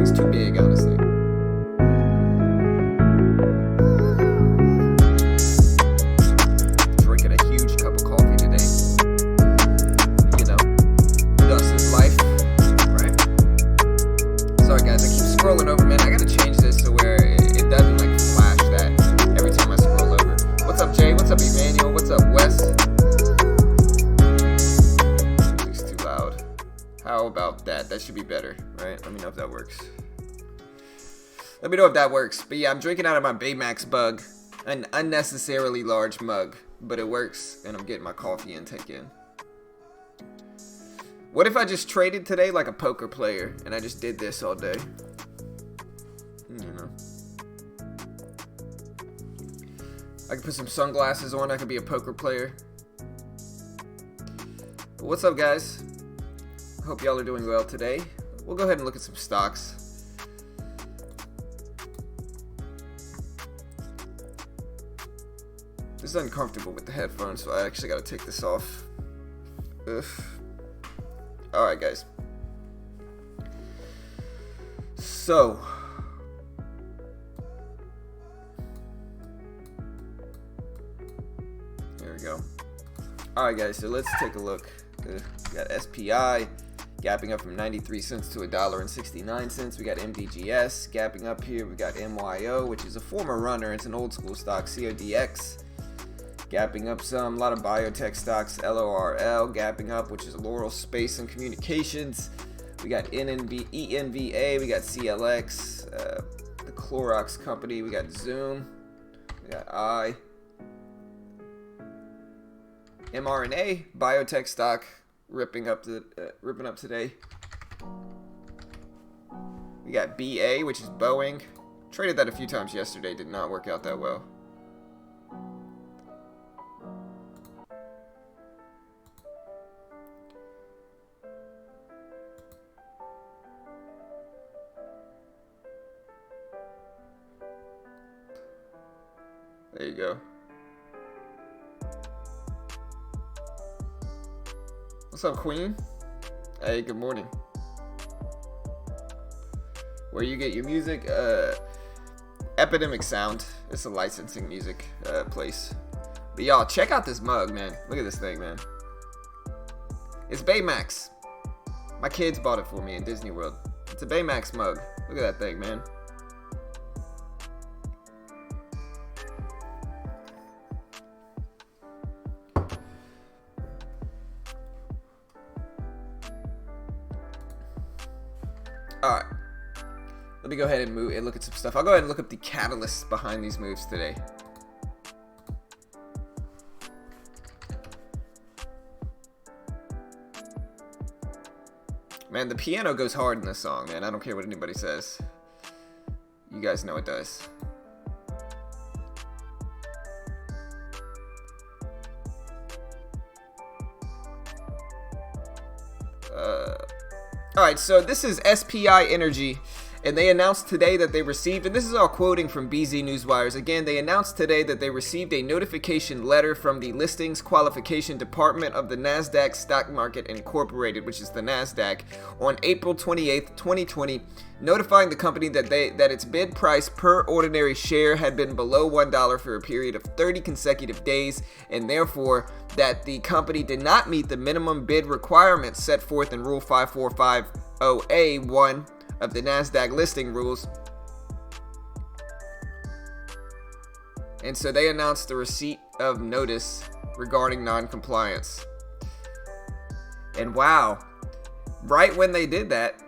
it's too big, honestly. Drinking a huge cup of coffee today. You know, thus is life, right? Sorry guys, I keep scrolling over, man. I gotta change this to where it doesn't like flash that every time I scroll over. What's up, Jay? What's up, Emmanuel? What's up, Wes? Music's too loud. How about that? That should be better, right? Let me know if that works. Let me know if that works. But yeah, I'm drinking out of my Baymax mug, an unnecessarily large mug, but it works, and I'm getting my coffee intake in. What if I just traded today like a poker player, and I just did this all day? You know. I could put some sunglasses on. I could be a poker player. But what's up, guys? Hope y'all are doing well today. We'll go ahead and look at some stocks. This is uncomfortable with the headphones, so I actually got to take this off. Ugh. Alright, guys. So, there we go. Alright, guys, so let's take a look. We got SPI gapping up from 93 cents to $1.69. We got MDGS gapping up here. We got MYO, which is a former runner. It's an old school stock. CODX gapping up some. A lot of biotech stocks. LORL gapping up, which is Laurel Space and Communications. We got ENVA. We got CLX, the Clorox company. We got Zoom. We got mRNA, biotech stock, ripping up today. We got BA, which is Boeing. Traded that a few times yesterday, did not work out that well. There you go. What's up, Queen? Hey, good morning. Where you get your music? Epidemic Sound. It's a licensing music place. But y'all, check out this mug, man. Look at this thing, man. It's Baymax. My kids bought it for me in Disney World. It's a Baymax mug. Look at that thing, man. Alright, let me go ahead and move and look at some stuff. I'll go ahead and look up the catalysts behind these moves today. Man, the piano goes hard in this song, man. I don't care what anybody says. You guys know it does. Alright, so this is SPI Energy, and they announced today that they received, and this is all quoting from BZ Newswires, again, they announced today that they received a notification letter from the Listings Qualification Department of the NASDAQ Stock Market Incorporated, which is the NASDAQ, on April 28th, 2020, notifying the company that its bid price per ordinary share had been below $1 for a period of 30 consecutive days, and therefore that the company did not meet the minimum bid requirements set forth in Rule 5450A1 of the NASDAQ listing rules. And so they announced the receipt of notice regarding non-compliance. And wow, right when they did that,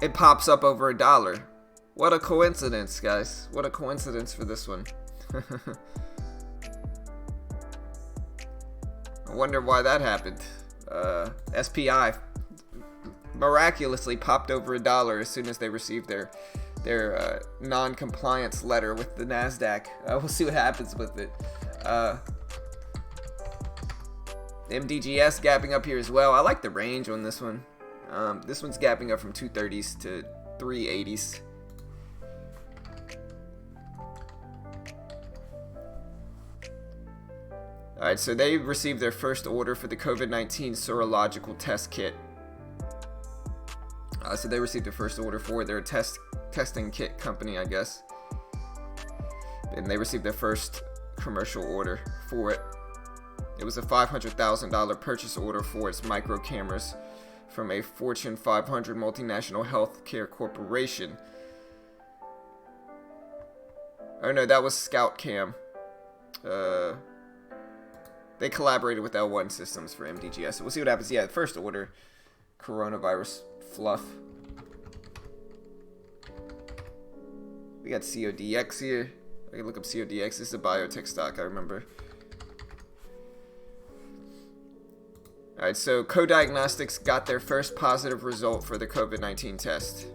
it pops up over $1. What a coincidence, guys. What a coincidence for this one. I wonder why that happened. SPI miraculously popped over $1 as soon as they received their non-compliance letter with the NASDAQ. We'll see what happens with it. MDGS gapping up here as well. I like the range on this one. This one's gapping up from 230s to 380s. Alright, so they received their first order for the COVID-19 serological test kit. So they received their first order for their testing kit company, I guess. And they received their first commercial order for it. It was a $500,000 purchase order for its micro cameras from a Fortune 500 multinational healthcare corporation. Oh no, that was Scout Cam. They collaborated with L1 Systems for MDGS. So we'll see what happens. Yeah, first order. Coronavirus fluff. We got CODX here. I can look up CODX. This is a biotech stock, I remember. Alright, so Co-Diagnostics got their first positive result for the COVID-19 test.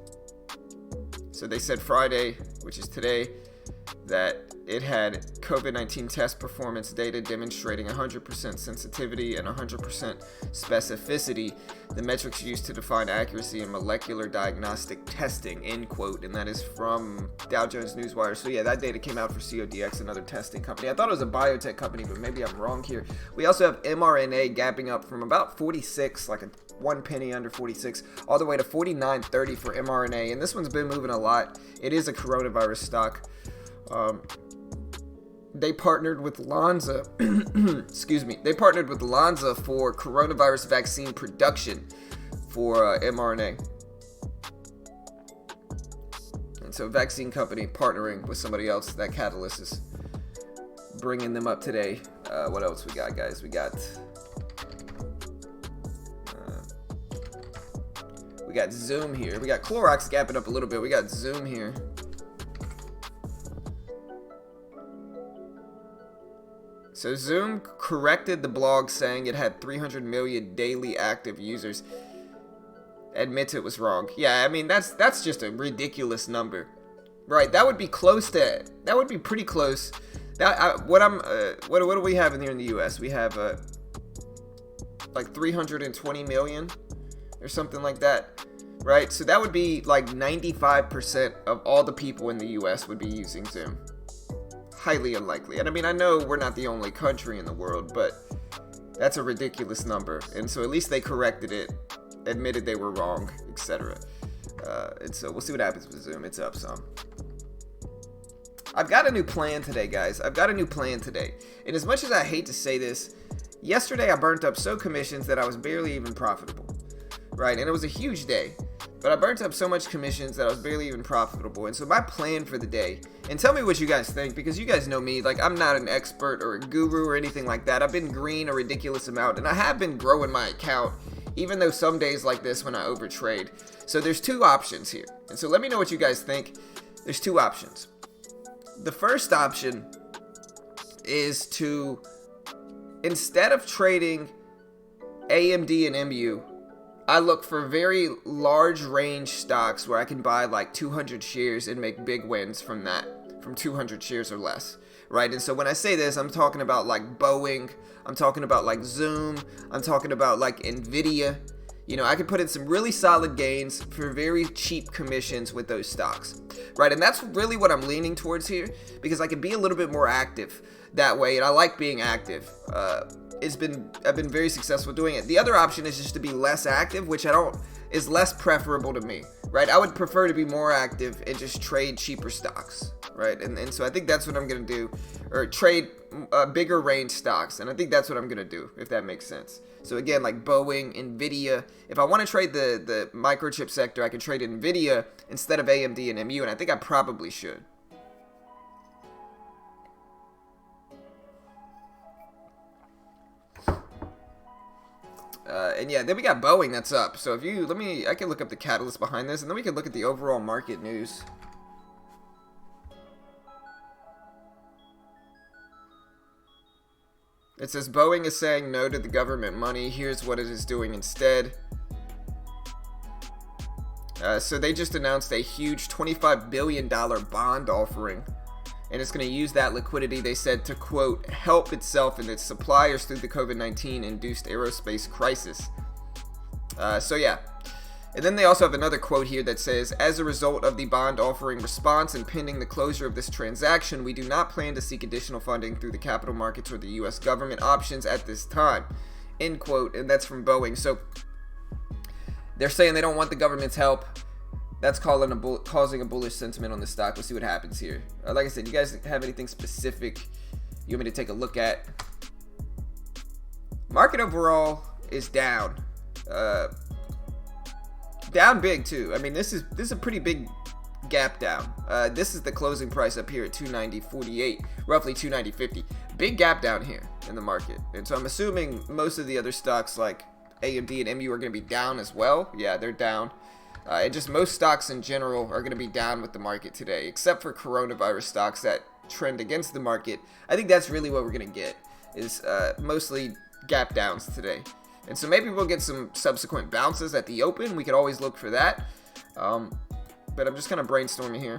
So they said Friday, which is today, that it had COVID-19 test performance data demonstrating 100% sensitivity and 100% specificity, the metrics used to define accuracy in molecular diagnostic testing, end quote. And that is from Dow Jones Newswire. So yeah, that data came out for CODX, another testing company. I thought it was a biotech company, but maybe I'm wrong here. We also have mRNA gapping up from about 46, like a 1 penny under 46, all the way to 49.30 for mRNA. And this one's been moving a lot. It is a coronavirus stock. They partnered with Lonza, excuse me, they partnered with Lonza for coronavirus vaccine production for mRNA. And so vaccine company partnering with somebody else, that catalyst is bringing them up today. What else we got, guys? We got Zoom here. We got Clorox gapping up a little bit. We got Zoom here. So Zoom corrected the blog saying it had 300 million daily active users. Admits it was wrong. Yeah, I mean that's just a ridiculous number, right? That would be close to. That would be pretty close. What do we have in here in the U.S.? We have like 320 million or something like that, right? So that would be like 95% of all the people in the U.S. would be using Zoom. Highly unlikely. And I mean, I know we're not the only country in the world, but that's a ridiculous number. And so at least they corrected it, admitted they were wrong, etc. And so we'll see what happens with Zoom. It's up some. I've got a new plan today, guys. I've got a new plan today. And as much as I hate to say this, yesterday I burnt up so commissions that I was barely even profitable, right? And it was a huge day. But I burnt up so much commissions that I was barely even profitable. And so my plan for the day, and tell me what you guys think, because you guys know me, like I'm not an expert or a guru or anything like that. I've been green a ridiculous amount, and I have been growing my account, even though some days like this when I overtrade. So there's two options here. And so let me know what you guys think. There's two options. The first option is to, instead of trading AMD and MU, I look for very large range stocks where I can buy like 200 shares and make big wins from that, from 200 shares or less, right? And so when I say this, I'm talking about like Boeing, I'm talking about like Zoom, I'm talking about like Nvidia. You know, I could put in some really solid gains for very cheap commissions with those stocks, right? And that's really what I'm leaning towards here, because I can be a little bit more active that way, and I like being active. I've been very successful doing it. The other option is just to be less active, which is less preferable to me, right? I would prefer to be more active and just trade cheaper stocks, right? And so I think that's what I'm going to do, or trade bigger range stocks. And I think that's what I'm going to do, if that makes sense. So again, like Boeing, Nvidia, if I want to trade the microchip sector, I can trade Nvidia instead of AMD and MU, and I think I probably should. And yeah, then we got Boeing that's up. So if you, I can look up the catalyst behind this, and then we can look at the overall market news. It says Boeing is saying no to the government money. Here's what it is doing instead. So they just announced a huge $25 billion bond offering. And it's going to use that liquidity, they said, to, quote, help itself and its suppliers through the COVID-19 induced aerospace crisis. So yeah. And then they also have another quote here that says, as a result of the bond offering response and pending the closure of this transaction, we do not plan to seek additional funding through the capital markets or the U.S. government options at this time, end quote. And that's from Boeing. So They're saying they don't want the government's help. That's causing a bullish sentiment on the stock. We'll see what happens here. Like I said, you guys have anything specific you want me to take a look at? Market overall is down. Down big too. I mean, this is a pretty big gap down. This is the closing price up here at 290.48, roughly 290.50. Big gap down here in the market. And so I'm assuming most of the other stocks like AMD and MU are going to be down as well. Yeah, they're down. And just most stocks in general are going to be down with the market today, except for coronavirus stocks that trend against the market. I think that's really what we're going to get, is mostly gap downs today. And so maybe we'll get some subsequent bounces at the open. We could always look for that. But I'm just kind of brainstorming here.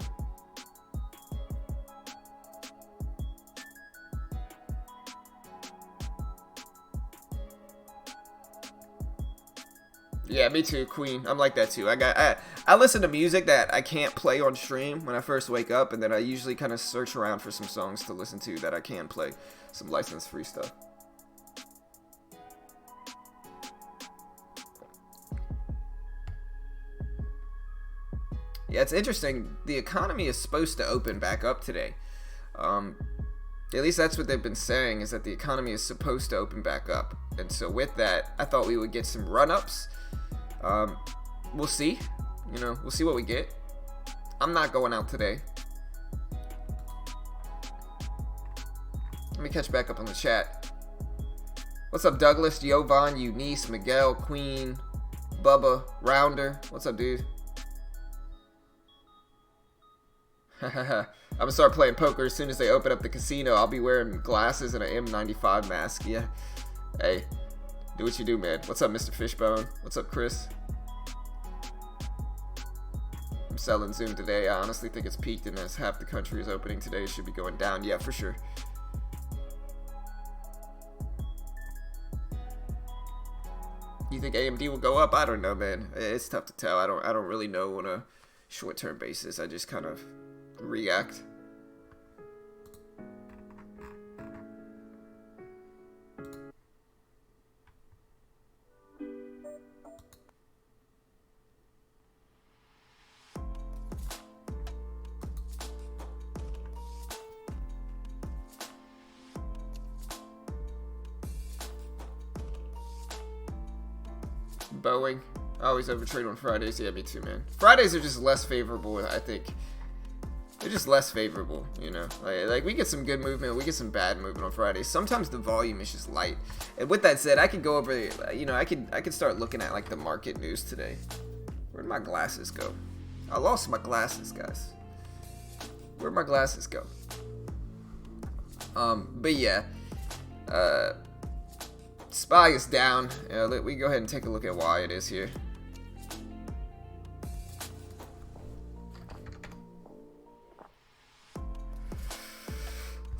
Yeah, me too, Queen. I'm like that too. I listen to music that I can't play on stream when I first wake up, and then I usually kind of search around for some songs to listen to that I can play, some license-free stuff. Yeah, it's interesting. The economy is supposed to open back up today. At least that's what they've been saying, is that the economy is supposed to open back up. And so with that, I thought we would get some run-ups. We'll see. We'll see what we get. I'm not going out today. Let me catch back up on the chat. What's up, Douglas, Jovan, Eunice, Miguel, Queen, Bubba, Rounder? What's up, dude? I'm gonna start playing poker as soon as they open up the casino. I'll be wearing glasses and an M95 mask. Yeah. Hey, do what you do, man. What's up, Mr. Fishbone? What's up, Chris? I'm selling Zoom today. I honestly think it's peaked, and as half the country is opening today, it should be going down. Yeah, for sure. You think AMD will go up? I don't know, man. It's tough to tell. I don't really know on a short-term basis. I just kind of react. Boeing. I always overtrade on Fridays. Yeah, me too, man. Fridays are just less favorable, I think. They're just less favorable, Like we get some good movement, we get some bad movement on Fridays. Sometimes the volume is just light. And with that said, I could go over, I could start looking at like the market news today. Where'd my glasses go? I lost my glasses, guys. Where'd my glasses go? But yeah, SPY is down. We go ahead and take a look at why it is here.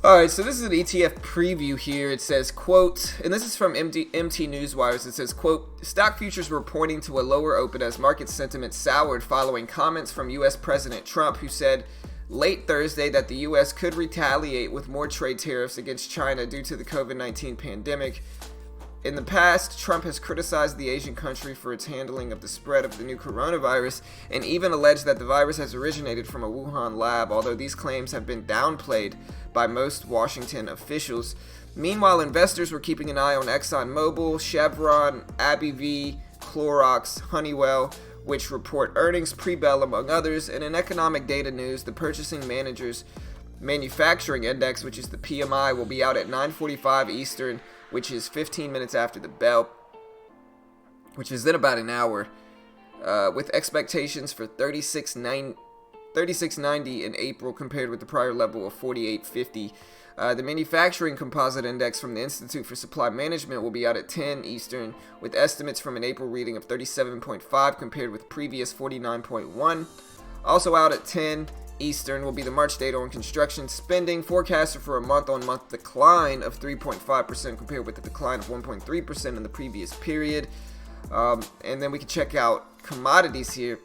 Alright, so this is an ETF preview here. It says, quote, and this is from MT Newswires. It says, quote, stock futures were pointing to a lower open as market sentiment soured following comments from U.S. President Trump, who said late Thursday that the U.S. could retaliate with more trade tariffs against China due to the COVID-19 pandemic. In the past, Trump has criticized the Asian country for its handling of the spread of the new coronavirus and even alleged that the virus has originated from a Wuhan lab, although these claims have been downplayed by most Washington officials. Meanwhile, investors were keeping an eye on ExxonMobil, Chevron, AbbVie, Clorox, Honeywell, which report earnings pre-bell, among others. And in economic data news, the Purchasing Managers Manufacturing Index, which is the PMI, will be out at 9:45 Eastern, which is 15 minutes after the bell, which is in about an hour, with expectations for 3690 in April compared with the prior level of 4850. The Manufacturing Composite Index from the Institute for Supply Management will be out at 10 Eastern, with estimates from an April reading of 37.5 compared with previous 49.1. Also out at 10 Eastern will be the March data on construction spending, forecasted for a month-on-month decline of 3.5% compared with the decline of 1.3% in the previous period. And then we can check out commodities here.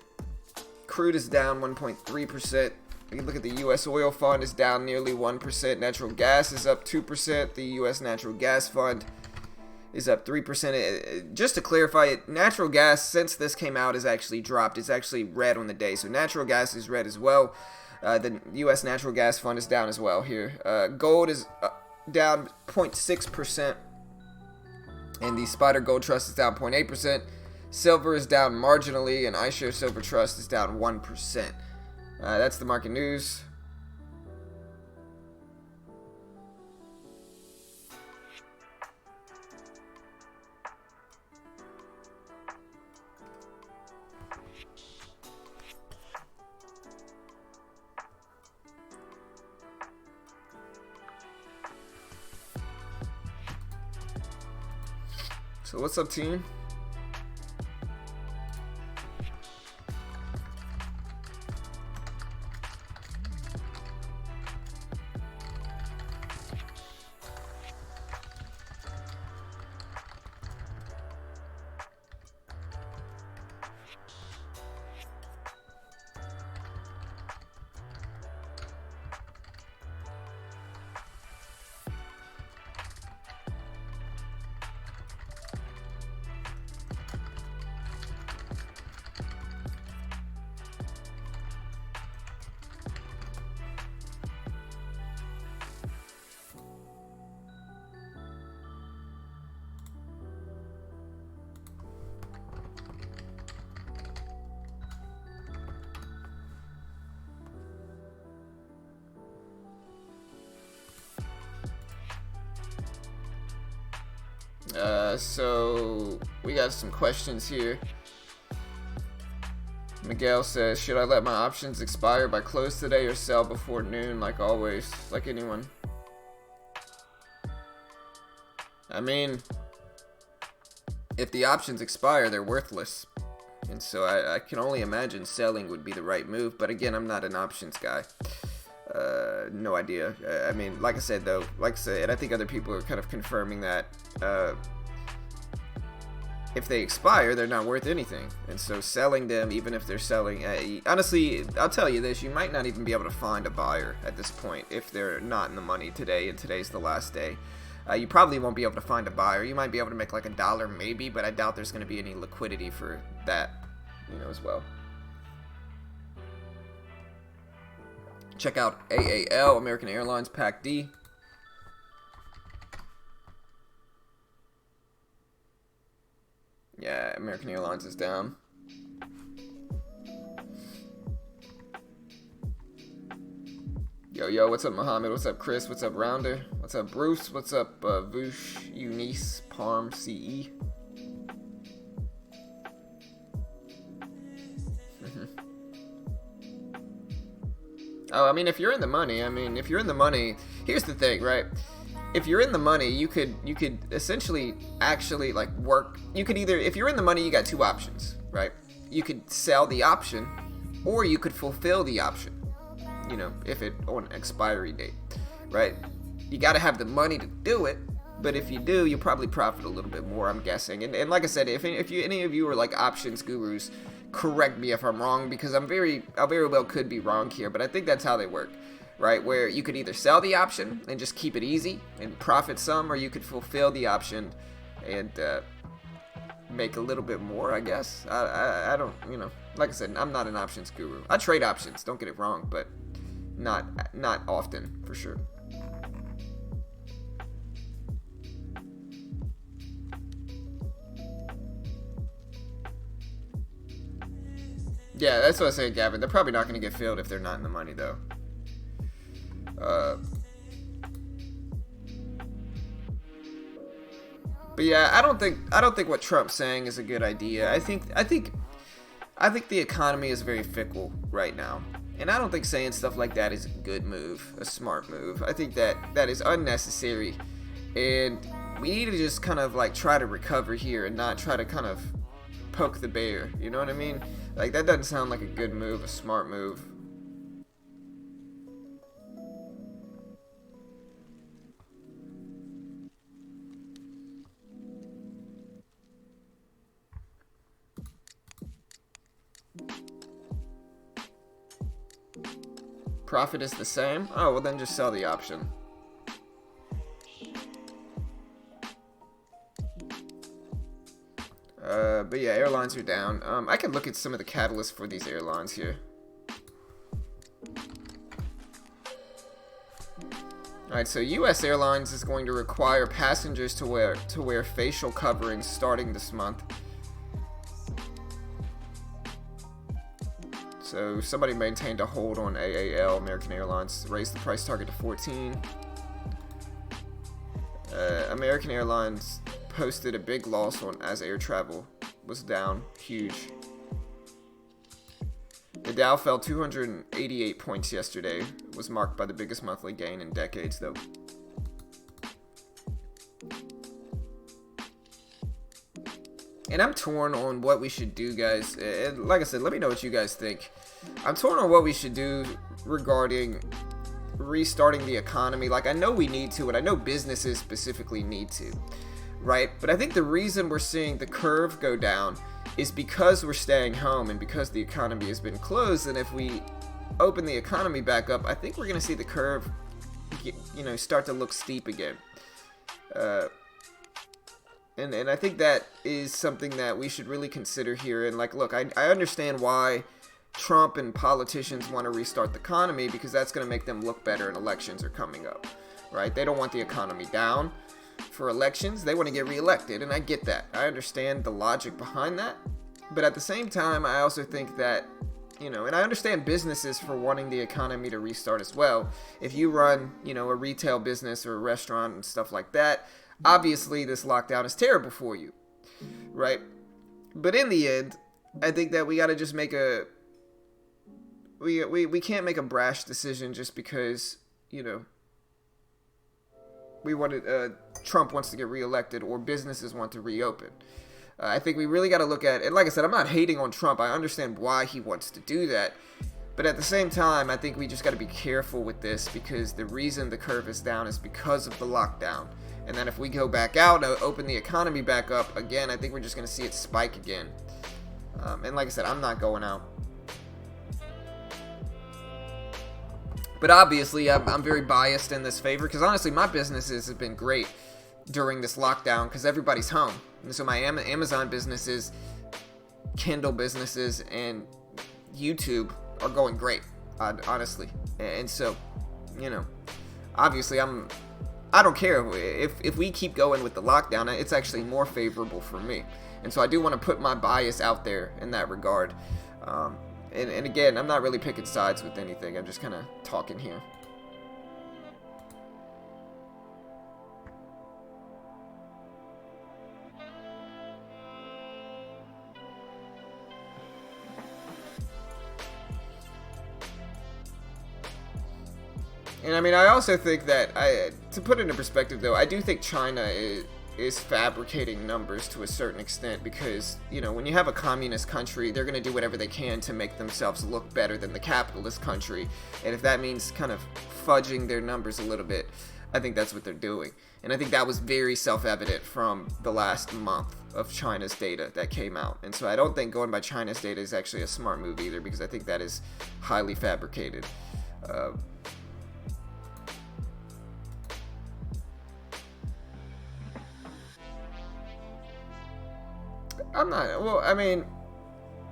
Crude is down 1.3%. We can look at the U.S. oil fund is down nearly 1%. Natural gas is up 2%. The U.S. natural gas fund is up 3%. Just to clarify it, natural gas, since this came out, has actually dropped. It's actually red on the day. So natural gas is red as well. The U.S. Natural Gas Fund is down as well here. Gold is down 0.6%. And the Spider Gold Trust is down 0.8%. Silver is down marginally. And iShares Silver Trust is down 1%. That's the market news. So what's up, team? So we got some questions here. Miguel says, should I let my options expire by close today or sell before noon like always, like anyone? I mean, if the options expire, they're worthless. And so I can only imagine selling would be the right move. But again, I'm not an options guy. No idea. I mean, like I said, though, and I think other people are kind of confirming that if they expire, they're not worth anything. And so selling them, even if they're selling, honestly, I'll tell you this, you might not even be able to find a buyer at this point if they're not in the money today, and today's the last day. You probably won't be able to find a buyer. You might be able to make like $1 maybe, but I doubt there's going to be any liquidity for that, as well. Check out AAL, American Airlines, Pack D. Yeah, American Airlines is down. Yo, what's up, Muhammad? What's up, Chris? What's up, Rounder? What's up, Bruce? What's up, Voosh, Eunice, Parm, CE? Oh, I mean, if you're in the money, here's the thing, right? If you're in the money, you could essentially actually like work. You could either, if you're in the money, you got two options, right? You could sell the option, or you could fulfill the option. If it on expiry date, right? You got to have the money to do it, but if you do, you'll probably profit a little bit more, I'm guessing. And like I said, if any of you are like options gurus, correct me if I'm wrong, because I very well could be wrong here, but I think that's how they work, right? Where you could either sell the option and just keep it easy and profit some, or you could fulfill the option and make a little bit more, I guess. I don't, like I said, I'm not an options guru. I trade options, don't get it wrong, but not often, for sure. Yeah, that's what I say, Gavin. They're probably not going to get filled if they're not in the money, though. But yeah, I don't think what Trump's saying is a good idea. I think the economy is very fickle right now, and I don't think saying stuff like that is a good move, a smart move. I think that is unnecessary, and we need to just kind of like try to recover here and not try to kind of poke the bear. You know what I mean? Like, that doesn't sound like a good move, a smart move. Profit is the same? Oh, well then just sell the option. But yeah, airlines are down. I can look at some of the catalysts for these airlines here. Alright, so U.S. Airlines is going to require passengers to wear facial coverings starting this month. So somebody maintained a hold on AAL, American Airlines, raised the price target to 14. American Airlines posted a big loss as air travel was down huge. The Dow fell 288 points yesterday. It was marked by the biggest monthly gain in decades, though. And I'm torn on what we should do, guys. And like I said, let me know what you guys think. I'm torn on what we should do regarding restarting the economy. Like, I know we need to, and I know businesses specifically need to, right? But I think the reason we're seeing the curve go down is because we're staying home and because the economy has been closed. And if we open the economy back up, I think we're going to see the curve, start to look steep again. And I think that is something that we should really consider here. And like, look, I understand why Trump and politicians want to restart the economy, because that's going to make them look better and elections are coming up, right? They don't want the economy down for elections. They want to get reelected, and I get that. I understand the logic behind that. But at the same time, I also think that, and I understand businesses for wanting the economy to restart as well. If you run, a retail business or a restaurant and stuff like that, obviously this lockdown is terrible for you, right? But in the end, I think that we got to just make we can't make a brash decision just because, we wanted Trump wants to get reelected or businesses want to reopen. I think we really got to look at, and like I said, I'm not hating on Trump. I understand why he wants to do that. But at the same time, I think we just got to be careful with this, because the reason the curve is down is because of the lockdown. And then if we go back out and open the economy back up again, I think we're just going to see it spike again. And like I said, I'm not going out. But obviously, I'm very biased in this favor, because honestly, my businesses have been great during this lockdown because everybody's home. And so my Amazon businesses, Kindle businesses, and YouTube are going great, honestly. And so, obviously, I don't care if we keep going with the lockdown. It's actually more favorable for me. And so I do want to put my bias out there in that regard. And again, I'm not really picking sides with anything. I'm just kind of talking here. And I mean, I also think that, to put it into perspective though, I do think China is fabricating numbers to a certain extent, because, when you have a communist country, they're going to do whatever they can to make themselves look better than the capitalist country. And if that means kind of fudging their numbers a little bit, I think that's what they're doing. And I think that was very self-evident from the last month of China's data that came out. And so I don't think going by China's data is actually a smart move either, because I think that is highly fabricated.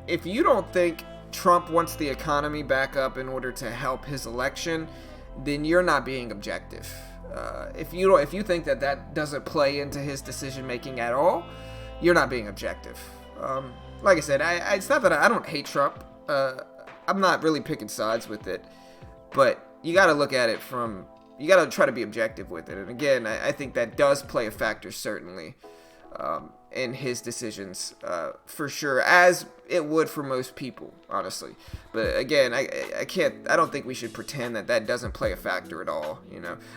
If you don't think Trump wants the economy back up in order to help his election, then you're not being objective. If you think that doesn't play into his decision making at all, you're not being objective. Like I said, it's not that I don't hate Trump. I'm not really picking sides with it, but you got to look at it you got to try to be objective with it. And again, I think that does play a factor, certainly. In his decisions, for sure, as it would for most people, honestly. But again, I don't think we should pretend that doesn't play a factor at all.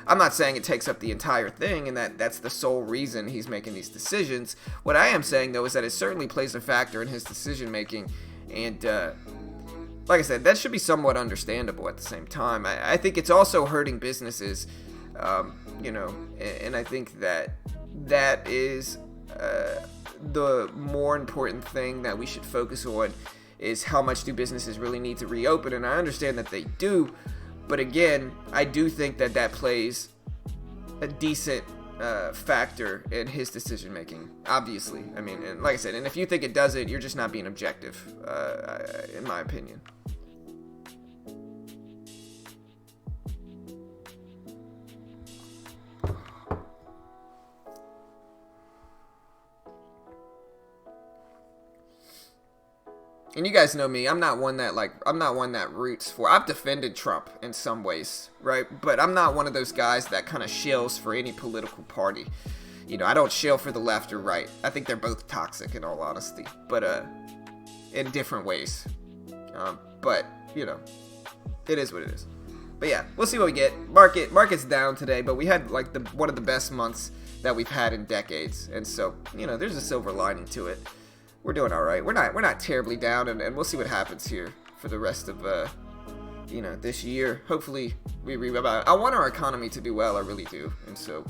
I'm not saying it takes up the entire thing and that's the sole reason he's making these decisions. What I am saying though is that it certainly plays a factor in his decision making, and like I said, that should be somewhat understandable at the same time. I think it's also hurting businesses, and I think that is the more important thing that we should focus on, is how much do businesses really need to reopen. And I understand that they do, but again, I do think that plays a decent factor in his decision making. Obviously, I mean, and like I said, and if you think it doesn't, you're just not being objective, in my opinion. And you guys know me, I'm not one that roots for. I've defended Trump in some ways, right? But I'm not one of those guys that kind of shills for any political party. You know, I don't shill for the left or right. I think they're both toxic in all honesty, but in different ways. But you know, it is what it is. But yeah, we'll see what we get. Market's down today, but we had like one of the best months that we've had in decades, and so you know, there's a silver lining to it. We're doing all right. We're not terribly down, and we'll see what happens here for the rest of you know, this year. Hopefully we rebound. I want our economy to do well, I really do, and so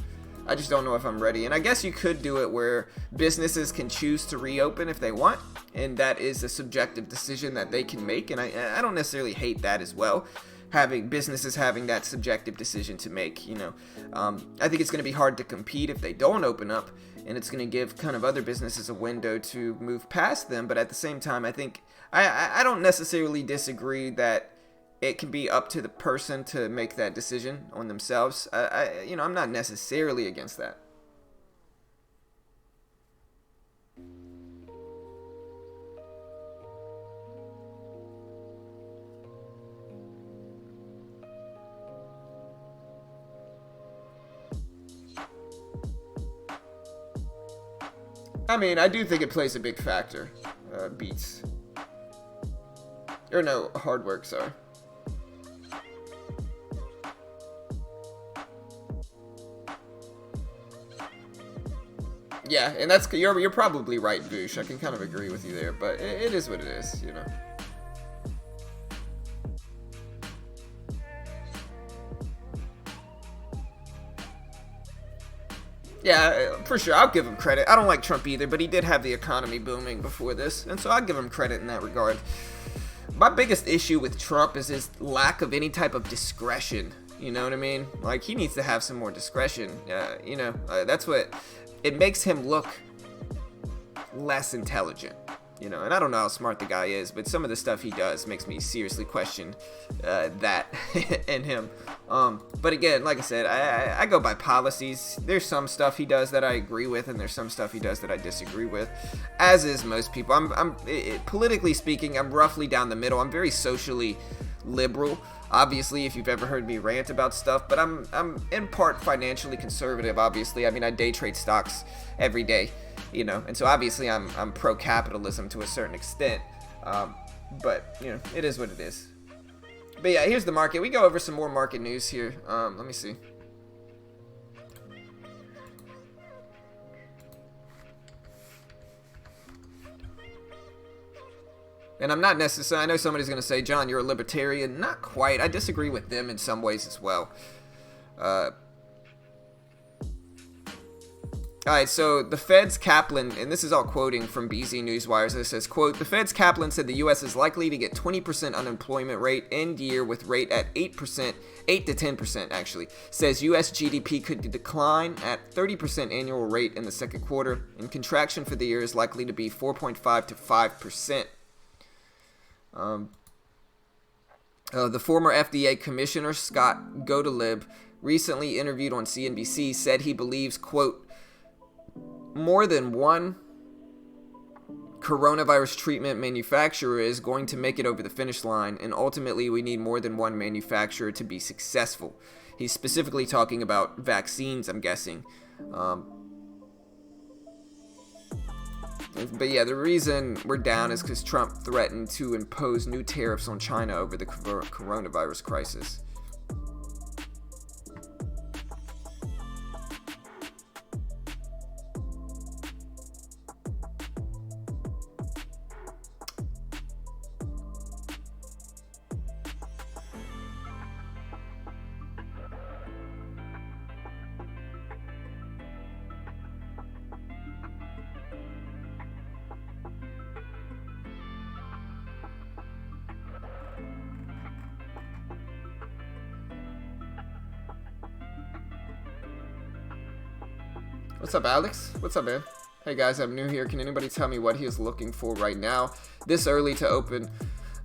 I just don't know if I'm ready. And I guess you could do it where businesses can choose to reopen if they want, and that is a subjective decision that they can make. And I don't necessarily hate that as well. Having businesses having that subjective decision to make, you know, I think it's going to be hard to compete if they don't open up, and it's going to give kind of other businesses a window to move past them. But at the same time, I think I don't necessarily disagree that it can be up to the person to make that decision on themselves. You know, I'm not necessarily against that. I mean, I do think it plays a big factor. Beats. Or no, hard work, sorry. Yeah, and that's you're probably right, Boosh. I can kind of agree with you there, but it is what it is, you know. Yeah, for sure. I'll give him credit. I don't like Trump either, but he did have the economy booming before this, and so I'll give him credit in that regard. My biggest issue with Trump is his lack of any type of discretion. You know what I mean? Like, he needs to have some more discretion. You know, that's what it makes him look less intelligent. You know, and I don't know how smart the guy is, but some of the stuff he does makes me seriously question that in him. But again, like I said, I go by policies. There's some stuff he does that I agree with, and there's some stuff he does that I disagree with, as is most people. Politically speaking, I'm roughly down the middle. I'm very socially liberal. Obviously, if you've ever heard me rant about stuff, but I'm in part financially conservative. Obviously, I mean, I day trade stocks every day. You know, and so obviously I'm pro-capitalism to a certain extent, but you know, it is what it is. But yeah, here's the market. We go over some more market news here. Let me see. And I'm not necessarily, I know somebody's going to say, John, you're a libertarian. Not quite. I disagree with them in some ways as well. Alright, so the Fed's Kaplan, and this is all quoting from BZ Newswires, it says, quote, the Fed's Kaplan said the U.S. is likely to get 20% unemployment rate end year with rate at 8%, 8 to 10% actually. Says U.S. GDP could decline at 30% annual rate in the second quarter, and contraction for the year is likely to be 4.5 to 5%. The former FDA commissioner, Scott Gottlieb, recently interviewed on CNBC, said he believes, quote, more than one coronavirus treatment manufacturer is going to make it over the finish line, and ultimately we need more than one manufacturer to be successful. He's specifically talking about vaccines, I'm guessing. But yeah, the reason we're down is because Trump threatened to impose new tariffs on China over the coronavirus crisis. What's up, Alex? What's up, man? Hey guys, I'm new here. Can anybody tell me what he is looking for right now, this early to open?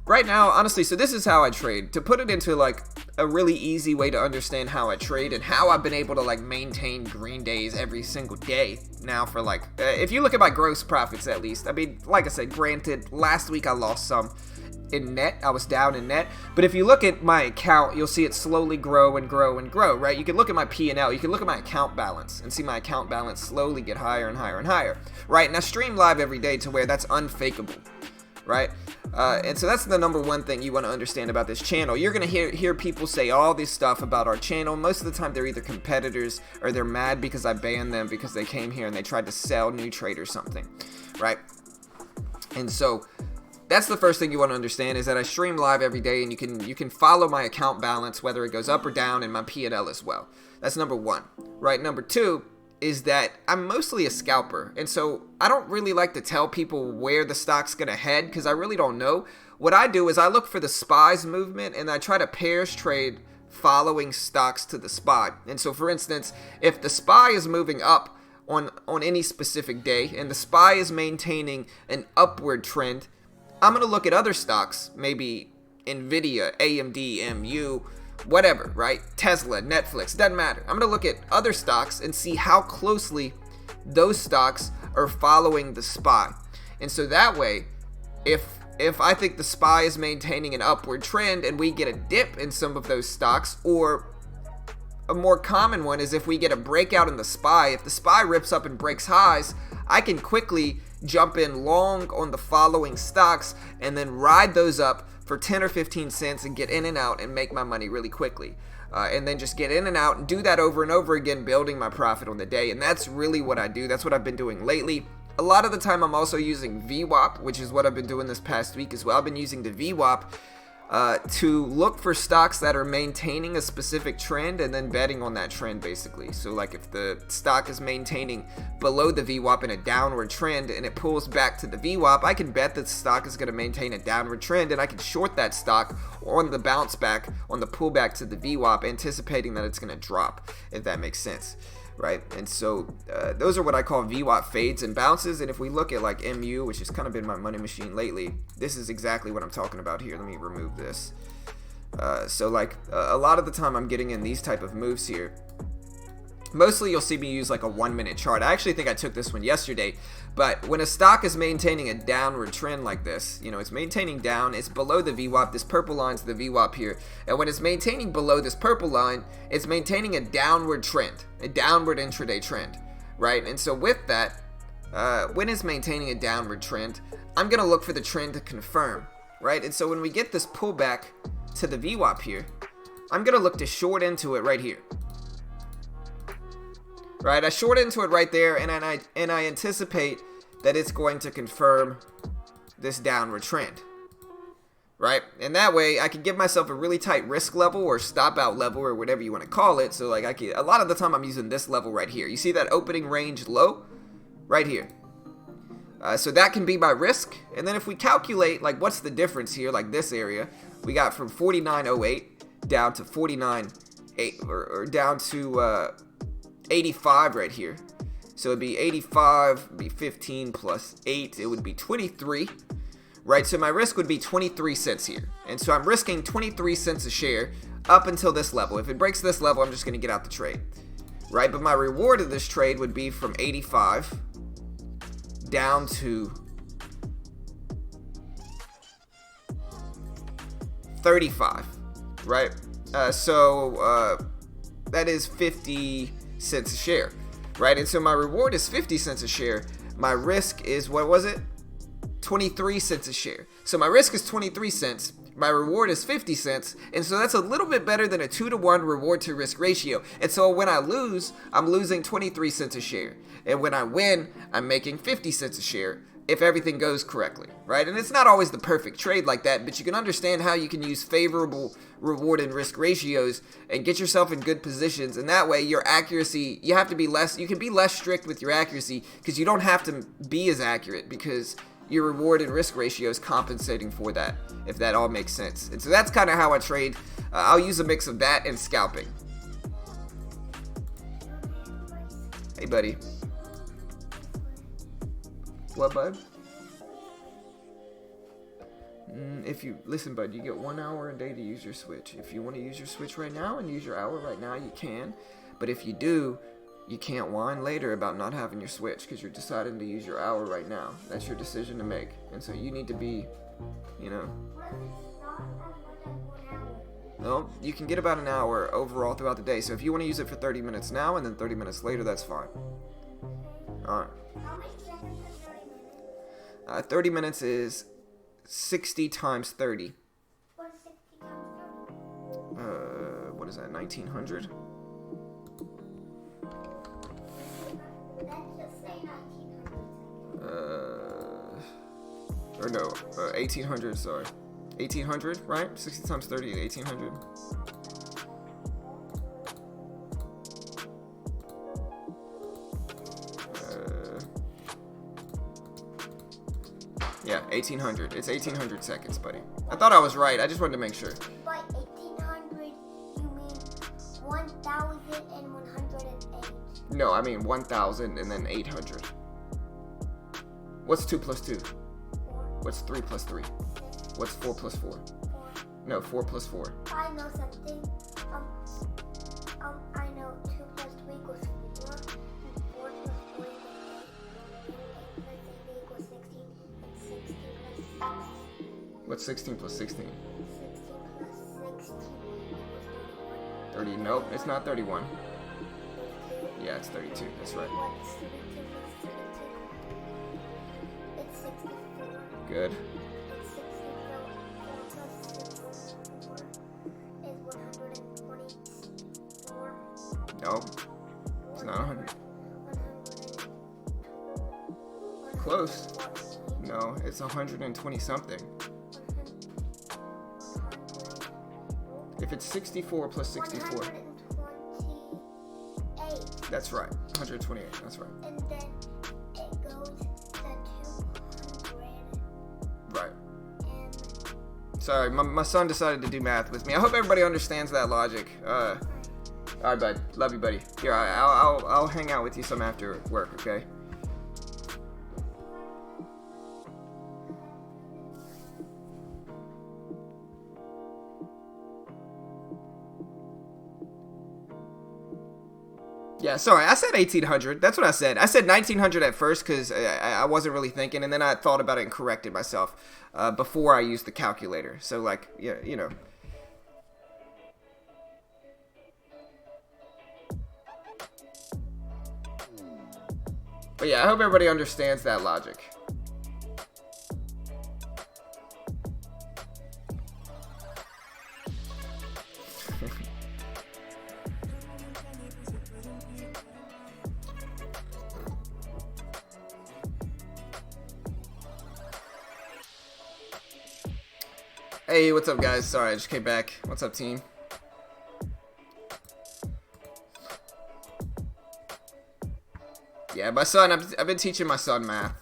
Right now, honestly, so this is how I trade. To put it into like a really easy way to understand how I trade and how I've been able to like maintain green days every single day now for like, if you look at my gross profits at least, I mean, like I said, granted, last week I lost some in net. I was down in net. But if you look at my account, you'll see it slowly grow and grow and grow, right? You can look at my P&L. You can look at my account balance and see my account balance slowly get higher and higher and higher, right? And I stream live every day to where that's unfakeable, right? And so that's the number one thing you want to understand about this channel. You're going to hear people say all this stuff about our channel. Most of the time they're either competitors or they're mad because I banned them because they came here and they tried to sell new trade or something, right? And so that's the first thing you want to understand, is that I stream live every day and you can follow my account balance, whether it goes up or down, and my P&L as well. That's number one, right? Number two is that I'm mostly a scalper, and so I don't really like to tell people where the stock's gonna head because I really don't know. What I do is I look for the SPY's movement and I try to pairs trade following stocks to the SPY. And so for instance, if the SPY is moving up on any specific day and the SPY is maintaining an upward trend, I'm gonna look at other stocks, maybe Nvidia, AMD, MU, whatever, right? Tesla, Netflix, doesn't matter. I'm gonna look at other stocks and see how closely those stocks are following the SPY. And so that way, if I think the SPY is maintaining an upward trend and we get a dip in some of those stocks, or a more common one is if we get a breakout in the SPY, if the SPY rips up and breaks highs, I can quickly jump in long on the following stocks and then ride those up for 10 or 15 cents and get in and out and make my money really quickly. And then just get in and out and do that over and over again, building my profit on the day. And that's really what I do. That's what I've been doing lately. A lot of the time I'm also using V WAP, which is what I've been doing this past week as well. I've been using the V WAP to look for stocks that are maintaining a specific trend and then betting on that trend, basically. So like if the stock is maintaining below the VWAP in a downward trend and it pulls back to the VWAP, I can bet that the stock is going to maintain a downward trend, and I can short that stock on the bounce back, on the pullback to the VWAP, anticipating that it's going to drop, if that makes sense. Right, and so those are what I call VWAP fades and bounces. And if we look at like MU, which has kind of been my money machine lately, this is exactly what I'm talking about here. Let me remove this. So like a lot of the time I'm getting in these type of moves here. Mostly you'll see me use like a 1 minute chart. I actually think I took this one yesterday. But when a stock is maintaining a downward trend like this, you know, it's maintaining down, it's below the VWAP, this purple line's the VWAP here. And when it's maintaining below this purple line, it's maintaining a downward trend, a downward intraday trend, right? And so with that, when it's maintaining a downward trend, I'm gonna look for the trend to confirm, right? And so when we get this pullback to the VWAP here, I'm gonna look to short into it right here. Right, I short into it right there, and I anticipate that it's going to confirm this downward trend, right? And that way, I can give myself a really tight risk level or stop out level or whatever you want to call it. So like a lot of the time I'm using this level right here. You see that opening range low right here. So that can be my risk. And then if we calculate like what's the difference here, like this area, we got from 49.08 down to 49.8 or down to 85 right here. So it'd be 85, it'd be 15 plus 8, it would be 23, right? So my risk would be 23 cents here. And so I'm risking 23 cents a share up until this level. If it breaks this level, I'm just going to get out the trade, right? But my reward of this trade would be from 85 down to 35, right? That is 50 cents a share, right? And so my reward is 50 cents a share. My risk is, what was it? 23 cents a share. So my risk is 23 cents. My reward is 50 cents. And so that's a little bit better than a 2-to-1 reward to risk ratio. And so when I lose, I'm losing 23 cents a share. And when I win, I'm making 50 cents a share if everything goes correctly, right? And it's not always the perfect trade like that, but you can understand how you can use favorable reward and risk ratios and get yourself in good positions. And that way your accuracy, you can be less strict with your accuracy because you don't have to be as accurate because your reward and risk ratio is compensating for that, if that all makes sense. And so that's kind of how I trade. I'll use a mix of that and scalping. Hey buddy. What, bud? If you listen, bud, you get 1 hour a day to use your Switch. If you want to use your Switch right now and use your hour right now, you can. But if you do, you can't whine later about not having your Switch because you're deciding to use your hour right now. That's your decision to make. And so you need to be, you know. No, you can get about an hour overall throughout the day. So if you want to use it for 30 minutes now and then 30 minutes later, that's fine. Alright. How many seconds is 30 minutes? 30 minutes is 60 times 30. What is 60 times 30? What is that, 1900? Let's just say 1900. Or no, 1800, sorry. 1800, right? 60 times 30 is 1800. Yeah, 1800. It's 1800 seconds, buddy. I thought I was right. I just wanted to make sure. By 1800, you mean 1108. No, I mean 1000 and then 800. What's 2 plus 2? 4. What's 3 plus 3? What's 4 plus 4? 4. No, 4 plus 4. I know something. I know 2 plus 2 equals 4. 4 plus 4 equals 8. 8 plus 8 equals 16. And 16 plus 6. What's 16 plus 16? 16 plus 16 equals 30. Nope, it's not 31. Yeah, it's 32. That's right. What's 32 plus 32? It's 64. Good. It's 64. 4 plus 64 is 124. Nope. It's not 100. 100. Close. No, it's 120 something. If it's 64 plus 64. 128. That's right. 128. That's right. And then it goes to 200. Right. And Sorry, my son decided to do math with me. I hope everybody understands that logic. All right, bud. Love you, buddy. Here, I'll hang out with you some after work, okay? Yeah, sorry, I said 1800. That's what I said. I said 1900 at first because I wasn't really thinking, and then I thought about it and corrected myself before I used the calculator. So, like, yeah, you know. But yeah, I hope everybody understands that logic. Hey, what's up, guys? Sorry, I just came back. What's up, team? Yeah, my son, I've been teaching my son math,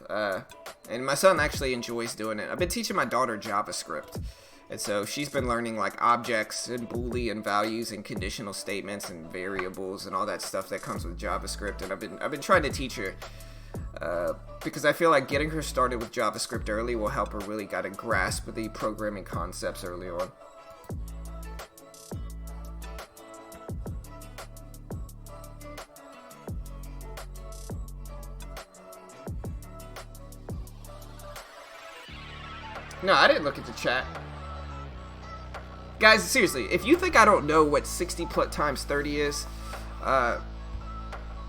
and my son actually enjoys doing it. I've been teaching my daughter JavaScript, and so she's been learning like objects and Boolean values and conditional statements and variables and all that stuff that comes with JavaScript. And I've been trying to teach her because I feel like getting her started with JavaScript early will help her really get a grasp of the programming concepts early on. No, I didn't look at the chat. Guys, seriously, if you think I don't know what 60 times 30 is,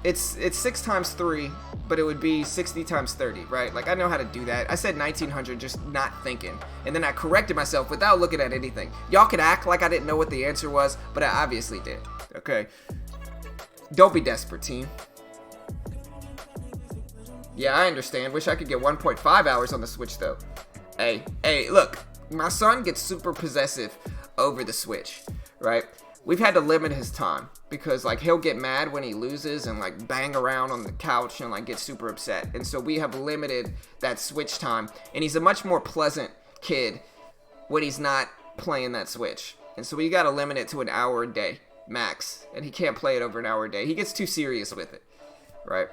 it's 6 times 3, but it would be 60 times 30, right? Like, I know how to do that. I said 1900, just not thinking. And then I corrected myself without looking at anything. Y'all could act like I didn't know what the answer was, but I obviously did, okay? Don't be desperate, team. Yeah, I understand. Wish I could get 1.5 hours on the Switch, though. Hey, look, my son gets super possessive over the Switch, right? We've had to limit his time because, like, he'll get mad when he loses and, like, bang around on the couch and, like, get super upset. And so we have limited that Switch time, and he's a much more pleasant kid when he's not playing that Switch. And so we got to limit it to an hour a day, max, and he can't play it over an hour a day. He gets too serious with it, right?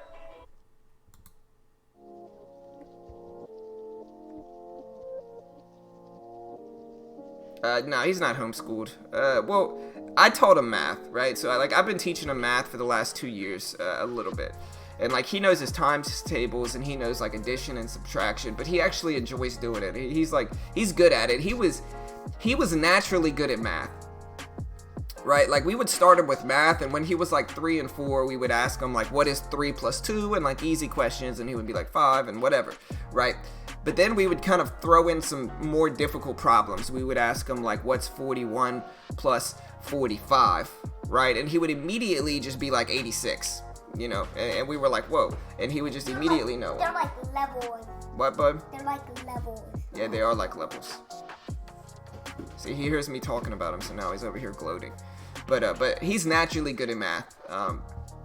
No, he's not homeschooled. Well, I taught him math, right? So I've been teaching him math for the last 2 years, a little bit. And like he knows his times tables and he knows like addition and subtraction, but he actually enjoys doing it. He's good at it. He was naturally good at math. Right, like we would start him with math, and when he was like 3 and 4, we would ask him like, what is 3 plus 2, and like easy questions, and he would be like 5 and whatever, right? But then we would kind of throw in some more difficult problems. We would ask him like, what's 41 plus 45, right? And he would immediately just be like 86, you know, and we were like, whoa, and he would just immediately know. They're like levels. What, bud? They're like levels. Yeah, they are like levels. See, he hears me talking about him, so now he's over here gloating. But he's naturally good at math,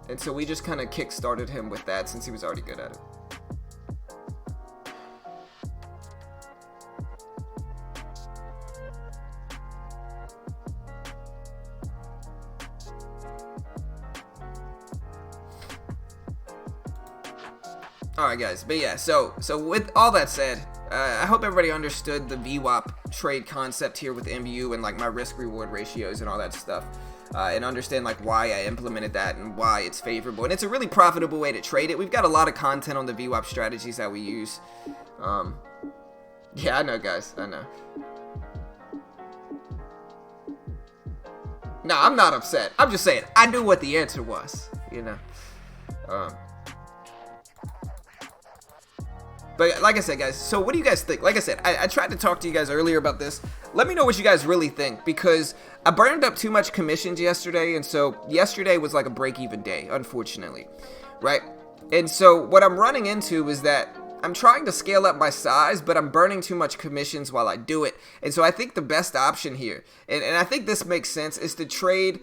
and so we just kind of kick-started him with that since he was already good at it. Alright guys, but yeah, so with all that said, I hope everybody understood the V WAP trade concept here with MU and like my risk reward ratios and all that stuff, and understand like why I implemented that and why it's favorable, and it's a really profitable way to trade it. We've got a lot of content on the V WAP strategies that we use. Yeah, I know guys, I know. No, I'm not upset. I'm just saying I knew what the answer was, you know. But like I said, guys, so what do you guys think? Like I said, I tried to talk to you guys earlier about this. Let me know what you guys really think, because I burned up too much commissions yesterday, and so yesterday was like a break-even day, unfortunately, right? And so what I'm running into is that I'm trying to scale up my size, but I'm burning too much commissions while I do it. And so I think the best option here, and I think this makes sense, is to trade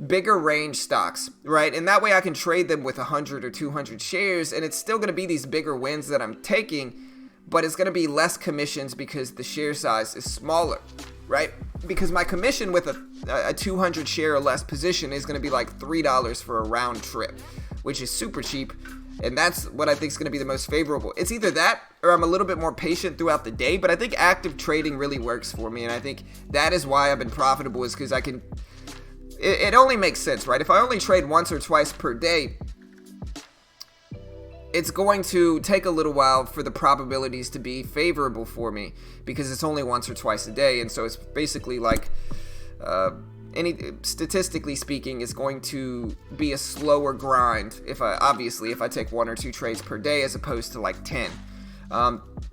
bigger range stocks, right? And that way I can trade them with 100 or 200 shares, and it's still going to be these bigger wins that I'm taking, but it's going to be less commissions because the share size is smaller, right? Because my commission with a 200 share or less position is going to be like $3 for a round trip, which is super cheap, and that's what I think is going to be the most favorable. It's either that or I'm a little bit more patient throughout the day, but I think active trading really works for me, and I think that is why I've been profitable, is because I can... It only makes sense, right? If I only trade once or twice per day, it's going to take a little while for the probabilities to be favorable for me, because it's only once or twice a day. And so it's basically like, statistically speaking, it's going to be a slower grind if I take 1 or 2 trades per day as opposed to like 10.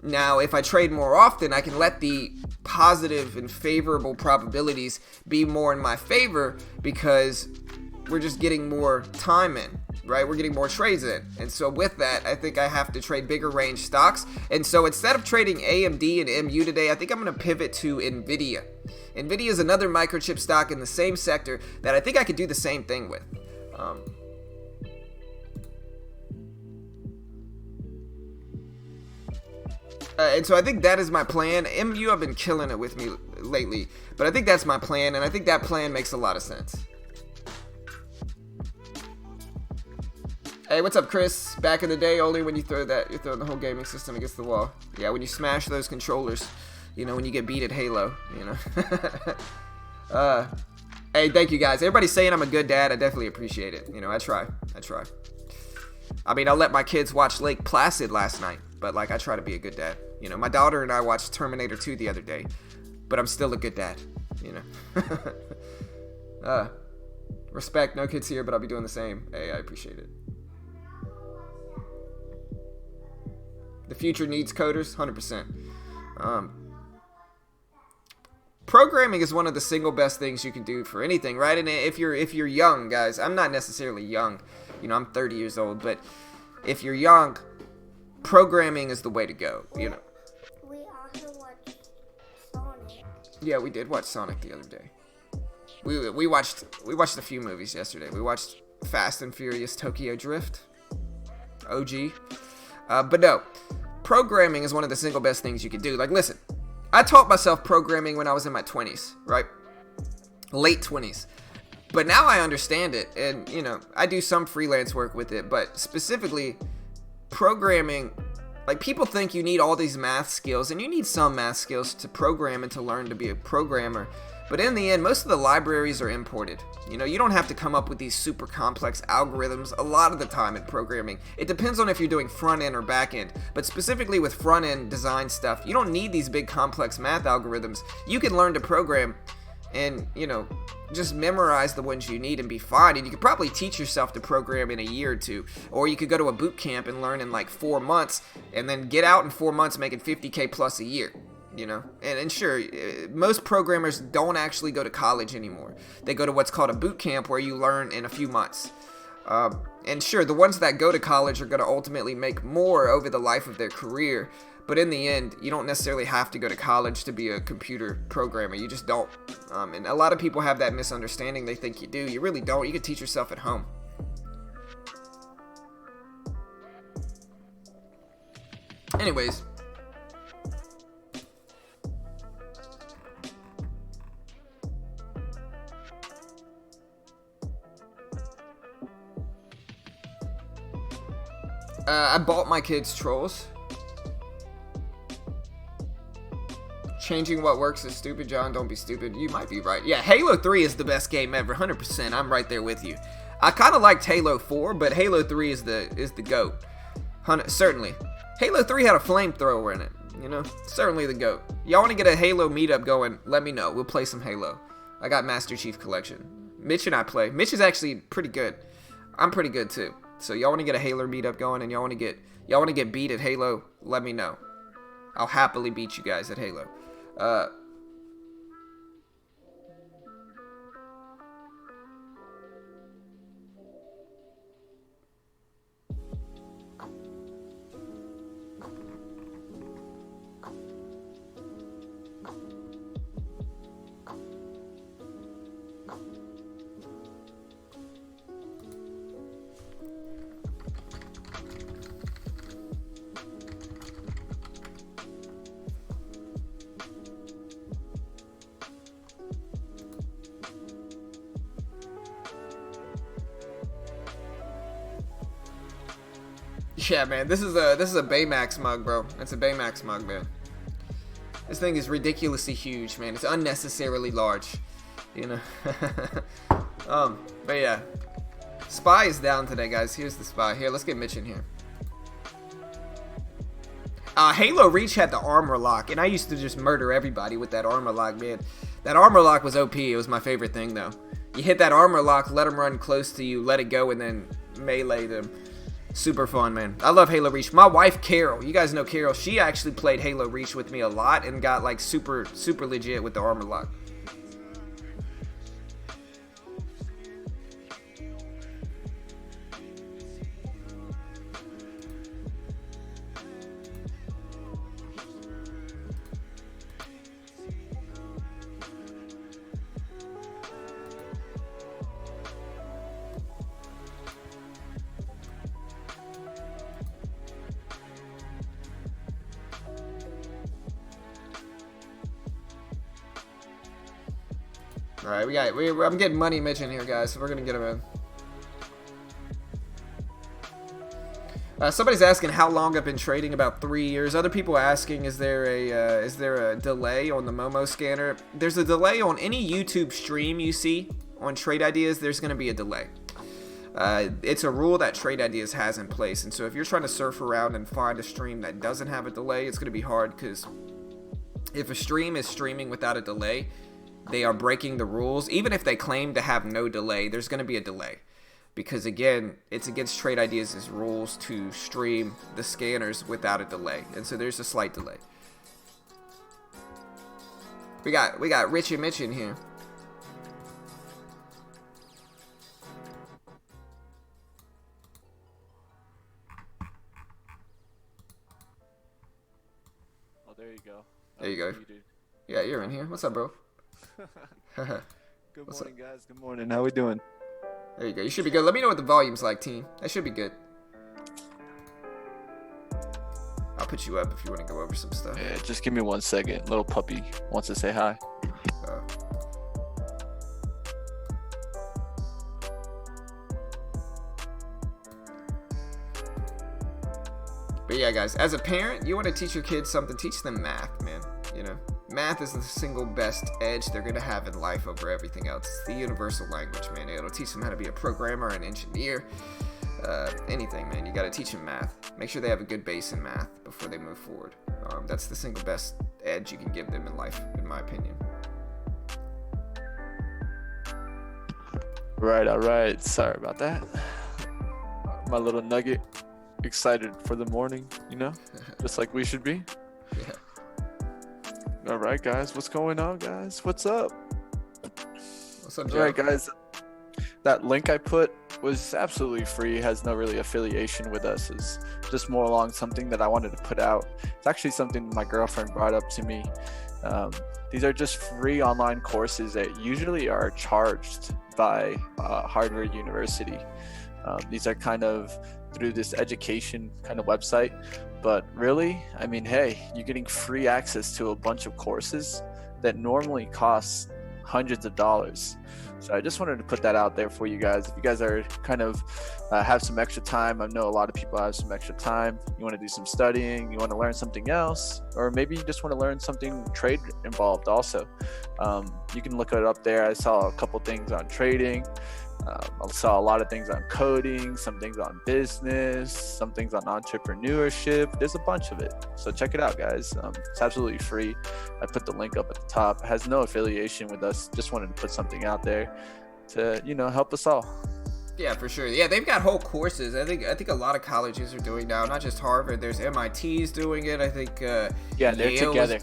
Now, if I trade more often, I can let the positive and favorable probabilities be more in my favor, because we're just getting more time in, right? We're getting more trades in. And so with that, I think I have to trade bigger range stocks. And so instead of trading AMD and MU today, I think I'm going to pivot to NVIDIA. NVIDIA is another microchip stock in the same sector that I think I could do the same thing with. And so I think that is my plan. MU have been killing it with me lately, but I think that's my plan, and I think that plan makes a lot of sense. Hey, what's up, Chris? Back in the day, only when you throw that, you're throwing the whole gaming system against the wall. Yeah, when you smash those controllers, you know, when you get beat at Halo, you know. Hey, thank you guys. Everybody's saying I'm a good dad. I definitely appreciate it. You know, I try. I mean, I let my kids watch Lake Placid last night, but like I try to be a good dad. You know, my daughter and I watched Terminator 2 the other day, but I'm still a good dad, you know. Respect, no kids here, but I'll be doing the same. Hey, I appreciate it. The future needs coders, 100%. Programming is one of the single best things you can do for anything, right? And if you're young, guys, I'm not necessarily young. You know, I'm 30 years old, but if you're young, programming is the way to go, you know. We also watched Sonic. Yeah, we did watch Sonic the other day. We watched a few movies yesterday. We watched Fast and Furious Tokyo Drift, OG. But no, programming is one of the single best things you can do. Like, listen, I taught myself programming when I was in my 20s, right? Late 20s. But now I understand it, and, you know, I do some freelance work with it, but specifically, programming Like, people think you need all these math skills, and you need some math skills to program and to learn to be a programmer. But in the end, most of the libraries are imported. You know, you don't have to come up with these super complex algorithms a lot of the time in programming. It depends on if you're doing front end or back end. But specifically with front end design stuff, you don't need these big complex math algorithms. You can learn to program and, you know, just memorize the ones you need and be fine. And you could probably teach yourself to program in a year or two. Or you could go to a boot camp and learn in like 4 months and then get out in 4 months making 50K plus a year. You know, and sure, most programmers don't actually go to college anymore. They go to what's called a boot camp where you learn in a few months. And sure, the ones that go to college are going to ultimately make more over the life of their career. But in the end, you don't necessarily have to go to college to be a computer programmer. You just don't. And a lot of people have that misunderstanding. They think you do. You really don't. You can teach yourself at home. Anyways. I bought my kids trolls. Changing what works is stupid, John. Don't be stupid. You might be right. Yeah, Halo 3 is the best game ever. 100%. I'm right there with you. I kind of liked Halo 4, but Halo 3 is the GOAT. Certainly. Halo 3 had a flamethrower in it. You know? Certainly the GOAT. Y'all want to get a Halo meetup going, let me know. We'll play some Halo. I got Master Chief Collection. Mitch and I play. Mitch is actually pretty good. I'm pretty good too. So y'all want to get a Halo meetup going, and y'all want to get beat at Halo? Let me know. I'll happily beat you guys at Halo. Yeah, man, this is a Baymax mug, bro. It's a Baymax mug, man. This thing is ridiculously huge, man. It's unnecessarily large, you know. But yeah, Spy is down today, guys. Here's the Spy. Here, let's get Mitch in here. Halo Reach had the armor lock, and I used to just murder everybody with that armor lock, man. That armor lock was OP. It was my favorite thing, though. You hit that armor lock, let them run close to you, let it go, and then melee them. Super fun, man. I love Halo Reach. My wife, Carol, you guys know Carol, she actually played Halo Reach with me a lot and got like super legit with the armor lock. Alright, I'm getting Money Mitch in here, guys, so we're gonna get him in. Somebody's asking how long I've been trading. About 3 years. Other people are asking, is there a delay on the Momo scanner? There's a delay on any YouTube stream you see on Trade Ideas. There's gonna be a delay. It's a rule that Trade Ideas has in place, and so if you're trying to surf around and find a stream that doesn't have a delay, it's gonna be hard, because if a stream is streaming without a delay, they are breaking the rules. Even if they claim to have no delay, there's going to be a delay. Because again, it's against Trade Ideas' rules to stream the scanners without a delay. And so there's a slight delay. We got Rich and Mitch in here. Oh, there you go. There you go. Yeah, you're in here. What's up, bro? Good morning, guys. Good morning. How we doing? There you go. You should be good. Let me know what the volume's like, team. That should be good. I'll put you up if you want to go over some stuff. Yeah, just give me 1 second. Little puppy wants to say hi. But But yeah, guys, as a parent, you want to teach your kids something, teach them math, man. You know, math is the single best edge they're going to have in life over everything else. It's the universal language, man. It'll teach them how to be a programmer, an engineer, anything, man. You got to teach them math. Make sure they have a good base in math before they move forward. That's the single best edge you can give them in life, in my opinion. Right, all right. Sorry about that. My little nugget. Excited for the morning, you know, just like we should be. Yeah. All right, guys. What's going on, guys? What's up? What's up, Joe? All right, guys. That link I put was absolutely free. Has no really affiliation with us. It's just more along something that I wanted to put out. It's actually something my girlfriend brought up to me. These are just free online courses that usually are charged by Harvard University. These are kind of through this education kind of website, but really, I mean, hey, you're getting free access to a bunch of courses that normally cost hundreds of dollars. So I just wanted to put that out there for you guys. If you guys are kind of have some extra time, I know a lot of people have some extra time. You want to do some studying, you want to learn something else, or maybe you just want to learn something trade involved also. You can look it up there. I saw a couple things on trading. I saw a lot of things on coding, some things on business, some things on entrepreneurship. There's a bunch of it. So check it out, guys. It's absolutely free. I put the link up at the top. It has no affiliation with us. Just wanted to put something out there to, you know, help us all. Yeah, for sure. Yeah, they've got whole courses. I think a lot of colleges are doing now, not just Harvard. There's MIT's doing it. I think yeah, they're Yale together.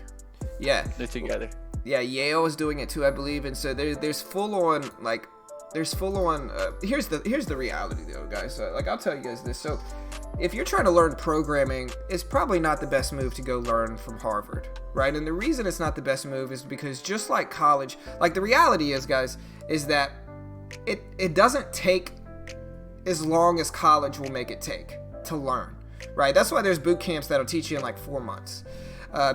Yeah. They're together. Yeah, Yale is doing it too, I believe. And so there's full on like here's the reality though, guys. Like, I'll tell you guys this. So if you're trying to learn programming, it's probably not the best move to go learn from Harvard, right? And the reason it's not the best move is because just like college, like the reality is, guys, is that it doesn't take as long as college will make it take to learn, right? That's why there's boot camps that'll teach you in like 4 months.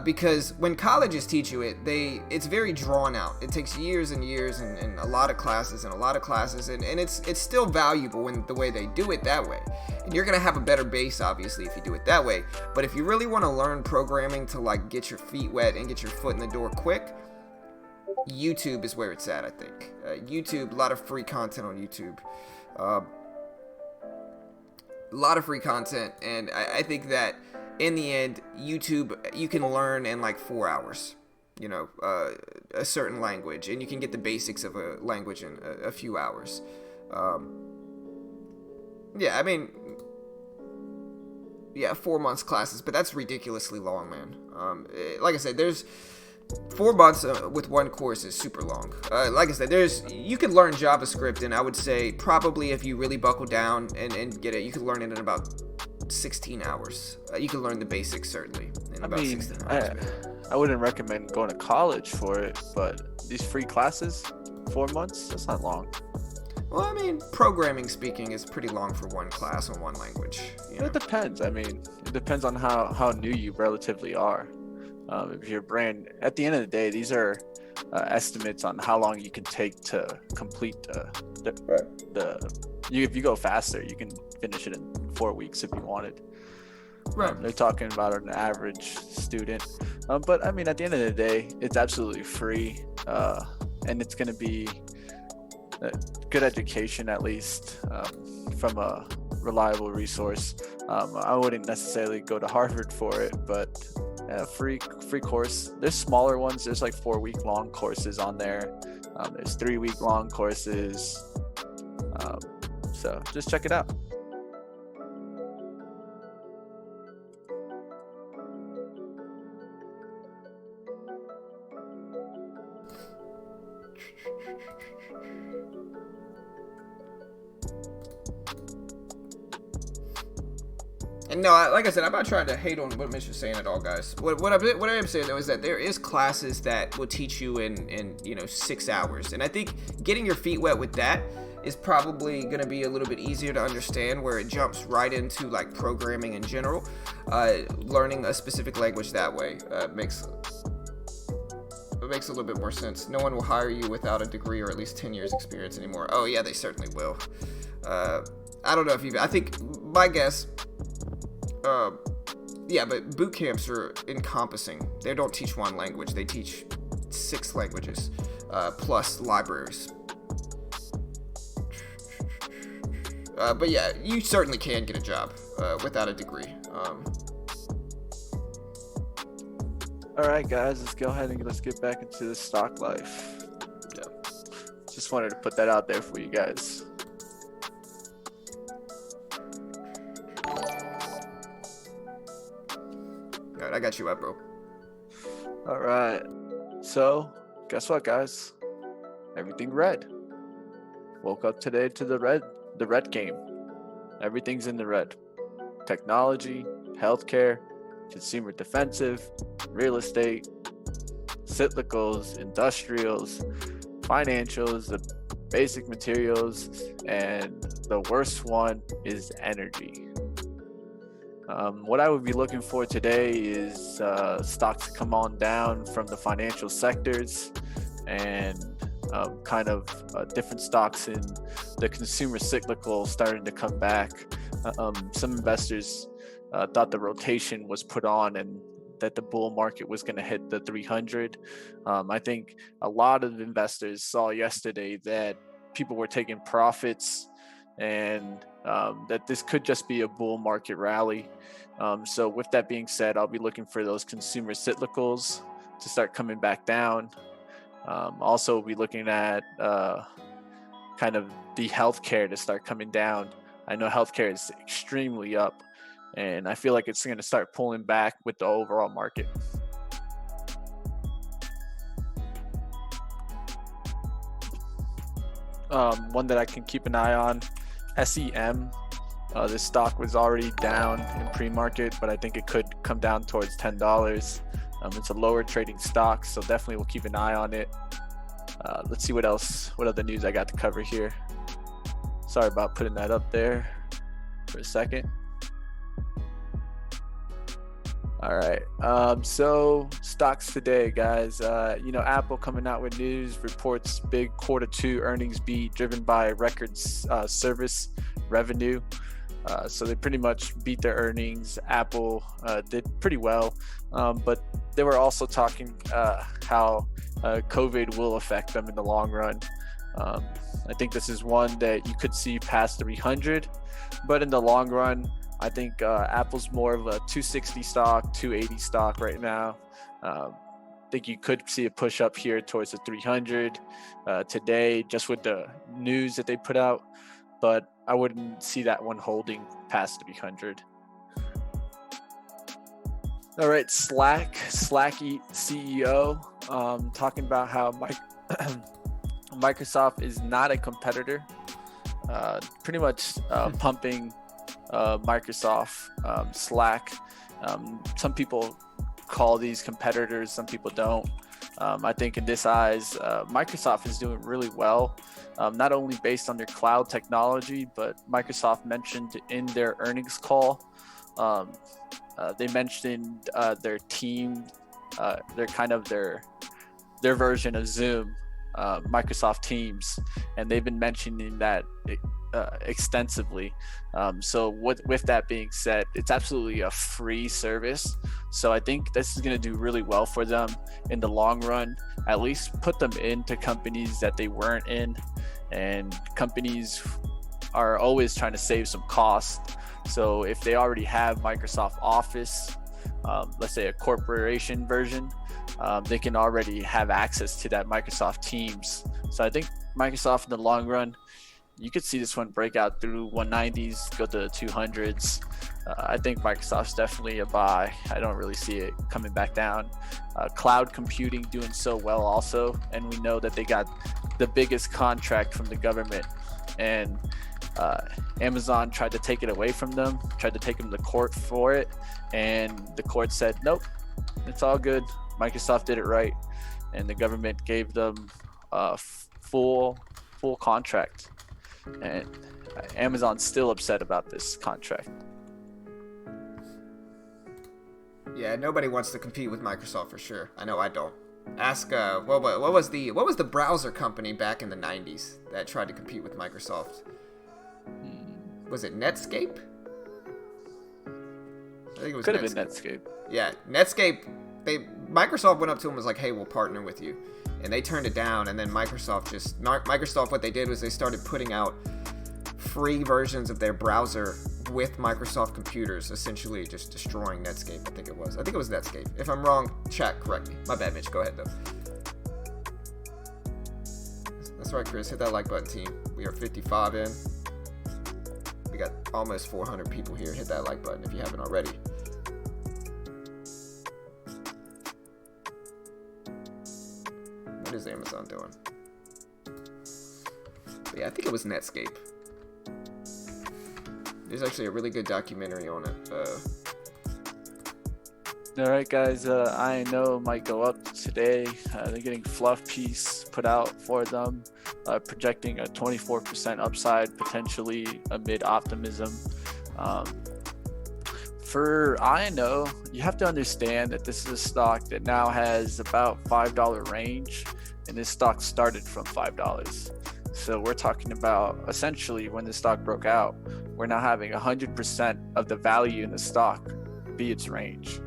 Because when colleges teach you it's very drawn out. It takes years and years and a lot of classes and it's still valuable when the way they do it that way. And you're gonna have a better base, obviously, if you do it that way. But if you really want to learn programming to like get your feet wet and get your foot in the door quick, YouTube is where it's at, I think. YouTube, a lot of free content on YouTube. A lot of free content, and I think that in the end, YouTube, you can learn in like 4 hours, you know, a certain language, and you can get the basics of a language in a few hours. Yeah, I mean, yeah, 4 months classes, but that's ridiculously long, man. Like I said, there's 4 months with one course is super long. Like I said, you can learn JavaScript, and I would say probably if you really buckle down and get it, you can learn it in about 16 hours. You can learn the basics certainly in about 16 hours. I wouldn't recommend going to college for it, but these free classes, 4 months, that's not long. Well, I mean, programming speaking is pretty long for one class on one language. You know? It depends. I mean, it depends on how new you relatively are. If you're brand, at the end of the day, these are estimates on how long you can take to complete if you go faster, you can finish it in 4 weeks if you wanted. Right. They're talking about an average student. But I mean, at the end of the day, it's absolutely free. And it's going to be a good education, at least from a reliable resource. I wouldn't necessarily go to Harvard for it, but free course. There's smaller ones. There's like 4-week long courses on there. There's 3-week long courses. So just check it out. And no, like I said, I'm not trying to hate on what Mitch is saying at all, guys. What I am saying though is that there is classes that will teach you in 6 hours, and I think getting your feet wet with that is probably going to be a little bit easier to understand, where it jumps right into like programming in general. Learning a specific language that way makes a little bit more sense. No one will hire you without a degree or at least 10 years experience anymore. Oh yeah, they certainly will. I don't know if I think my guess, Yeah, but boot camps are encompassing. They don't teach one language. They teach 6 languages, plus libraries. But yeah, you certainly can get a job without a degree. All right, guys, let's go ahead and let's get back into the stock life. Yeah. Just wanted to put that out there for you guys. All right, I got you up, bro. All right. So, guess what, guys? Everything red. Woke up today to the red game. Everything's in the red. Technology, healthcare, consumer defensive, real estate, cyclicals, industrials, financials, the basic materials, and the worst one is energy. What I would be looking for today is stocks to come on down from the financial sectors and kind of different stocks in the consumer cyclical starting to come back. Some investors thought the rotation was put on and that the bull market was going to hit the 300. I think a lot of investors saw yesterday that people were taking profits and that this could just be a bull market rally. So with that being said, I'll be looking for those consumer cyclicals to start coming back down. Also be looking at kind of the healthcare to start coming down. I know healthcare is extremely up, and I feel like it's going to start pulling back with the overall market. One that I can keep an eye on, SEM. This stock was already down in pre-market, but I think it could come down towards $10. It's a lower trading stock, so definitely we'll keep an eye on it. Let's see what other news I got to cover here. Sorry about putting that up there for a second. All right, so stocks today, guys. Apple coming out with news, reports big Q2 earnings beat driven by record service revenue. So they pretty much beat their earnings. Apple did pretty well, but they were also talking how COVID will affect them in the long run. I think this is one that you could see past 300, but in the long run, I think Apple's more of a 260 stock, 280 stock right now. I think you could see a push up here towards the 300 today, just with the news that they put out, but I wouldn't see that one holding past 300. All right, Slack CEO talking about how Microsoft is not a competitor, pretty much pumping Microsoft, Slack. Some people call these competitors, some people don't. I think in this eyes, Microsoft is doing really well, not only based on their cloud technology, but Microsoft mentioned in their earnings call, they mentioned their team, their version of Zoom, Microsoft Teams, and they've been mentioning that extensively. So with that being said, it's absolutely a free service. So I think this is going to do really well for them in the long run, at least put them into companies that they weren't in, and companies are always trying to save some cost. So if they already have Microsoft Office, let's say a corporation version, they can already have access to that Microsoft Teams. So I think Microsoft in the long run, you could see this one break out through 190s, go to the 200s. I think Microsoft's definitely a buy. I don't really see it coming back down. Cloud computing doing so well also, and we know that they got the biggest contract from the government, and Amazon tried to take it away from them, tried to take them to court for it, and the court said, nope, it's all good. Microsoft did it right, and the government gave them a full contract, and Amazon's still upset about this contract. Yeah, nobody wants to compete with Microsoft for sure. I know I don't. Ask what was the browser company back in the 90s that tried to compete with Microsoft? Was it Netscape? I think it was Could have Netscape. been Netscape. Yeah, Netscape. Microsoft went up to them and was like, "Hey, we'll partner with you," and they turned it down. And then Microsoft, what they did was they started putting out free versions of their browser with Microsoft computers, essentially just destroying Netscape. I think it was Netscape. If I'm wrong, chat, correct me. My bad, Mitch. Go ahead though. That's right, Chris. Hit that like button, team. We are 55 in. We got almost 400 people here. Hit that like button if you haven't already. What is Amazon doing? But yeah, I think it was Netscape. There's actually a really good documentary on it. All right, guys. I know might go up today. They're getting fluff piece put out for them, projecting a 24% upside potentially amid optimism. For INO, you have to understand that this is a stock that now has about $5 range, and this stock started from $5. So we're talking about essentially when the stock broke out, we're now having 100% of the value in the stock be its range.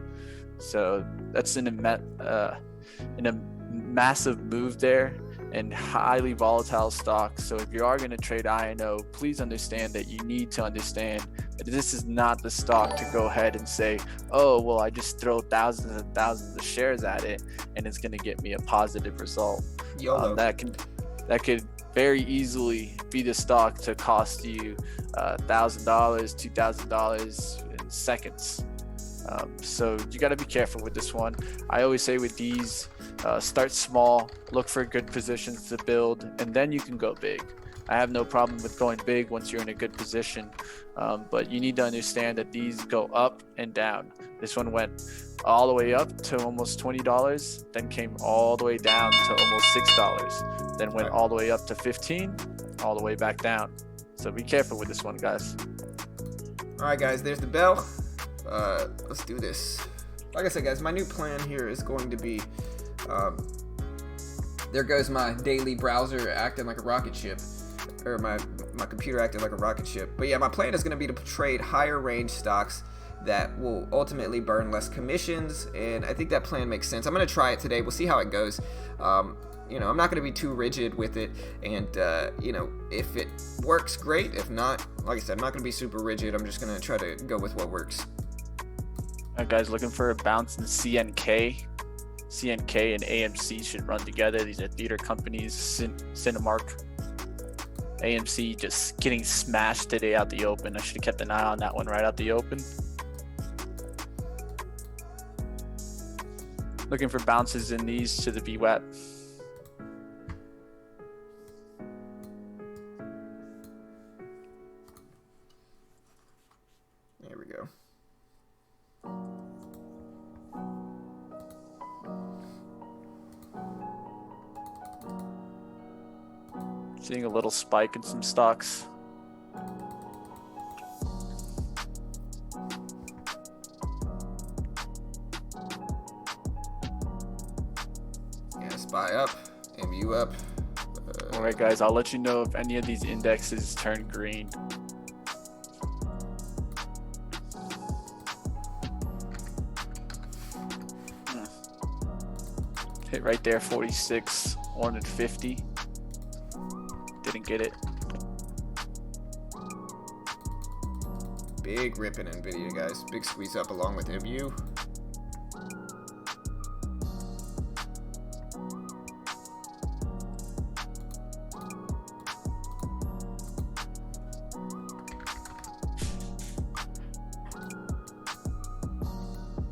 So that's in a massive move there and highly volatile stock. So if you are going to trade INO, please understand that you need to understand that this is not the stock to go ahead and say, oh, well, I just throw thousands and thousands of shares at it and it's going to get me a positive result. That could very easily be the stock to cost you $1,000, $2,000 in seconds. So you got to be careful with this one. I always say with these, start small, look for good positions to build, and then you can go big. I have no problem with going big once you're in a good position, but you need to understand that these go up and down. This one went all the way up to almost $20, then came all the way down to almost $6, then went all the way up to 15, all the way back down. So be careful with this one, guys. All right, guys, there's the bell. Let's do this. Like I said, guys, my new plan here is going to be, there goes my daily browser acting like a rocket ship, or my computer acting like a rocket ship. But yeah, my plan is going to be to trade higher range stocks that will ultimately burn less commissions, and I think that plan makes sense. I'm going to try it today. We'll see how it goes. I'm not going to be too rigid with it, and if it works, great. If not, like I said, I'm not going to be super rigid. I'm just going to try to go with what works. All right, guys, looking for a bounce in CNK. CNK and AMC should run together. These are theater companies. Cinemark. AMC just getting smashed today out the open. I should have kept an eye on that one right out the open. Looking for bounces in these to the V WAP. There we go. Seeing a little spike in some stocks. Yeah, SPY up, MU up. All right, guys, I'll let you know if any of these indexes turn green. Hit right there, 46, 150. Didn't get it. Big rip in NVIDIA, guys. Big squeeze up along with MU.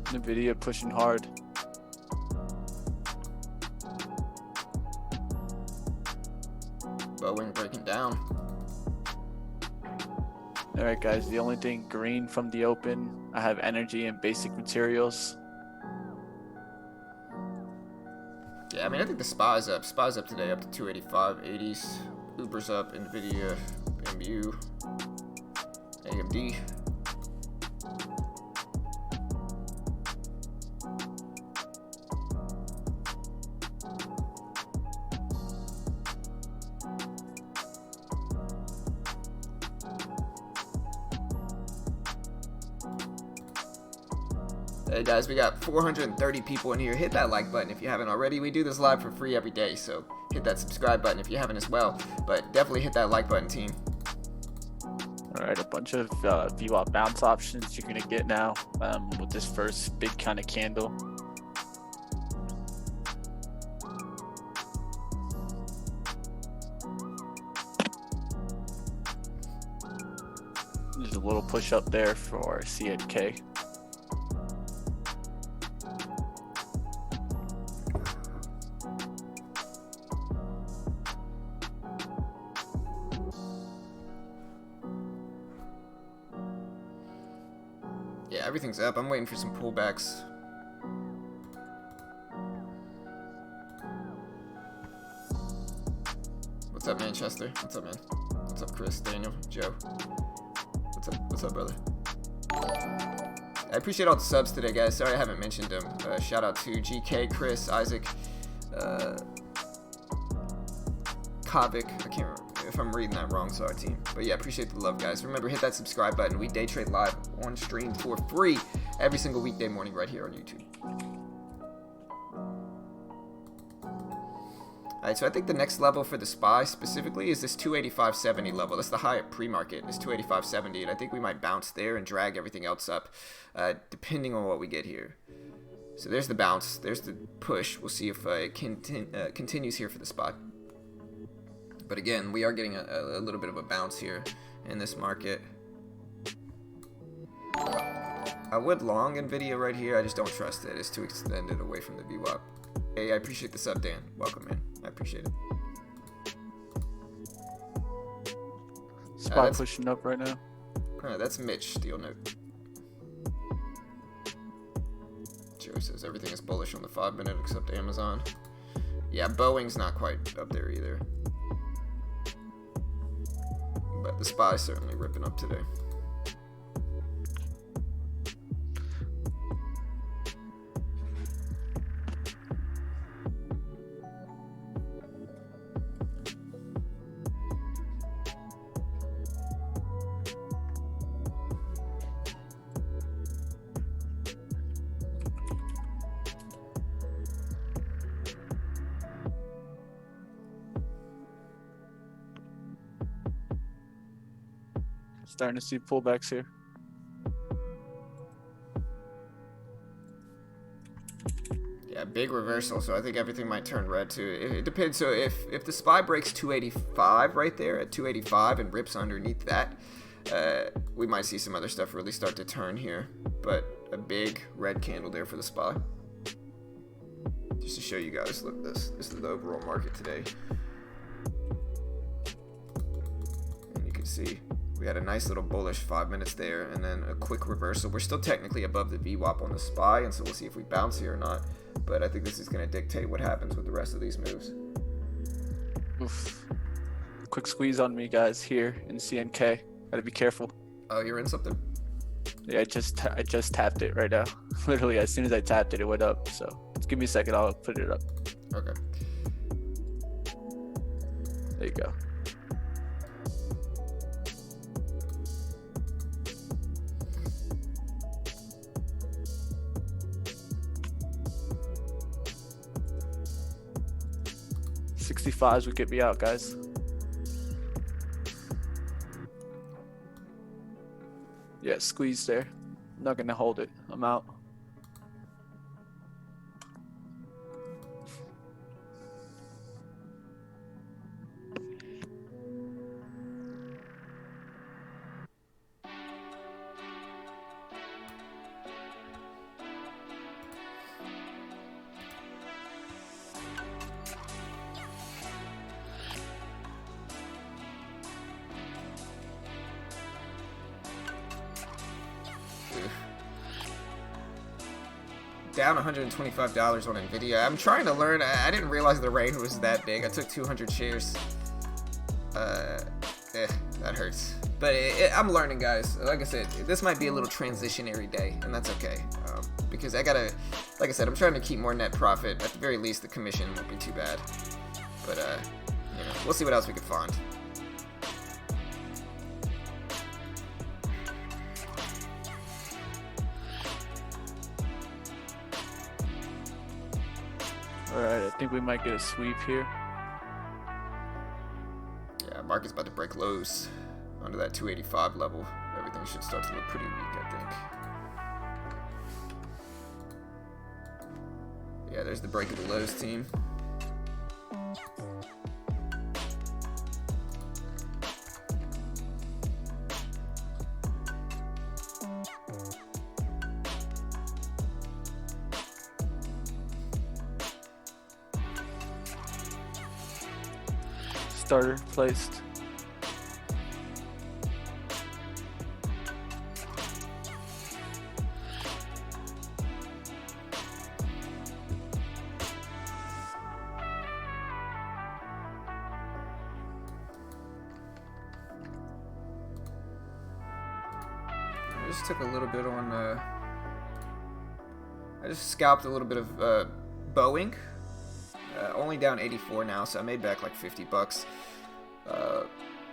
NVIDIA pushing hard. Boeing breaking down. All right, guys, the only thing green from the open, I have energy and basic materials. Yeah, I mean, I think the SPY's up. SPY's up today, up to 285, 80s. Uber's up, NVIDIA, MU, AMD. Hey guys, we got 430 people in here. Hit that like button if you haven't already. We do this live for free every day, so hit that subscribe button if you haven't as well. But definitely hit that like button, team. All right, a bunch of V WAP bounce options you're gonna get now with this first big kind of candle. There's a little push up there for CNK. Yeah, everything's up. I'm waiting for some pullbacks. What's up, Manchester? What's up, man? What's up, Chris, Daniel, Joe? What's up, brother? I appreciate all the subs today, guys. Sorry I haven't mentioned them. Shout out to GK, Chris, Isaac, Kavik. I can't remember if I'm reading that wrong, sorry, team. But yeah, appreciate the love, guys. Remember, hit that subscribe button. We day trade live on stream for free every single weekday morning right here on YouTube. Alright, so I think the next level for the SPY specifically is this 285.70 level. That's the high at pre-market, is 285.70, and I think we might bounce there and drag everything else up, depending on what we get here. So there's the bounce, there's the push. We'll see if it continues here for the SPY. But again, we are getting a little bit of a bounce here in this market. I would long NVIDIA right here. I just don't trust it. It's too extended away from the V WAP. Hey, I appreciate the sub, Dan. Welcome, man. I appreciate it. SPY pushing up right now. That's Mitch, Steel Note. Joe says everything is bullish on the 5-minute except Amazon. Yeah, Boeing's not quite up there either. But the SPY's certainly ripping up today. Starting to see pullbacks here. Yeah, big reversal, so I think everything might turn red too. It depends. So if the SPY breaks 285 right there at 285 and rips underneath that, we might see some other stuff really start to turn here. But a big red candle there for the SPY. Just to show you guys, look, this is the overall market today. And you can see we had a nice little bullish 5 minutes there, and then a quick reversal. We're still technically above the V WAP on the SPY, and so we'll see if we bounce here or not. But I think this is going to dictate what happens with the rest of these moves. Oof. Quick squeeze on me, guys, here in CNK. Gotta be careful. Oh, you're in something? Yeah, I just tapped it right now. Literally, as soon as I tapped it, it went up. So just give me a second, I'll put it up. Okay. There you go. $65s would get me out, guys. Yeah, squeeze there. I'm not gonna hold it. I'm out. Down $125 on NVIDIA. I'm trying to learn. I didn't realize the range was that big. I took 200 shares. That hurts. But I'm learning, guys. Like I said, this might be a little transitionary day, and that's okay. Because I gotta, like I said, I'm trying to keep more net profit. At the very least, the commission won't be too bad. But, you know, we'll see what else we can find. think we might get a sweep here. Yeah, market's about to break lows under that 285 level. Everything should start to look pretty weak, I think. Yeah, there's the break of the lows, team. Starter placed. I just took a little bit on, I just scalped a little bit of Boeing. Only down 84 now, so I made back like $50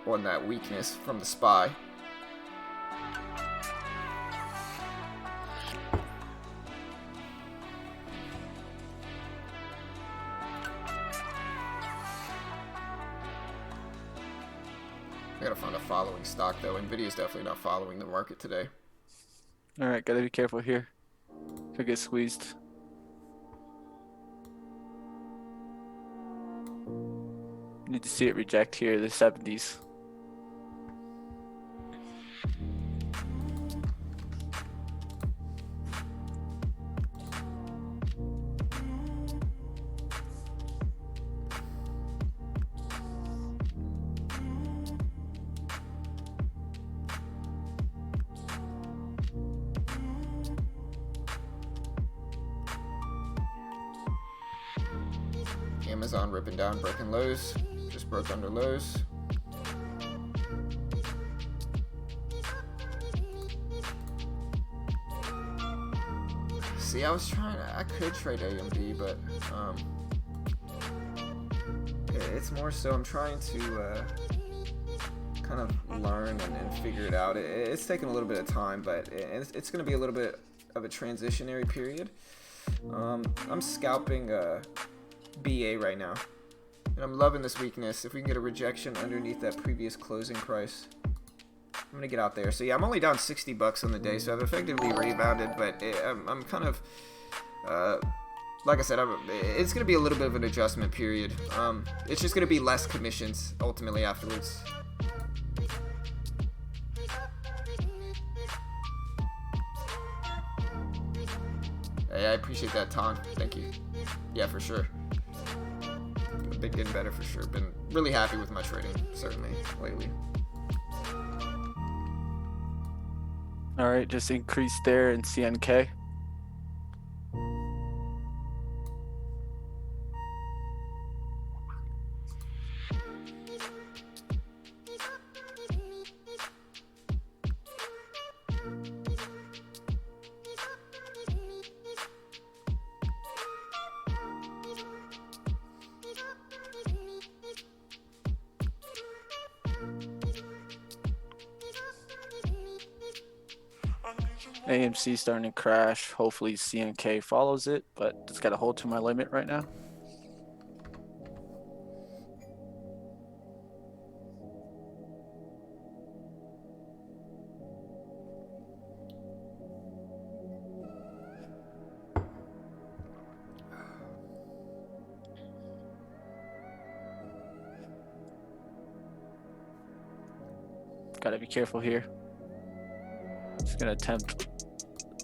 on that weakness from the SPY. I gotta find a following stock though. Nvidia's definitely not following the market today. All right, gotta be careful here. Could get squeezed. Need to see it reject here, the 70s. Amazon ripping down, breaking lows. Just broke under lows. See, I could trade AMD, but it's more so I'm trying to kind of learn and figure it out. It's taking a little bit of time, but it's going to be a little bit of a transitionary period. I'm scalping BA right now, and I'm loving this weakness. If we can get a rejection underneath that previous closing price, I'm gonna get out there. So yeah, I'm only down $60 on the day, so I've effectively rebounded, but I'm kind of like I said, it's gonna be a little bit of an adjustment period. It's just gonna be less commissions ultimately afterwards. Hey, I appreciate that, Ton. Thank you. Yeah, for sure. Been getting better for sure. Been really happy with my trading, certainly, lately. All right, just increase there in CNK. AMC starting to crash. Hopefully CNK follows it, but it's got to hold to my limit right now. Got to be careful here. Just gonna attempt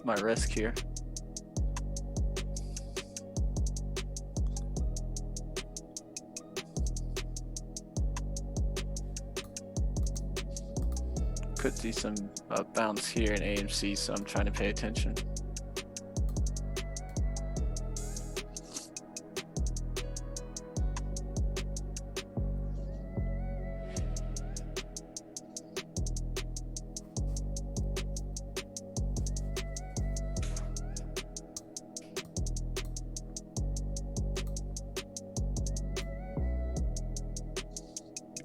my risk here. Could see some bounce here in AMC, so I'm trying to pay attention.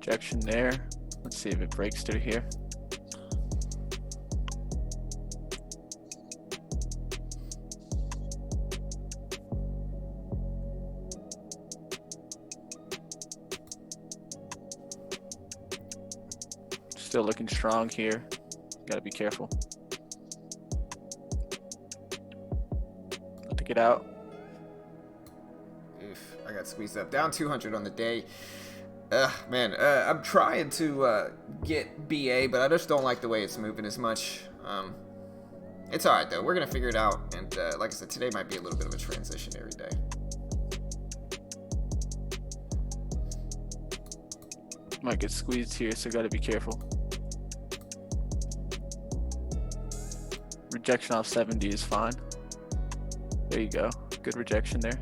Rejection there. Let's see if it breaks through here. Still looking strong here. Gotta be careful. Not to get out. Oof, I got squeezed up. Down 200 on the day. Man, I'm trying to get BA, but I just don't like the way it's moving as much. It's alright though. We're gonna figure it out. And like I said, today might be a little bit of a transitionary day. Might get squeezed here, so gotta be careful. Rejection off 70 is fine. There you go. Good rejection there.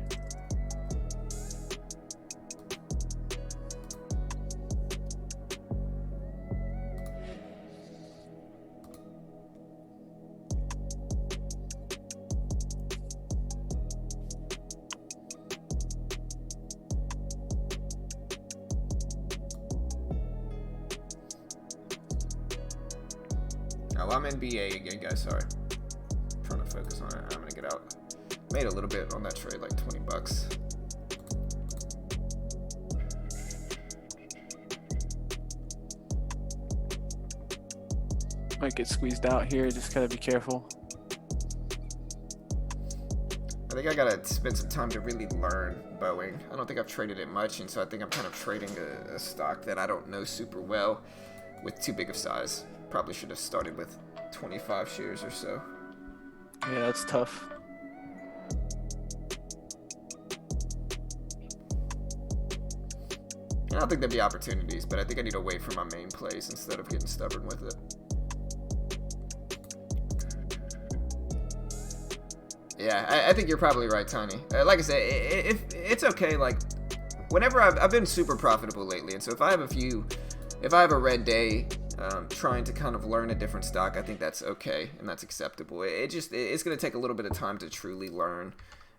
Oh, I'm in BA again, guys. Sorry. I'm trying to focus on it. I'm gonna get out. Made a little bit on that trade, like 20 bucks. Might get squeezed out here, just gotta be careful. I think I gotta spend some time to really learn Boeing. I don't think I've traded it much, and so I think I'm kind of trading a stock that I don't know super well with too big of size. Probably should have started with 25 shares or so. Yeah, that's tough. I don't think there'd be opportunities, but I think I need to wait for my main plays instead of getting stubborn with it. Yeah, I think you're probably right, Tiny. Like I said, it's okay. Like, whenever I've been super profitable lately, and so if I have a red day, trying to kind of learn a different stock, I think that's okay and that's acceptable. It's going to take a little bit of time to truly learn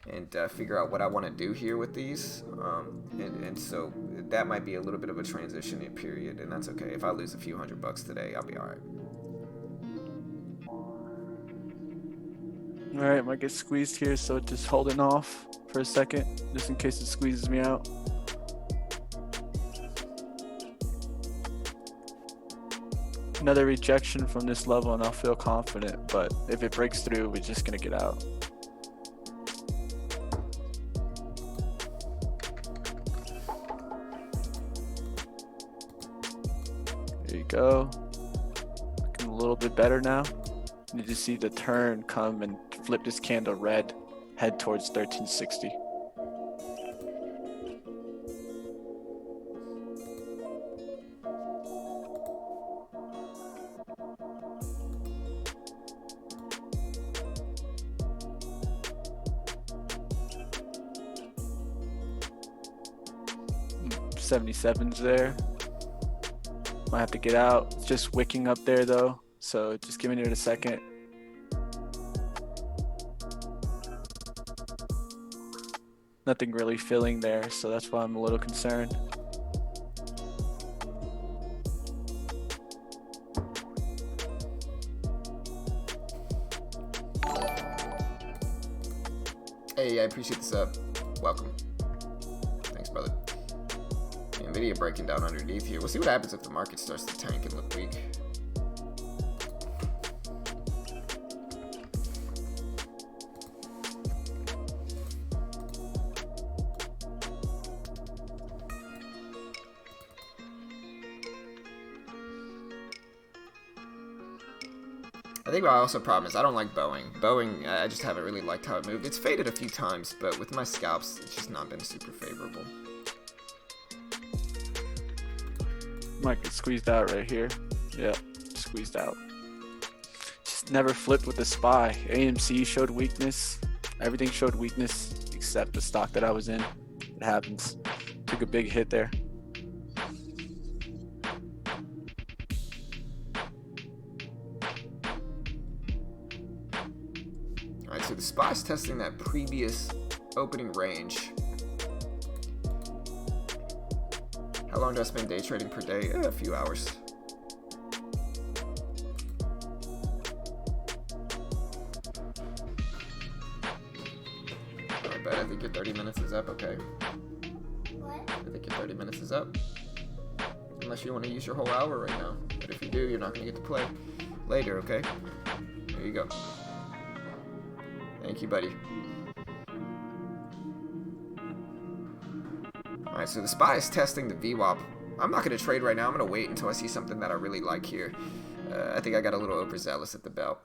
and figure out what I want to do here with these, and so that might be a little bit of a transition period, and that's okay. If I lose a few $100 today, I'll be all right. All right, might get squeezed here, so just holding off for a second, just in case it squeezes me out. Another rejection from this level and I'll feel confident, but if it breaks through, we're just gonna get out. There you go. Looking a little bit better now. You just see the turn come and flip this candle red, head towards 1360. $77's there. Might have to get out. It's just wicking up there though, so just giving it a second. Nothing really filling there, so that's why I'm a little concerned. Hey, I appreciate the sub. Welcome. Thanks, brother. Nvidia breaking down underneath here. We'll see what happens if the market starts to tank and look weak. I think my also problem is I don't like Boeing. Boeing, I just haven't really liked how it moved. It's faded a few times, but with my scalps, it's just not been super favorable. Might get squeezed out right here. Yeah, squeezed out. Just never flipped with the SPY. AMC showed weakness. Everything showed weakness except the stock that I was in. It happens. Took a big hit there. Alright, so the SPY's testing that previous opening range. How long do I spend day trading per day? A few hours. I bet. I think your 30 minutes is up. Okay. What? I think your 30 minutes is up. Unless you want to use your whole hour right now. But if you do, you're not gonna get to play later, okay? There you go. Thank you, buddy. Alright, so the SPY is testing the V WAP. I'm not gonna trade right now. I'm gonna wait until I see something that I really like here. I think I got a little overzealous at the bell.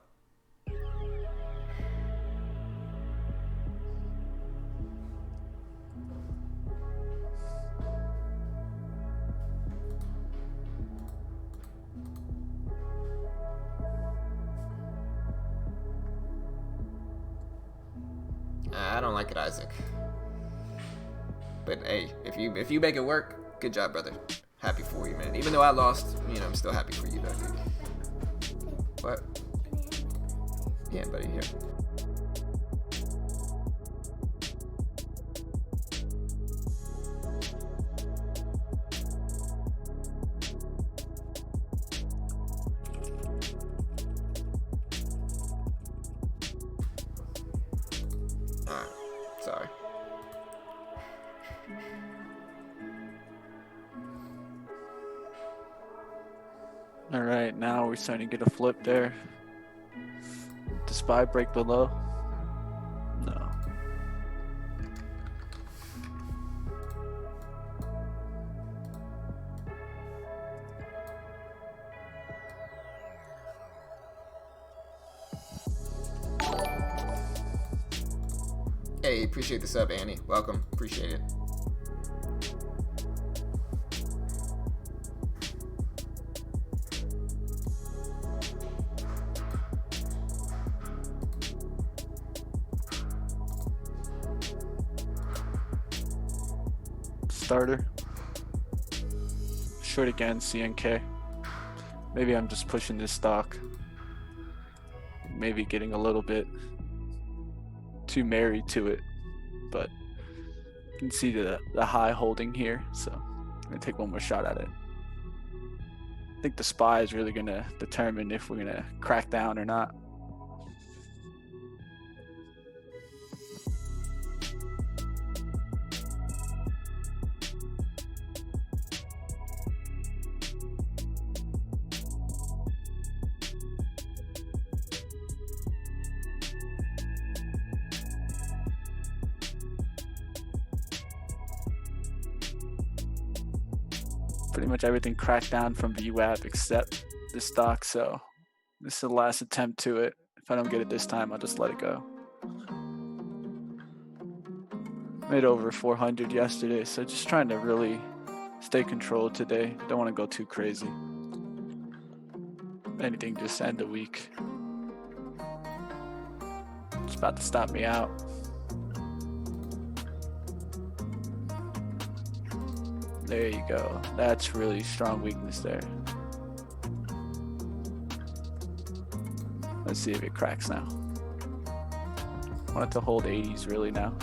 I don't like it, Isaac. But hey, if you make it work, good job, brother. Happy for you, man. Even though I lost, you know, I'm still happy for you, though, dude. What? Yeah, buddy, here. Alright, sorry. All right, now we're starting to get a flip there. The SPY break below? No. Hey, appreciate the sub, Annie. Welcome. Appreciate it. Starter. Short again, CNK. Maybe I'm just pushing this stock. Maybe getting a little bit too married to it, but you can see the high holding here, so I'm gonna take one more shot at it. I think the SPY is really gonna determine if we're gonna crack down or not. Pretty much everything cracked down from V WAP except this stock, so this is the last attempt to it. If I don't get it this time, I'll just let it go. Made over 400 yesterday, so just trying to really stay controlled today. Don't want to go too crazy. Anything, just end the week. It's about to stop me out. There you go. That's really strong weakness there. Let's see if it cracks now. I want it to hold 80s really now.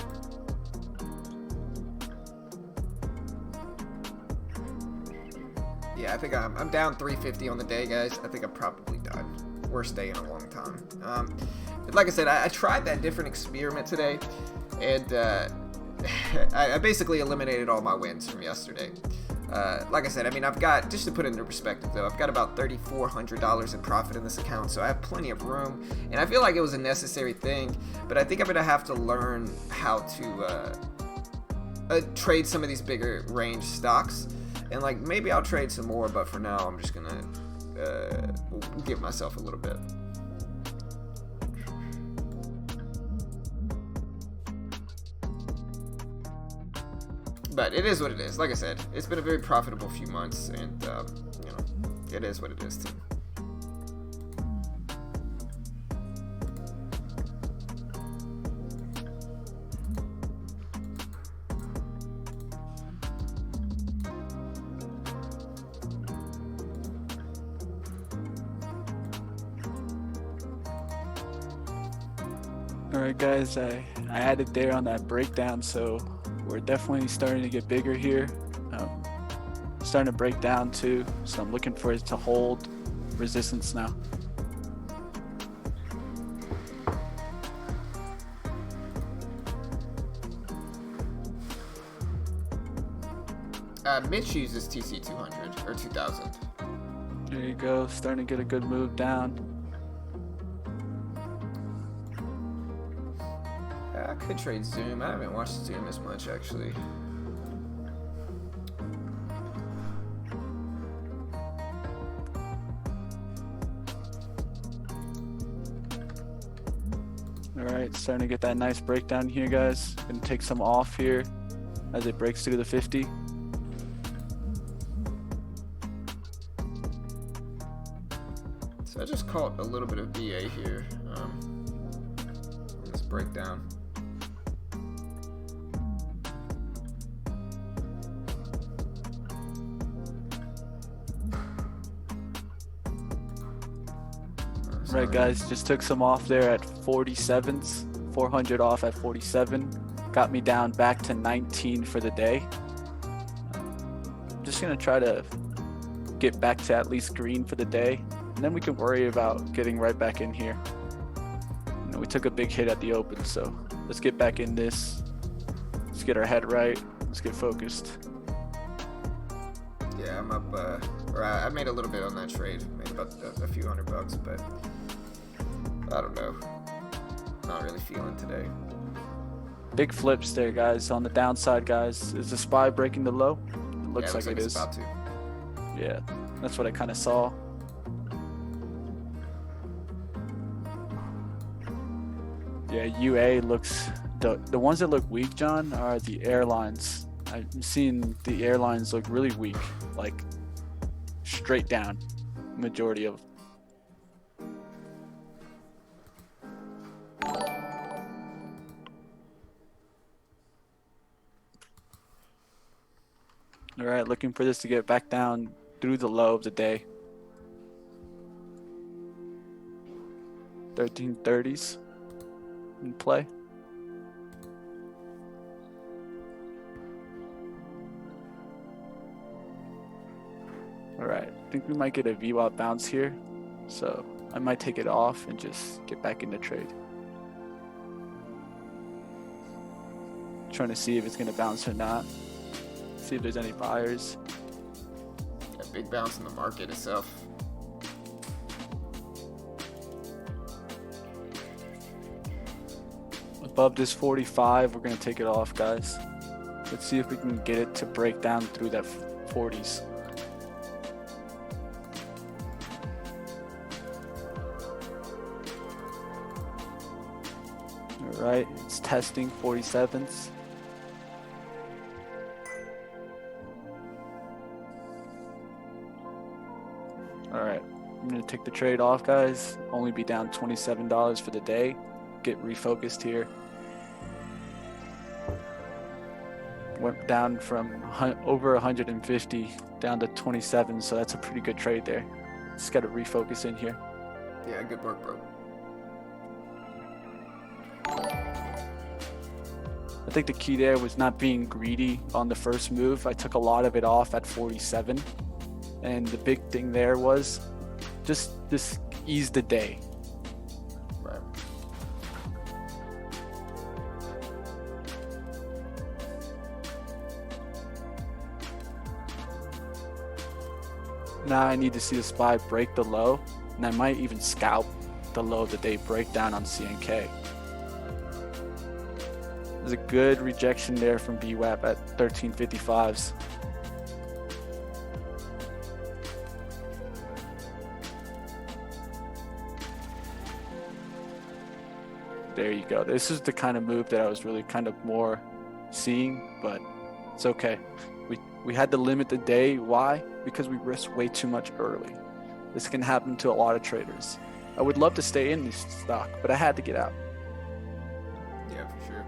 Yeah, I think I'm down 350 on the day, guys. I think I'm probably done. Worst day in a long time. But like I said, I tried that different experiment today, and I basically eliminated all my wins from yesterday. Like I said, I mean, I've got, just to put it into perspective though, I've got about $3,400 in profit in this account, so I have plenty of room, and I feel like it was a necessary thing, but I think I'm gonna have to learn how to trade some of these bigger range stocks, and like maybe I'll trade some more, but for now I'm just gonna give myself a little bit. But it is what it is. Like I said, it's been a very profitable few months, and you know, it is what it is too. All right, guys, I added there on that breakdown, so we're definitely starting to get bigger here. Starting to break down too, so I'm looking for it to hold resistance now. Mitch uses TC200 or 2000. There you go. Starting to get a good move down. Yeah, I could trade Zoom. I haven't watched Zoom as much actually. All right, starting to get that nice breakdown here, guys. Gonna take some off here as it breaks through the 50. So I just caught a little bit of VA here on this breakdown. Right, guys, just took some off there at 47s, 400 off at 47. Got me down back to 19 for the day. I'm just gonna try to get back to at least green for the day, and then we can worry about getting right back in here. You know, we took a big hit at the open, so let's get back in this. Let's get our head right. Let's get focused. Yeah, I'm up, or I made a little bit on that trade, made about a few $100, but I don't know. Not really feeling today. Big flips there, guys. On the downside, guys. Is the SPY breaking the low? It looks like it it's is. about to. Yeah, that's what I kind of saw. Yeah, UA looks, the ones that look weak, John, are the airlines. I'm seeing the airlines look really weak, like straight down, majority of. All right, looking for this to get back down through the low of the day. 1330s in play. All right, I think we might get a V WAP bounce here, so I might take it off and just get back into trade. Trying to see if it's gonna bounce or not. See if there's any buyers. A big bounce in the market itself. Above this 45, we're gonna take it off, guys. Let's see if we can get it to break down through that 40s. All right, it's testing 47s. All right, I'm gonna take the trade off, guys. Only be down $27 for the day. Get refocused here. Went down from over 150 down to 27, so that's a pretty good trade there. Just got to refocus in here. Yeah, good work, bro. I think the key there was not being greedy on the first move. I took a lot of it off at 47, and the big thing there was just ease the day. Right. Now I need to see the SPY break the low, and I might even scalp the low that they break down on CNK. There's a good rejection there from V WAP at 1355s. There you go. This is the kind of move that I was really kind of more seeing, but it's okay. We had to limit the day. Why? Because we risked way too much early. This can happen to a lot of traders. I would love to stay in this stock, but I had to get out. Yeah, for sure.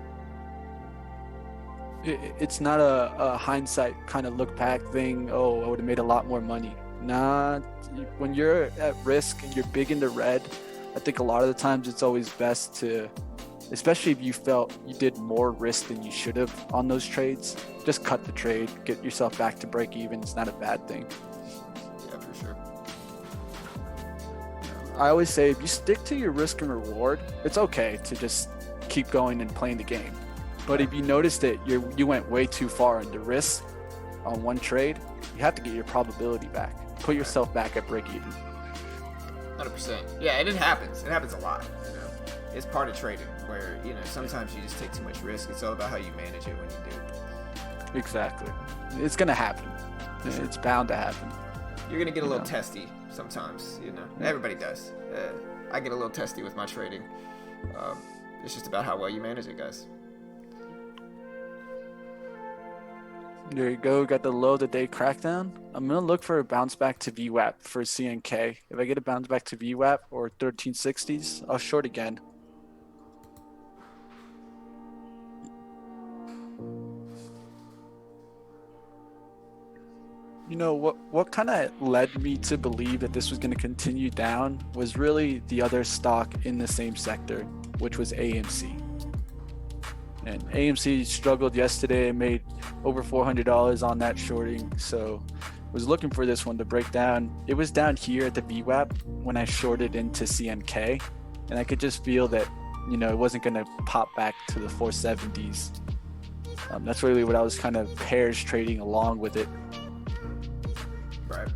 It's not a hindsight kind of look back thing. Oh, I would have made a lot more money. Nah, when you're at risk and you're big into red, I think a lot of the times it's always best to, especially if you felt you did more risk than you should have on those trades, just cut the trade, get yourself back to break even. It's not a bad thing. Yeah, for sure. I always say if you stick to your risk and reward, it's okay to just keep going and playing the game. But if you notice that you went way too far into risk on one trade, you have to get your probability back. put yourself back at break even. 100%. Yeah, and it happens. It happens a lot. You know, it's part of trading where sometimes you just take too much risk. It's all about how you manage it when you do. Exactly. It's gonna happen. It's bound to happen. You're gonna get a little testy sometimes. Everybody does. I get a little testy with my trading. It's just about how well you manage it, guys. There you go. Got the low of the day crackdown. I'm gonna look for a bounce back to V WAP for CNK. If I get a bounce back to V WAP or 1360s, I'll short again. What kind of led me to believe that this was going to continue down was really the other stock in the same sector, which was AMC. And AMC struggled yesterday and made over $400 on that shorting. So was looking for this one to break down. It was down here at the VWAP when I shorted into CNK. And I could just feel that, it wasn't going to pop back to the 470s. That's really what I was kind of pairs trading along with it. Right.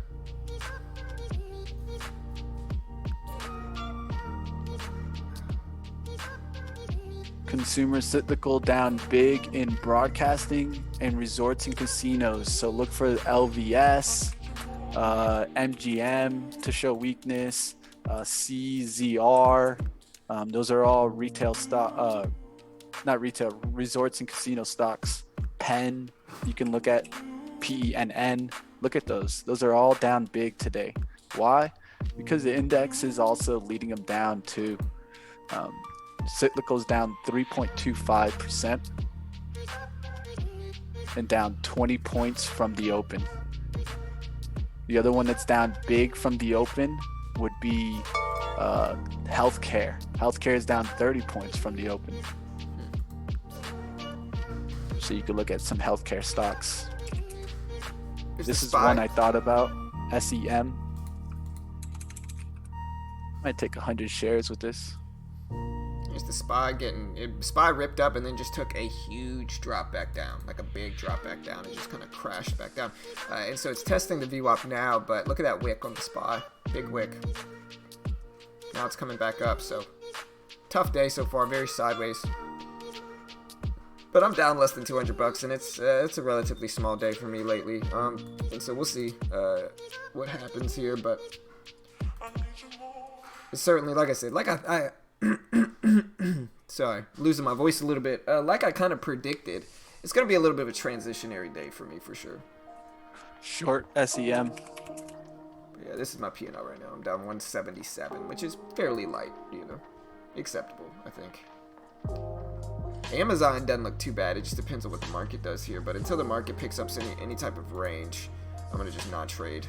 Consumer cyclical down big in broadcasting and resorts and casinos. So look for LVS, MGM to show weakness, CZR. Those are all retail stock, not retail, resorts and casino stocks. Penn, you can look at PENN. Look at those. Those are all down big today. Why? Because the index is also leading them down too. Cyclical's down 3.25% and down 20 points from the open. The other one that's down big from the open would be healthcare. Healthcare is down 30 points from the open. So you could look at some healthcare stocks. This is one I thought about. SEM. Might take 100 shares with this. Here's the SPY ripped up and then just took a huge drop back down, like a big drop back down. It just kind of crashed back down. And so it's testing the VWAP now, but look at that wick on the SPY. Big wick. Now it's coming back up, so tough day so far, very sideways. But I'm down less than $200, and it's a relatively small day for me lately. And so we'll see what happens here. But it's certainly, like I said, like I sorry, losing my voice a little bit. Like I kind of predicted, it's gonna be a little bit of a transitionary day for me for sure. Short SEM. Yeah, this is my P&L right now. I'm down 177, which is fairly light, acceptable, I think. Amazon doesn't look too bad. It just depends on what the market does here. But until the market picks up any type of range, I'm going to just not trade.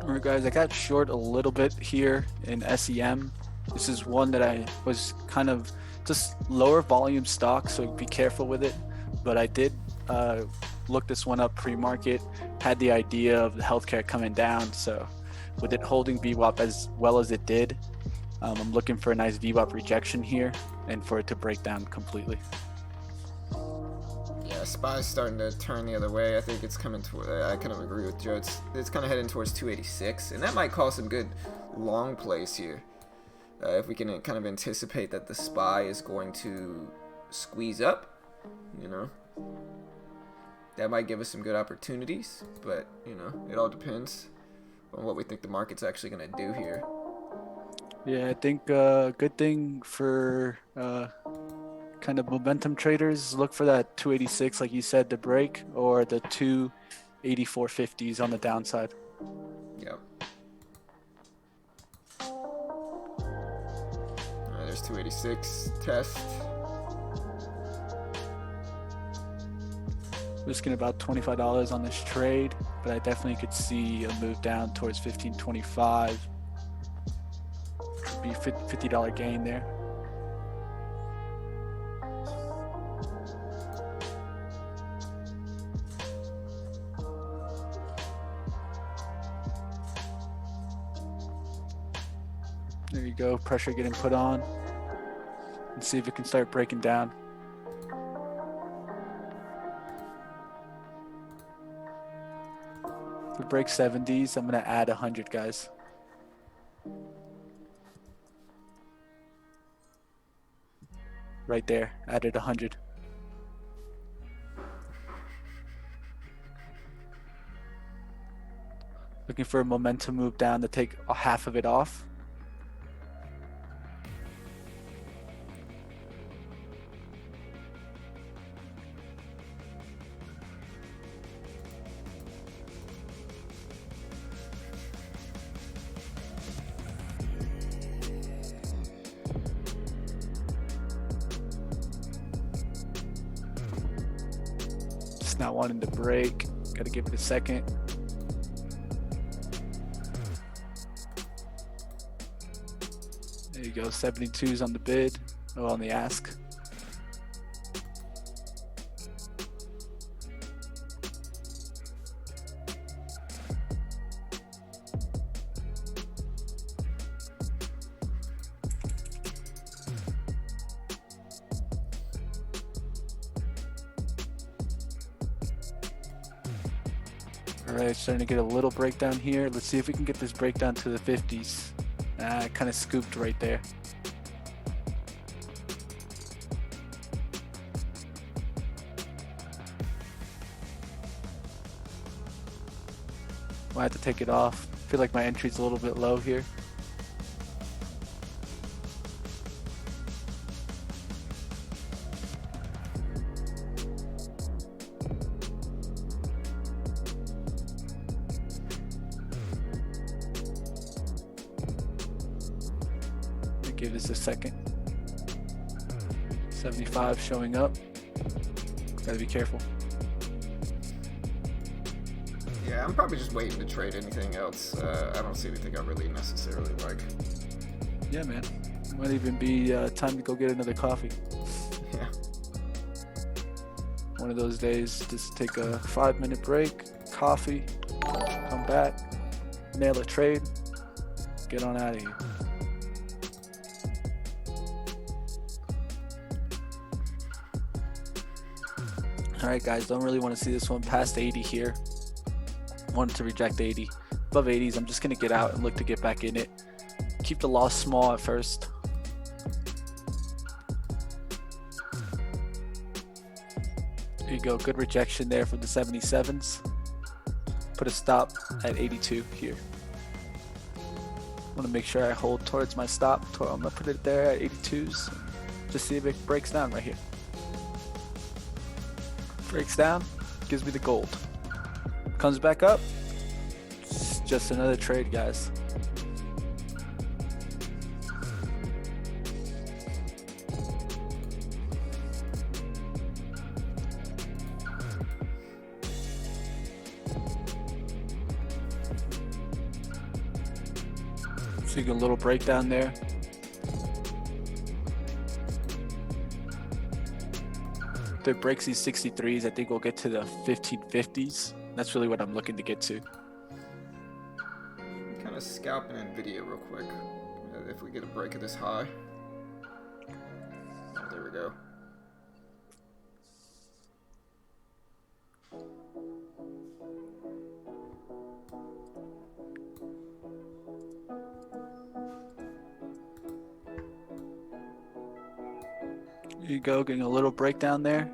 Alright guys, I got short a little bit here in SEM. This is one that I was kind of just lower volume stock, so be careful with it. But I did look this one up pre-market, had the idea of the healthcare coming down. So with it holding VWAP as well as it did, I'm looking for a nice VWAP rejection here and for it to break down completely. Yeah, SPY's starting to turn the other way. I think it's coming toward, I kind of agree with Joe. It's kind of heading towards 286, and that might cause some good long plays here. If we can kind of anticipate that the SPY is going to squeeze up, that might give us some good opportunities, but it all depends on what we think the market's actually going to do here. Yeah, I think good thing for kind of momentum traders, look for that 286 like you said to break, or the 284.50s on the downside. Yep. There's 286 test. Risking about $25 on this trade, but I definitely could see a move down towards $15.25. Could be $50 gain there. There you go, pressure getting put on. And Let's see if it can start breaking down. If it breaks 70s, I'm gonna add 100, guys. Right there, added 100. Looking for a momentum move down to take a half of it off. Just not wanting to break. Gotta give it a second. There you go, 72s on the bid, or on the ask. All right, starting to get a little breakdown here. Let's see if we can get this breakdown to the 50s. Kind of scooped right there. Might have to take it off. I feel like my entry's a little bit low here. Give this a second. 75 showing up. Gotta be careful. Yeah, I'm probably just waiting to trade anything else. I don't see anything I really necessarily like. Yeah, man. Might even be time to go get another coffee. Yeah. One of those days, just take a 5-minute break, coffee, come back, nail a trade, get on out of here. Alright guys, don't really want to see this one past 80 here. Wanted to reject 80. Above 80s, I'm just going to get out and look to get back in it. Keep the loss small at first. There you go, good rejection there for the 77s. Put a stop at 82 here. Want to make sure I hold towards my stop. I'm going to put it there at 82s. Just see if it breaks down right here. Breaks down, gives me the gold. Comes back up, it's just another trade, guys. So you get a little breakdown there. If it breaks these 63s, I think we'll get to the 1550s. That's really what I'm looking to get to. I'm kind of scalping Nvidia real quick. If we get a break of this high. Oh, there we go. There you go, getting a little breakdown there.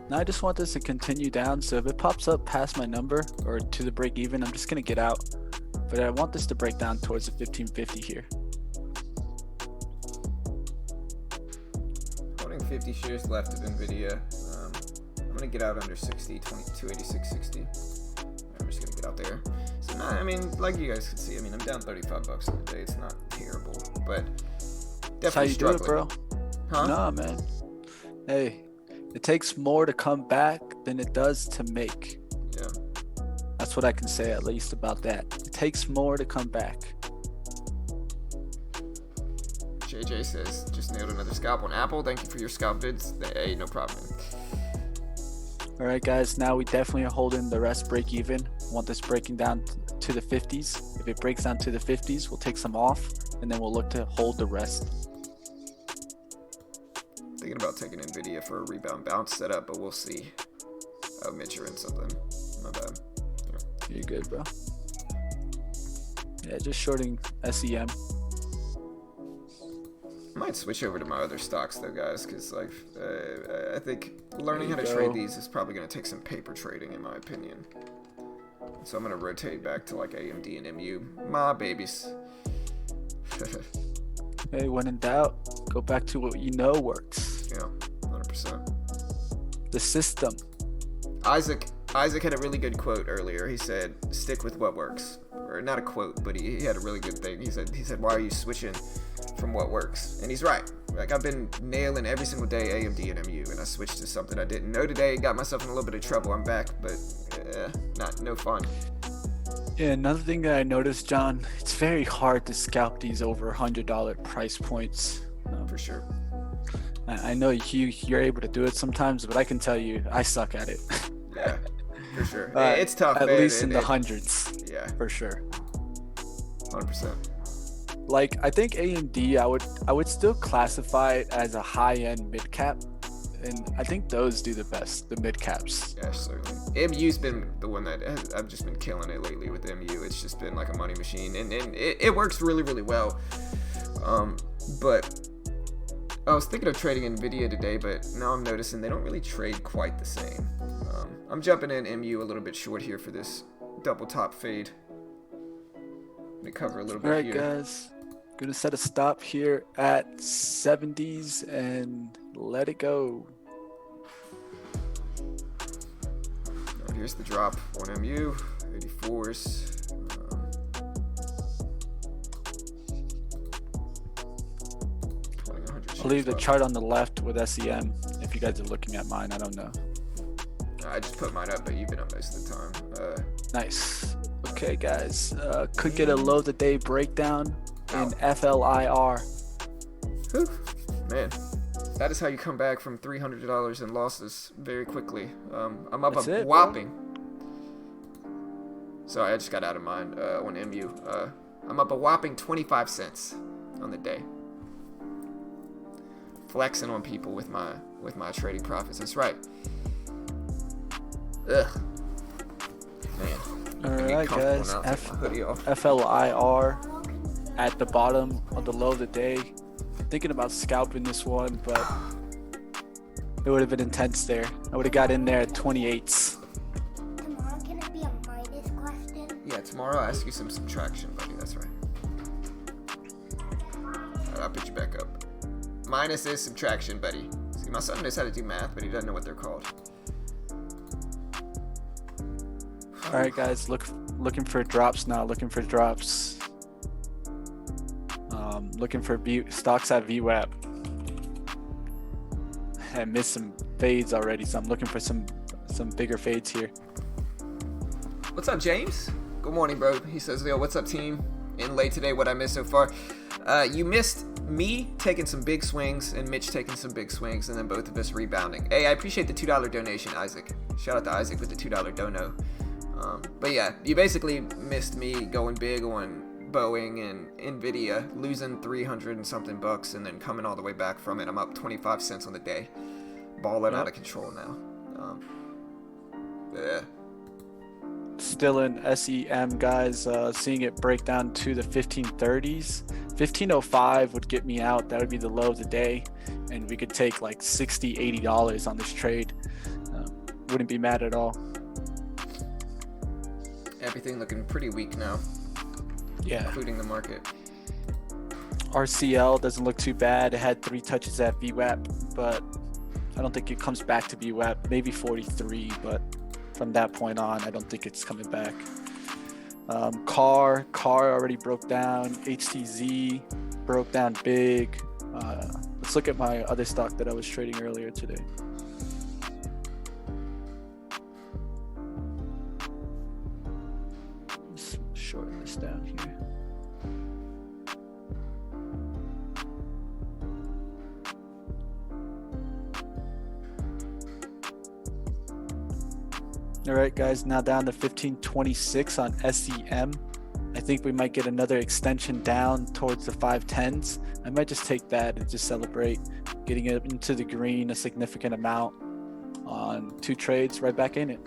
Now I just want this to continue down, so if it pops up past my number or to the break even, I'm just gonna get out. But I want this to break down towards the 1550 here. Holding 50 shares left of Nvidia. I'm gonna get out under 60, 286.60. I'm just gonna get out there. So nah, I mean, like you guys can see, I mean, I'm down 35 bucks on the day. It's not terrible, but definitely That's how you struggling. do it, bro. Huh? Nah, man. Hey, it takes more to come back than it does to make. Yeah. That's what I can say at least about that. It takes more to come back. JJ says, just nailed another scalp on Apple. Thank you for your scalp bids. Hey, no problem. All right, guys, now we definitely are holding the rest break even. Want this breaking down to the 50s. If it breaks down to the 50s, we'll take some off, and then we'll look to hold the rest. Thinking about taking Nvidia for a rebound bounce setup, but we'll see. Oh, Mitch, you're in something. My bad. You're good, bro. Yeah, just shorting SEM. I might switch over to my other stocks though, guys, because like I think learning how to There you trade go. these is probably going to take some paper trading, in my opinion. So I'm going to rotate back to like AMD and MU, my babies. Hey, when in doubt, go back to what you know works. Yeah, 100%. The system. Isaac had a really good quote earlier. He said, "Stick with what works." Or not a quote, but he had a really good thing. He said, "Why are you switching from what works?" And he's right. Like, I've been nailing every single day AMD and MU, and I switched to something I didn't know today. Got myself in a little bit of trouble. I'm back, but no fun. Yeah, another thing that I noticed, John, it's very hard to scalp these over $100 price points. For sure. I know you're able to do it sometimes, but I can tell you, I suck at it. Yeah, for sure. It's tough, at man. least in the hundreds. Yeah, for sure. 100%. Like, I think AMD, I would still classify it as a high-end mid cap, and I think those do the best, the mid caps. Yeah, certainly. MU's been the one that I've just been killing it lately with MU. It's just been like a money machine, and it works really, really well. But I was thinking of trading Nvidia today, but now I'm noticing they don't really trade quite the same. I'm jumping in MU a little bit short here for this double top fade. Let me cover a little bit All right, here. guys. Gonna set a stop here at 70s and let it go. Here's the drop on MU, 84s. I'll leave the chart on the left with SEM if you guys are looking at mine. I don't know. I just put mine up, but you've been up most of the time. Nice. Okay, guys. Could get a low of the day breakdown in FLIR. Whew. Man, that is how you come back from $300 in losses very quickly. I'm up a whopping. Sorry, I just got out of mine on MU. I'm up a whopping 25 cents on the day. Flexing on people with my trading profits. That's right. Ugh. Man. All right, guys. FLIR at the bottom of the low of the day. Thinking about scalping this one, but it would have been intense there. I would have got in there at 28s. Tomorrow, can it be a minus question? Yeah, tomorrow I'll ask you some subtraction, buddy. That's right. Alright, I'll put you back up. Minus is subtraction, buddy. See, my son knows how to do math, but he doesn't know what they're called. All right, guys. Looking for drops now. Looking for drops. Looking for stocks at V WAP. I missed some fades already, so I'm looking for some bigger fades here. What's up, James? Good morning, bro. He says, "Yo, what's up, team? In late today, what I missed so far? You missed me taking some big swings and Mitch taking some big swings, and then both of us rebounding. Hey, I appreciate the $2 donation, Isaac. Shout out to Isaac with the $2 dono. But yeah, you basically missed me going big on Boeing and Nvidia, losing 300 and something bucks, and then coming all the way back from it. I'm up 25 cents on the day, balling out of control now. Yeah. Still in SEM, guys. Seeing it break down to the 1530s. 1505 would get me out. That would be the low of the day, and we could take like $60, $80 on this trade. Wouldn't be mad at all. Everything looking pretty weak now. Yeah. Including the market. RCL doesn't look too bad. It had 3 touches at VWAP, but I don't think it comes back to VWAP. Maybe 43, but from that point on, I don't think it's coming back. Car already broke down. HTZ broke down big. Let's look at my other stock that I was trading earlier today. Let's shorten this down here. All right, guys, now down to 1526 on SEM. I think we might get another extension down towards the 510s. I might just take that and just celebrate, getting it into the green a significant amount on 2 trades, right back in it.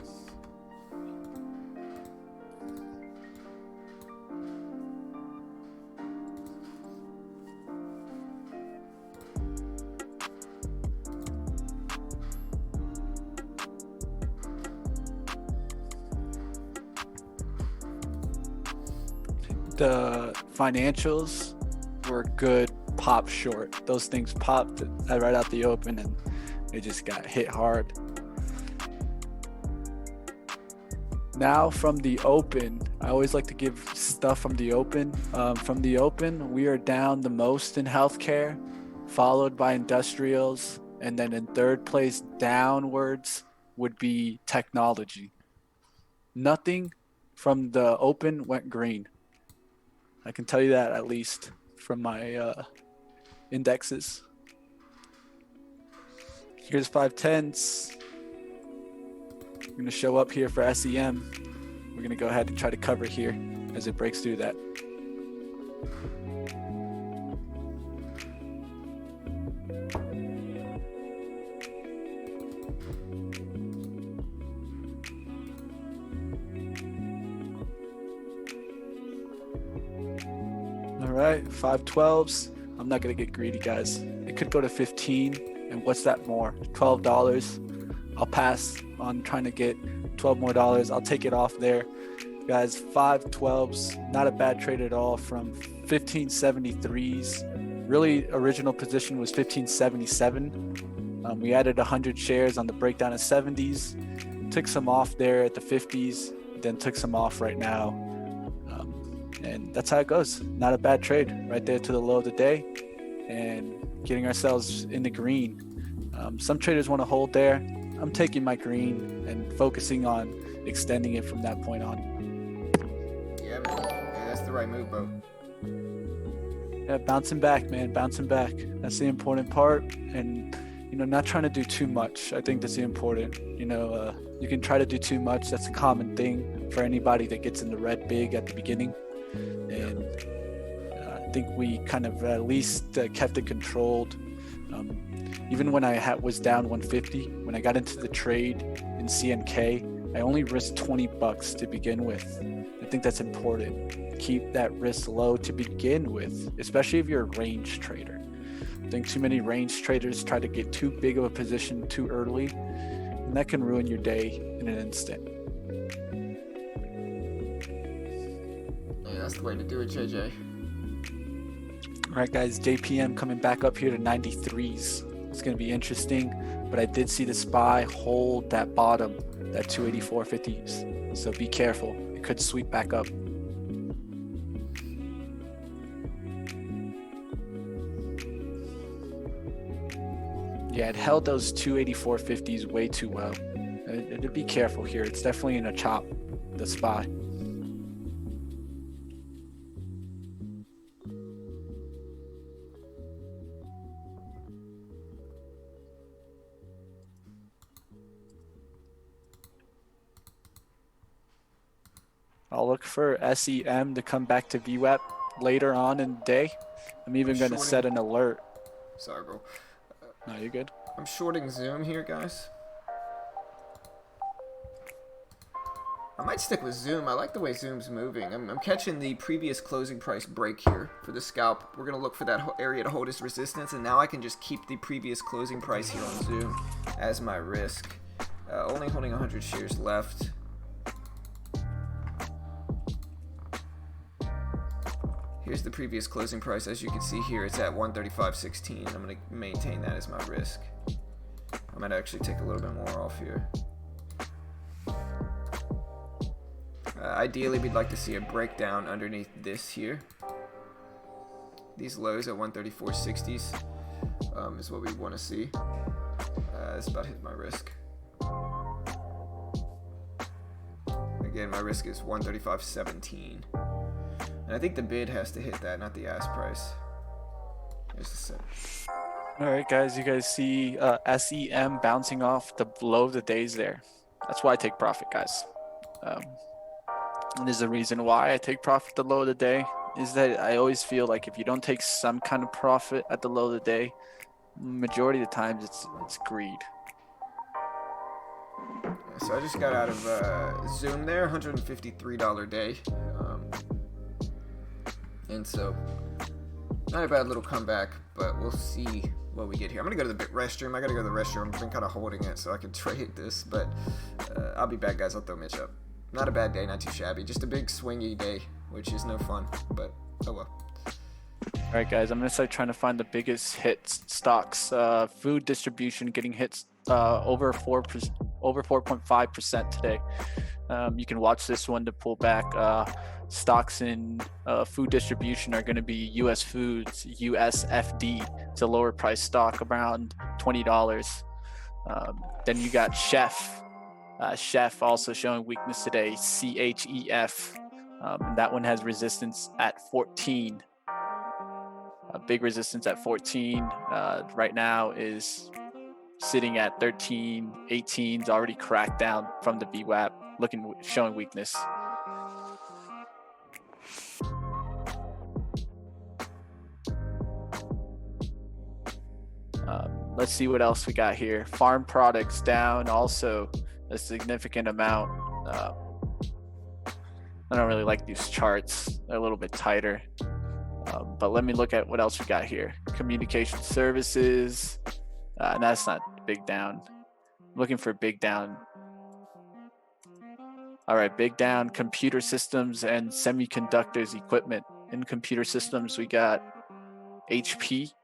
The financials were good pop short. Those things popped right out the open and they just got hit hard. Now from the open, I always like to give stuff from the open. From the open, we are down the most in healthcare, followed by industrials, and then in third place downwards would be technology. Nothing from the open went green. I can tell you that at least from my indexes. Here's 5/10s. We're going to show up here for SEM. We're going to go ahead and try to cover here as it breaks through that. All right, 5/12s. I'm not going to get greedy, guys. It could go to 15. And what's that more? $12. I'll pass on trying to get $12 more. I'll take it off there. Guys, 5/12s. Not a bad trade at all from 1573s. Really, original position was 1577. We added 100 shares on the breakdown of 70s. Took some off there at the 50s. Then took some off right now. And that's how it goes. Not a bad trade right there to the low of the day and getting ourselves in the green. Some traders want to hold there. I'm taking my green and focusing on extending it from that point on. Yeah, man. Yeah, that's the right move, bro. Yeah, bouncing back, man. Bouncing back. That's the important part. And, not trying to do too much. I think that's the important. You can try to do too much. That's a common thing for anybody that gets in the red big at the beginning. And I think we kind of at least kept it controlled. Even when I was down 150, when I got into the trade in CNK, I only risked $20 to begin with. I think that's important. Keep that risk low to begin with, especially if you're a range trader. I think too many range traders try to get too big of a position too early, and that can ruin your day in an instant. Yeah, that's the way to do it, JJ. All right, guys, JPM coming back up here to 93s. It's going to be interesting, but I did see the SPY hold that bottom, that 284.50s. So be careful. It could sweep back up. Yeah, it held those 284.50s way too well. Be careful here. It's definitely in a chop, the SPY. I'll look for SEM to come back to V WAP later on in the day. I'm even going to set an alert. Sorry, bro. No, you're good. I'm shorting Zoom here, guys. I might stick with Zoom. I like the way Zoom's moving. I'm catching the previous closing price break here for the scalp. We're going to look for that area to hold as resistance, and now I can just keep the previous closing price here on Zoom as my risk. Only holding 100 shares left. Here's the previous closing price. As you can see here, it's at 135.16. I'm going to maintain that as my risk. I might actually take a little bit more off here. Ideally, we'd like to see a breakdown underneath this here. These lows at 134.60s is what we want to see. That's about hit my risk. Again, my risk is 135.17. And I think the bid has to hit that, not the ask price. Here's the set. All right, guys, you guys see SEM bouncing off the low of the days there. That's why I take profit, guys. And there's a reason why I take profit the low of the day is that I always feel like if you don't take some kind of profit at the low of the day, Majority of the times it's greed. So I just got out of Zoom there, $153 day. And so, not a bad little comeback, but we'll see what we get here. I'm going to go to the restroom. I got to go to the restroom. I've been kind of holding it so I can trade this, but I'll be back, guys. I'll throw Mitch up. Not a bad day, not too shabby. Just a big swingy day, which is no fun, but oh well. All right, guys, I'm going to start trying to find the biggest hit stocks. Food distribution getting hits over 4.5% today. You can watch this one to pull back. Stocks in food distribution are going to be U.S. Foods, USFD. It's a lower price stock, around $20. Then you got Chef. Chef also showing weakness today, CHEF. And that one has resistance at 14. A big resistance at 14 right now is sitting at 13, 18. It's already cracked down from the V WAP, showing weakness. Let's see what else we got here. Farm products down also a significant amount. I don't really like these charts. They're a little bit tighter. But let me look at what else we got here. Communication services. That's not big down. I'm looking for big down. All right, big down. Computer systems and semiconductors equipment. In computer systems, we got HP.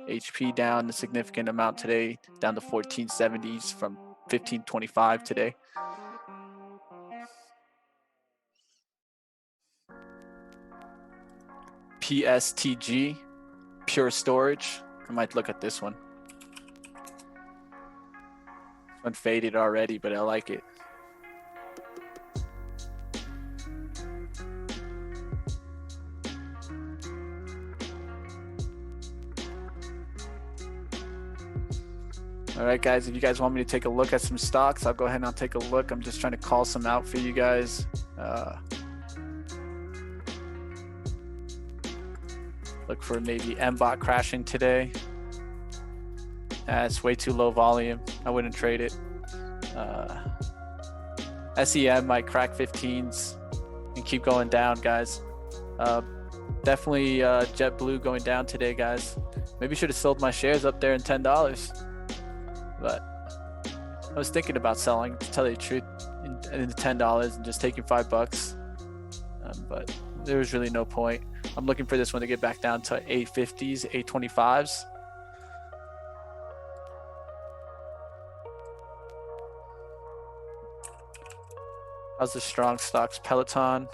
HP down a significant amount today, down to 1470s from 1525 today. PSTG, Pure Storage. I might look at this one. This one faded already, but I like it. All right, guys, if you guys want me to take a look at some stocks, I'll go ahead and I'll take a look. I'm just trying to call some out for you guys. Look for maybe MBOT crashing today. It's way too low volume. I wouldn't trade it. SEM might crack 15s and keep going down, guys. Definitely JetBlue going down today, guys. Maybe should have sold my shares up there in $10. But I was thinking about selling, to tell you the truth, in $10 and just taking $5. But there was really no point. I'm looking for this one to get back down to 850s, 825s. How's the strong stocks? Peloton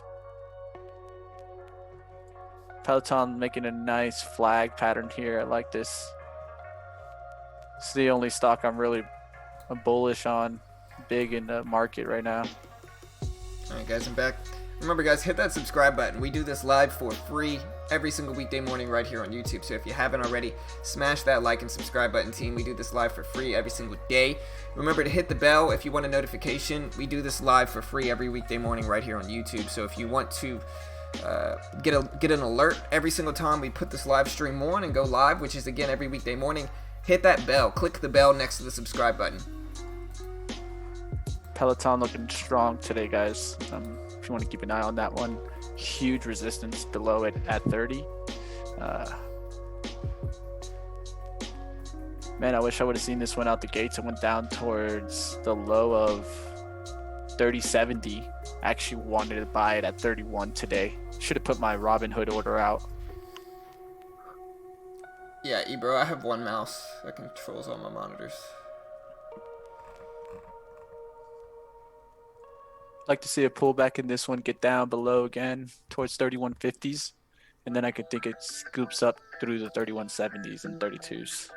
making a nice flag pattern here. I like this. It's the only stock I'm really bullish on, big in the market right now. All right, guys, I'm back. Remember, guys, hit that subscribe button. We do this live for free every single weekday morning right here on YouTube. So if you haven't already, smash that like and subscribe button, team. We do this live for free every single day. Remember to hit the bell if you want a notification. We do this live for free every weekday morning right here on YouTube. So if you want to get an alert every single time we put this live stream on and go live, which is again every weekday morning, hit that bell. Click the bell next to the subscribe button. Peloton looking strong today, guys. If you want to keep an eye on that one, huge resistance below it at 30. Man, I wish I would have seen this one out the gates. It went down towards the low of 30.70. I actually wanted to buy it at 31 today. Should have put my Robinhood order out. Yeah, Ebro, I have one mouse that controls all my monitors. Like to see a pullback in this one, get down below again towards 3150s, and then I could think it scoops up through the 3170s and 32s.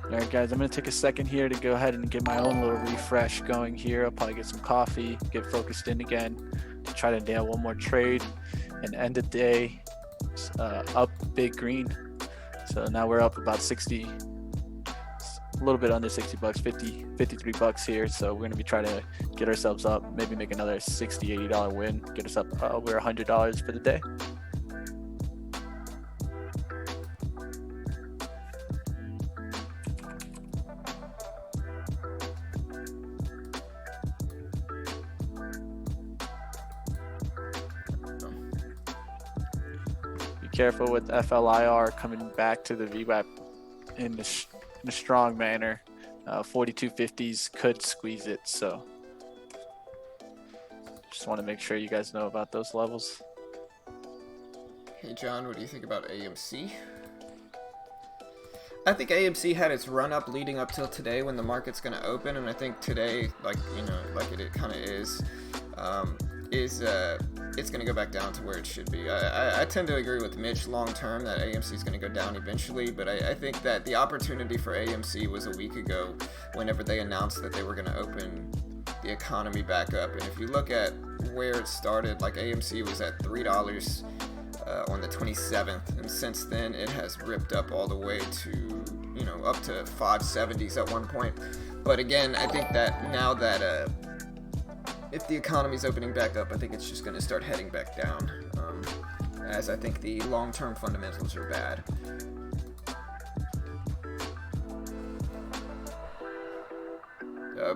All right, guys, I'm going to take a second here to go ahead and get my own little refresh going here. I'll probably get some coffee, get focused in again, try to nail one more trade, and end the day up big green. So now we're up about 60 a little bit under 60 bucks, 53 bucks here. So we're going to be trying to get ourselves up, maybe make another $60, $80 win, get us up over $100 for the day. Be careful with FLIR coming back to the V WAP in a strong manner. 4250s could squeeze it, so just want to make sure you guys know about those levels. Hey John, what do you think about AMC? I think AMC had its run up leading up till today when the market's going to open, and I think today, like it kind of is it's going to go back down to where it should be. I tend to agree with Mitch long term that AMC is going to go down eventually, but I think that the opportunity for AMC was a week ago whenever they announced that they were going to open the economy back up. And if you look at where it started, like AMC was at $3 on the 27th, and since then it has ripped up all the way to, up to 570s at one point. But again, I think that now that if the economy's opening back up, I think it's just going to start heading back down, as I think the long-term fundamentals are bad.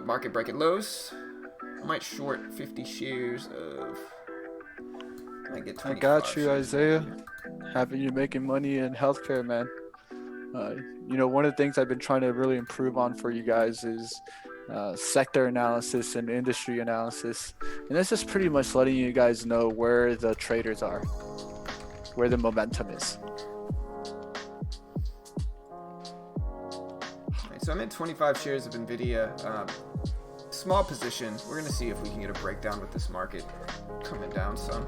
Market breaking lows. I might short 50 shares of. I got you, Isaiah. Having you making money in healthcare, man. One of the things I've been trying to really improve on for you guys is sector analysis and industry analysis. And this is pretty much letting you guys know where the traders are, where the momentum is. Right, so I'm in 25 shares of NVIDIA. Small position. We're going to see if we can get a breakdown with this market coming down some.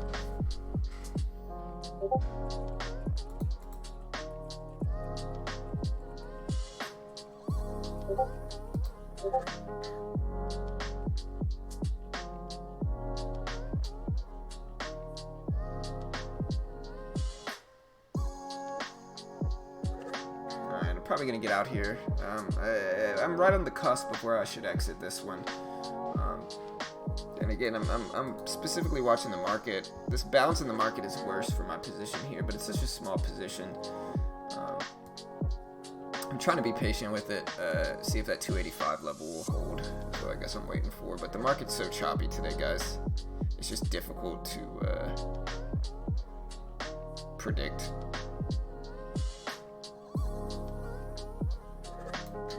Probably gonna get out here. I'm right on the cusp of where I should exit this one. And again, I'm specifically watching the market. This bounce in the market is worse for my position here, but it's such a small position. I'm trying to be patient with it, see if that 285 level will hold. So I guess I'm waiting for. But the market's so choppy today, guys. It's just difficult to predict.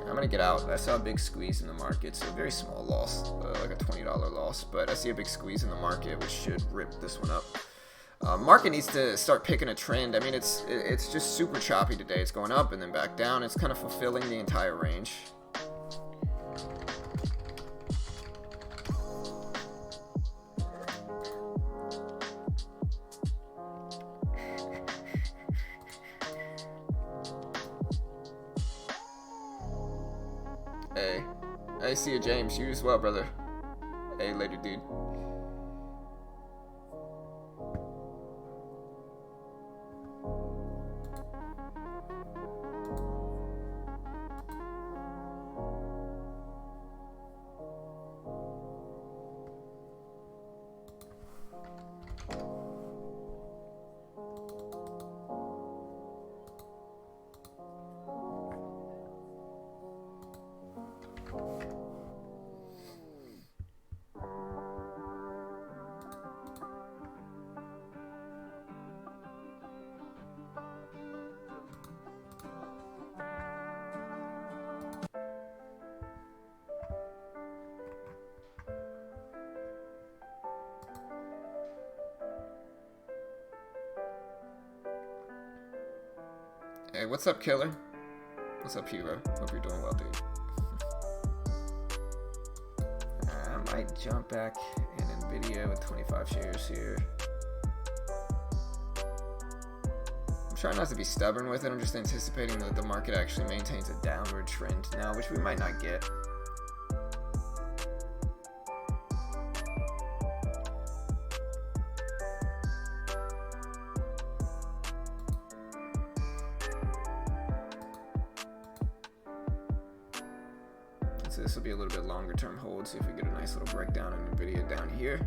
I'm going to get out. I saw a big squeeze in the market, so a very small loss, like a $20 loss. But I see a big squeeze in the market, which should rip this one up. Market needs to start picking a trend. I mean, it's just super choppy today. It's going up and then back down. It's kind of fulfilling the entire range. Hey, I see you, James. You as well, brother. Hey, later, dude. Hey, what's up, Killer? What's up, Hero? Hope you're doing well, dude. I might jump back in NVIDIA with 25 shares here. I'm trying not to be stubborn with it. I'm just anticipating that the market actually maintains a downward trend now, which we might not get. So this will be a little bit longer term hold. See if we get a nice little breakdown in Nvidia down here.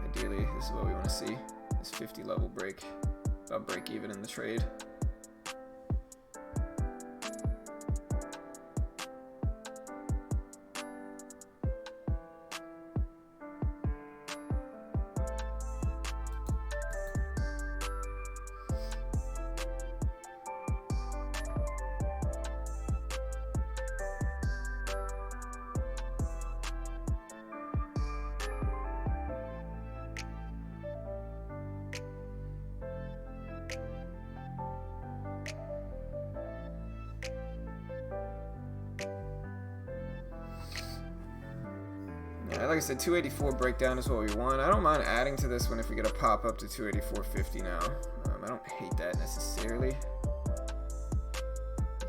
Ideally, this is what we want to see. This 50 level break. About break even in the trade. Yeah, like I said, 284 breakdown is what we want. I don't mind adding to this one if we get a pop up to 284.50 now. I don't hate that necessarily.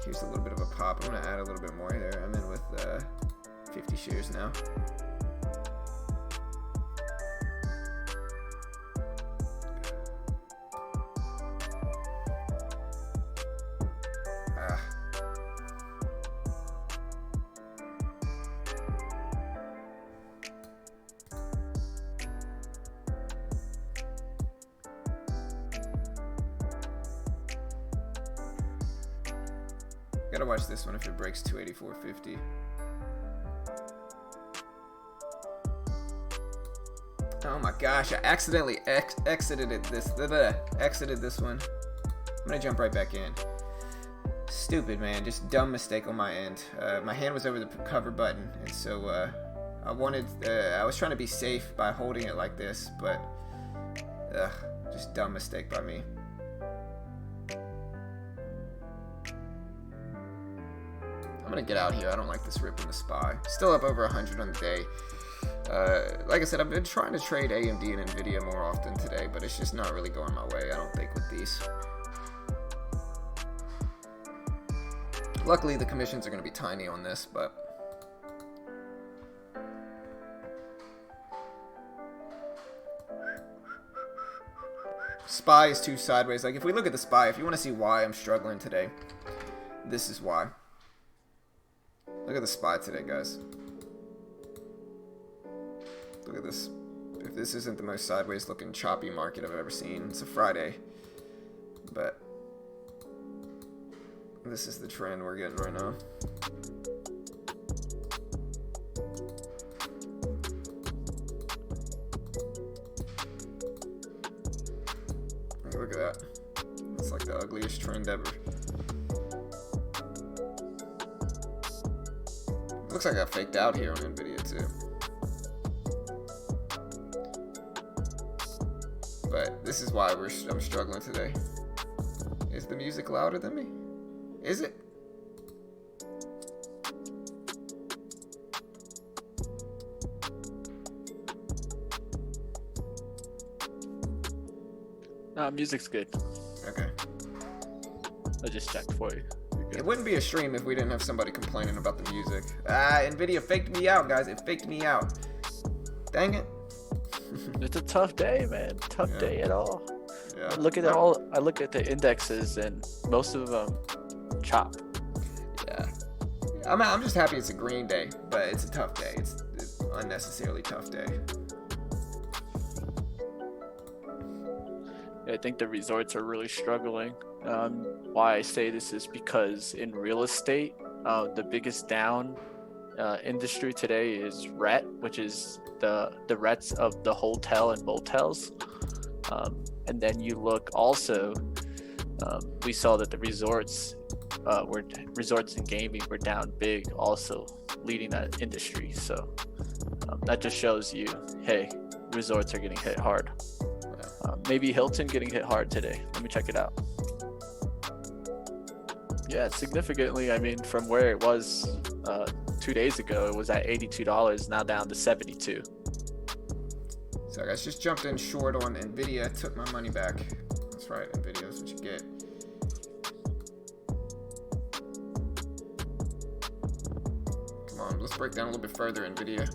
Here's a little bit of a pop. I'm going to add a little bit more here. I'm in with 50 shares now. Gotta watch this one if it breaks 284.50. Oh my gosh, I accidentally exited this one. I'm gonna jump right back in. Stupid, man, just dumb mistake on my end. My hand was over the cover button, and so I was trying to be safe by holding it like this, but just dumb mistake by me. I'm gonna get out here. I don't like this rip in the SPY. Still up over 100 on the day. Like I said, I've been trying to trade AMD and Nvidia more often today, but it's just not really going my way, I don't think, with these. Luckily, the commissions are gonna be tiny on this, but SPY is too sideways. Like, if we look at the SPY, if you want to see why I'm struggling today, this is why. Look at the SPY today, guys. Look at this. If this isn't the most sideways looking choppy market I've ever seen, it's a Friday. But this is the trend we're getting right now. Look at that. It's like the ugliest trend ever. Looks like I faked out here on Nvidia too. But this is why I'm struggling today. Is the music louder than me? Is it? No, music's good. Okay. I just checked for you. It wouldn't be a stream if we didn't have somebody complaining about the music. Nvidia faked me out, guys. It faked me out. Dang it. It's a tough day, man. Tough day at all. Yeah. I look at the indexes and most of them chop. Yeah. I'm just happy it's a green day, but it's a tough day. It's an unnecessarily tough day. I think the resorts are really struggling. Why I say this is because in real estate, the biggest down industry today is RET, which is the RETs of the hotel and motels. And then you look also, we saw that the resorts and gaming were down big, also leading that industry. So that just shows you, hey, resorts are getting hit hard. Maybe Hilton getting hit hard today. Let me check it out. Yeah, significantly. I mean, from where it was 2 days ago, it was at $82, now down to $72. So I guys just jumped in short on Nvidia, took my money back. That's right, Nvidia is what you get. Come on, let's break down a little bit further, Nvidia.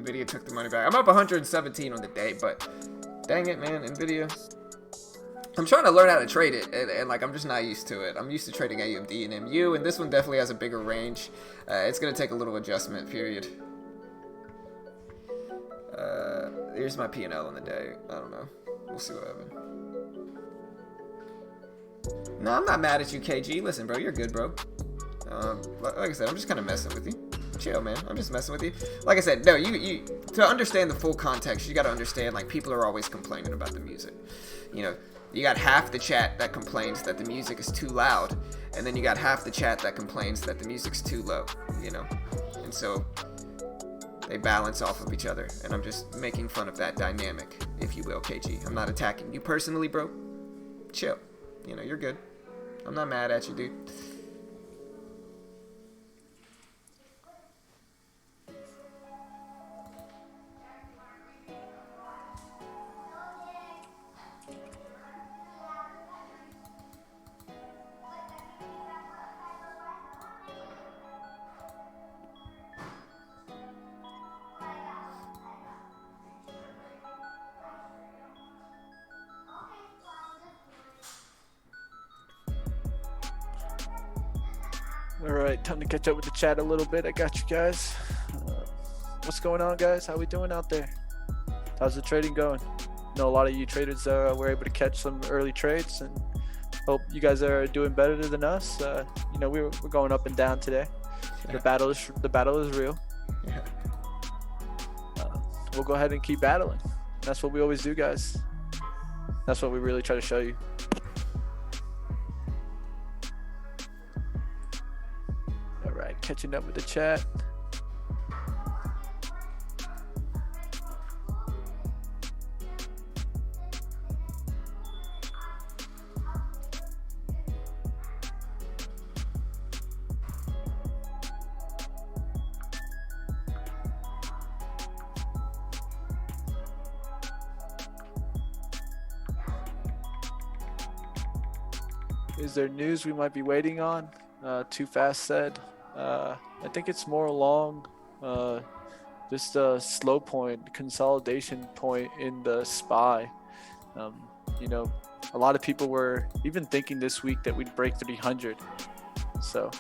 Nvidia took the money back. I'm up 117 on the day, but dang it, man, Nvidia. I'm trying to learn how to trade it, and like I'm just not used to it. I'm used to trading AMD and MU, and this one definitely has a bigger range. It's gonna take a little adjustment period. Here's my P&L on the day. I don't know. We'll see what happens. No, I'm not mad at you, KG. Listen, bro, you're good, bro. Like I said, I'm just kind of messing with you. Chill, man. I'm just messing with you. Like I said, no, you to understand the full context, you got to understand, like, people are always complaining about the music. You know, you got half the chat that complains that the music is too loud, and then you got half the chat that complains that the music's too low, you know? And so they balance off of each other, and I'm just making fun of that dynamic, if you will, KG. I'm not attacking you personally, bro. Chill. You know, you're good. I'm not mad at you, dude. All right, time to catch up with the chat a little bit. I got you guys. What's going on, guys? How we doing out there? How's the trading going? I know a lot of you traders were able to catch some early trades, and hope you guys are doing better than us. You know, we're going up and down today. Yeah. The battle is real. Yeah. We'll go ahead and keep battling. That's what we always do, guys. That's what we really try to show you. All right, catching up with the chat. Is there news we might be waiting on? Too Fast said. I think it's more along just a slow point, consolidation point in the SPY. You know, a lot of people were even thinking this week that we'd break 300. So.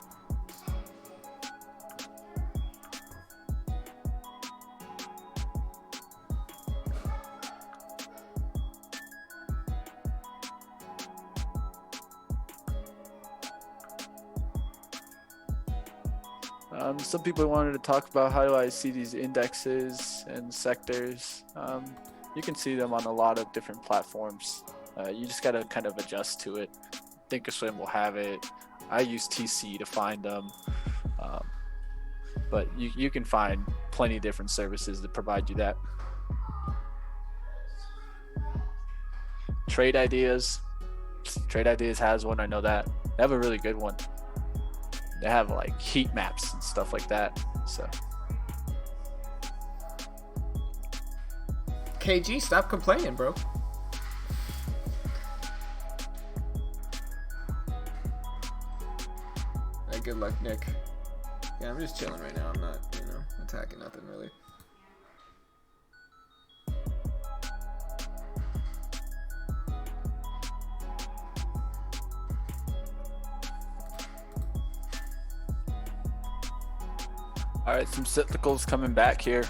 Some people wanted to talk about how do I see these indexes and sectors. You can see them on a lot of different platforms. You just got to kind of adjust to it. Thinkorswim will have it. I use TC to find them. But you can find plenty of different services that provide you that. Trade Ideas. Trade Ideas has one, I know that. They have a really good one. They have like heat maps and stuff like that. So KG, stop complaining, bro. Hey, good luck, Nick. Yeah, I'm just chilling right now. I'm not, you know, attacking nothing really. All right, some cyclicals coming back here.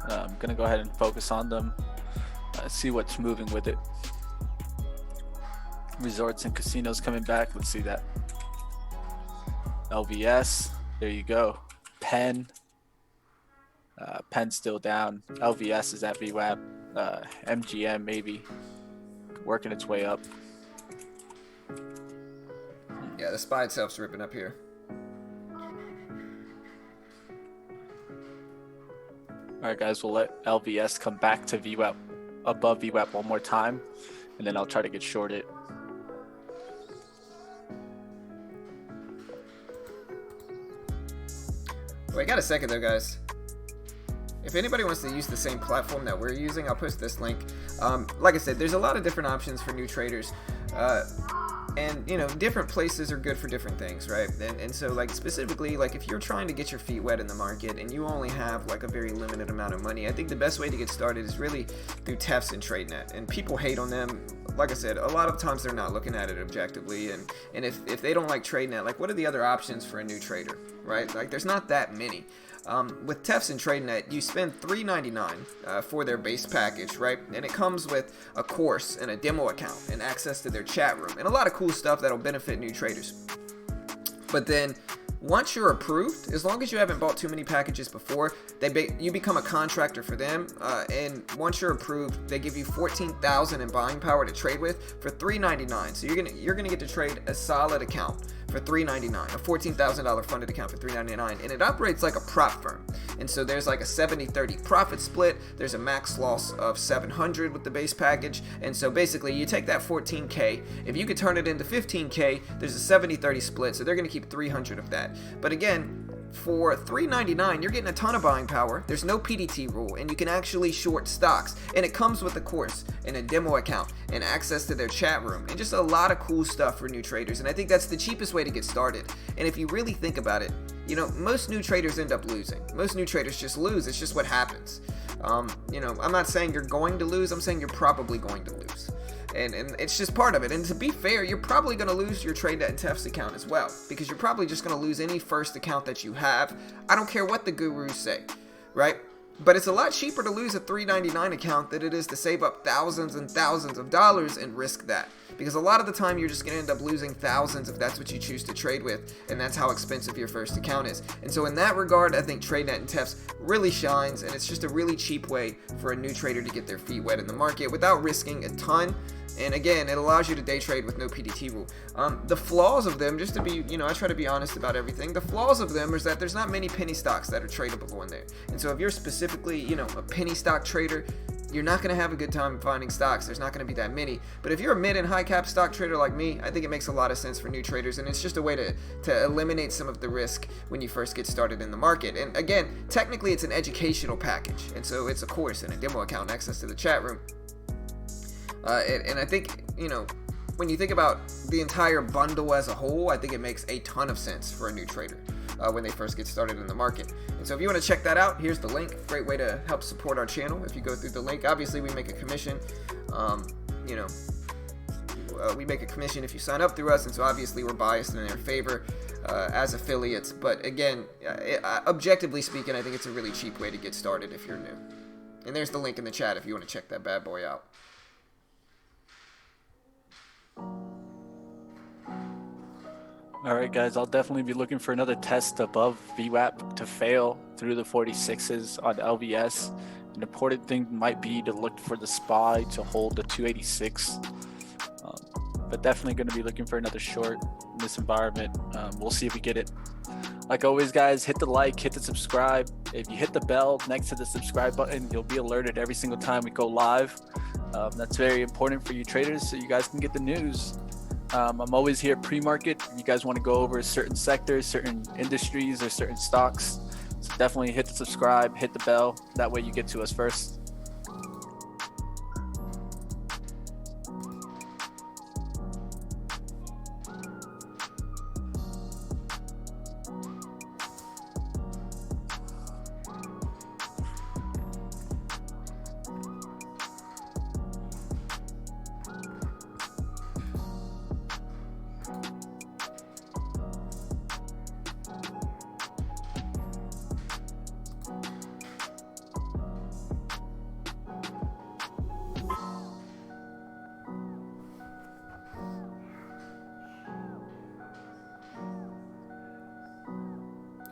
I'm gonna go ahead and focus on them. See what's moving with it. Resorts and casinos coming back. Let's see that. LVS, there you go. Penn. Penn still down. LVS is at V WAP. MGM maybe working its way up. Yeah, the SPY itself's ripping up here. All right, guys, we'll let LVS come back to V WAP, above V WAP one more time, and then I'll try to get shorted. Wait, got a second though, guys. If anybody wants to use the same platform that we're using, I'll post this link. Like I said, there's a lot of different options for new traders. And different places are good for different things, right? And so like specifically, like if you're trying to get your feet wet in the market and you only have like a very limited amount of money, I think the best way to get started is really through TEFs and TradeNet. And people hate on them. Like I said, a lot of times they're not looking at it objectively, and if they don't like TradeNet, like what are the other options for a new trader, right? Like there's not that many. With TEFs and TradeNet, you spend $3.99 for their base package, right? And it comes with a course and a demo account and access to their chat room and a lot of cool stuff that'll benefit new traders. But then once you're approved, as long as you haven't bought too many packages before, you become a contractor for them. And once you're approved, they give you $14,000 in buying power to trade with for $3.99. So you're gonna get to trade a solid account for $3.99, a $14,000 funded account for $3.99, and it operates like a prop firm. And so there's like a 70-30 profit split. There's a max loss of 700 with the base package. And so basically you take that 14K, if you could turn it into 15K, there's a 70-30 split. So they're gonna keep 300 of that. But again, for $3.99, you're getting a ton of buying power. There's no PDT rule, and you can actually short stocks. And it comes with a course and a demo account and access to their chat room and just a lot of cool stuff for new traders. And I think that's the cheapest way to get started. And if you really think about it, most new traders end up losing. Most new traders just lose. It's just what happens. I'm not saying you're going to lose. I'm saying you're probably going to lose. And it's just part of it. And to be fair, you're probably going to lose your TradeNet and TEFs account as well, because you're probably just going to lose any first account that you have. I don't care what the gurus say, right? But it's a lot cheaper to lose a $3.99 account than it is to save up thousands and thousands of dollars and risk that. Because a lot of the time you're just going to end up losing thousands if that's what you choose to trade with, and that's how expensive your first account is. And so in that regard, I think TradeNet and TEFs really shines, and it's just a really cheap way for a new trader to get their feet wet in the market without risking a ton. And again, it allows you to day trade with no PDT rule. The flaws of them, just to be, I try to be honest about everything. The flaws of them is that there's not many penny stocks that are tradable in there. And so if you're specifically, a penny stock trader, you're not going to have a good time finding stocks. There's not going to be that many. But if you're a mid and high cap stock trader like me, I think it makes a lot of sense for new traders. And it's just a way to eliminate some of the risk when you first get started in the market. And again, technically it's an educational package. And so it's a course and a demo account and access to the chat room. And I think, when you think about the entire bundle as a whole, I think it makes a ton of sense for a new trader when they first get started in the market. And so if you want to check that out, here's the link. Great way to help support our channel if you go through the link. Obviously, we make a commission. We make a commission if you sign up through us, and so obviously we're biased in their favor as affiliates. But again, objectively speaking, I think it's a really cheap way to get started if you're new. And there's the link in the chat if you want to check that bad boy out. Alright guys, I'll definitely be looking for another test above V WAP to fail through the 46s on LVS. An important thing might be to look for the SPY to hold the 286. But definitely going to be looking for another short in this environment. We'll see if we get it. Like always guys, hit the like, hit the subscribe. If you hit the bell next to the subscribe button, you'll be alerted every single time we go live. That's very important for you traders so you guys can get the news. I'm always here pre-market. You guys want to go over certain sectors, certain industries, or certain stocks. So definitely hit the subscribe, hit the bell. That way you get to us first.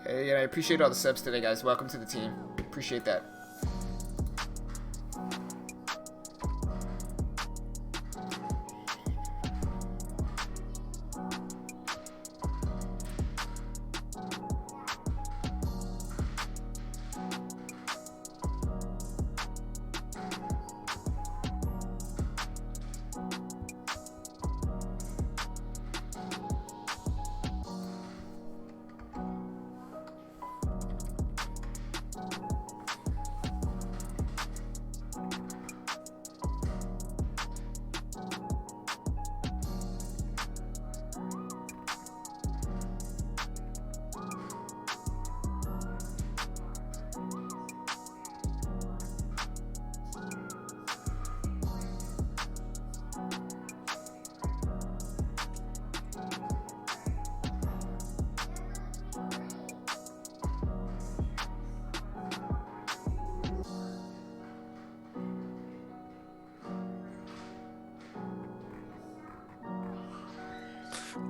Hey, and I appreciate all the subs today, guys. Welcome to the team. Appreciate that.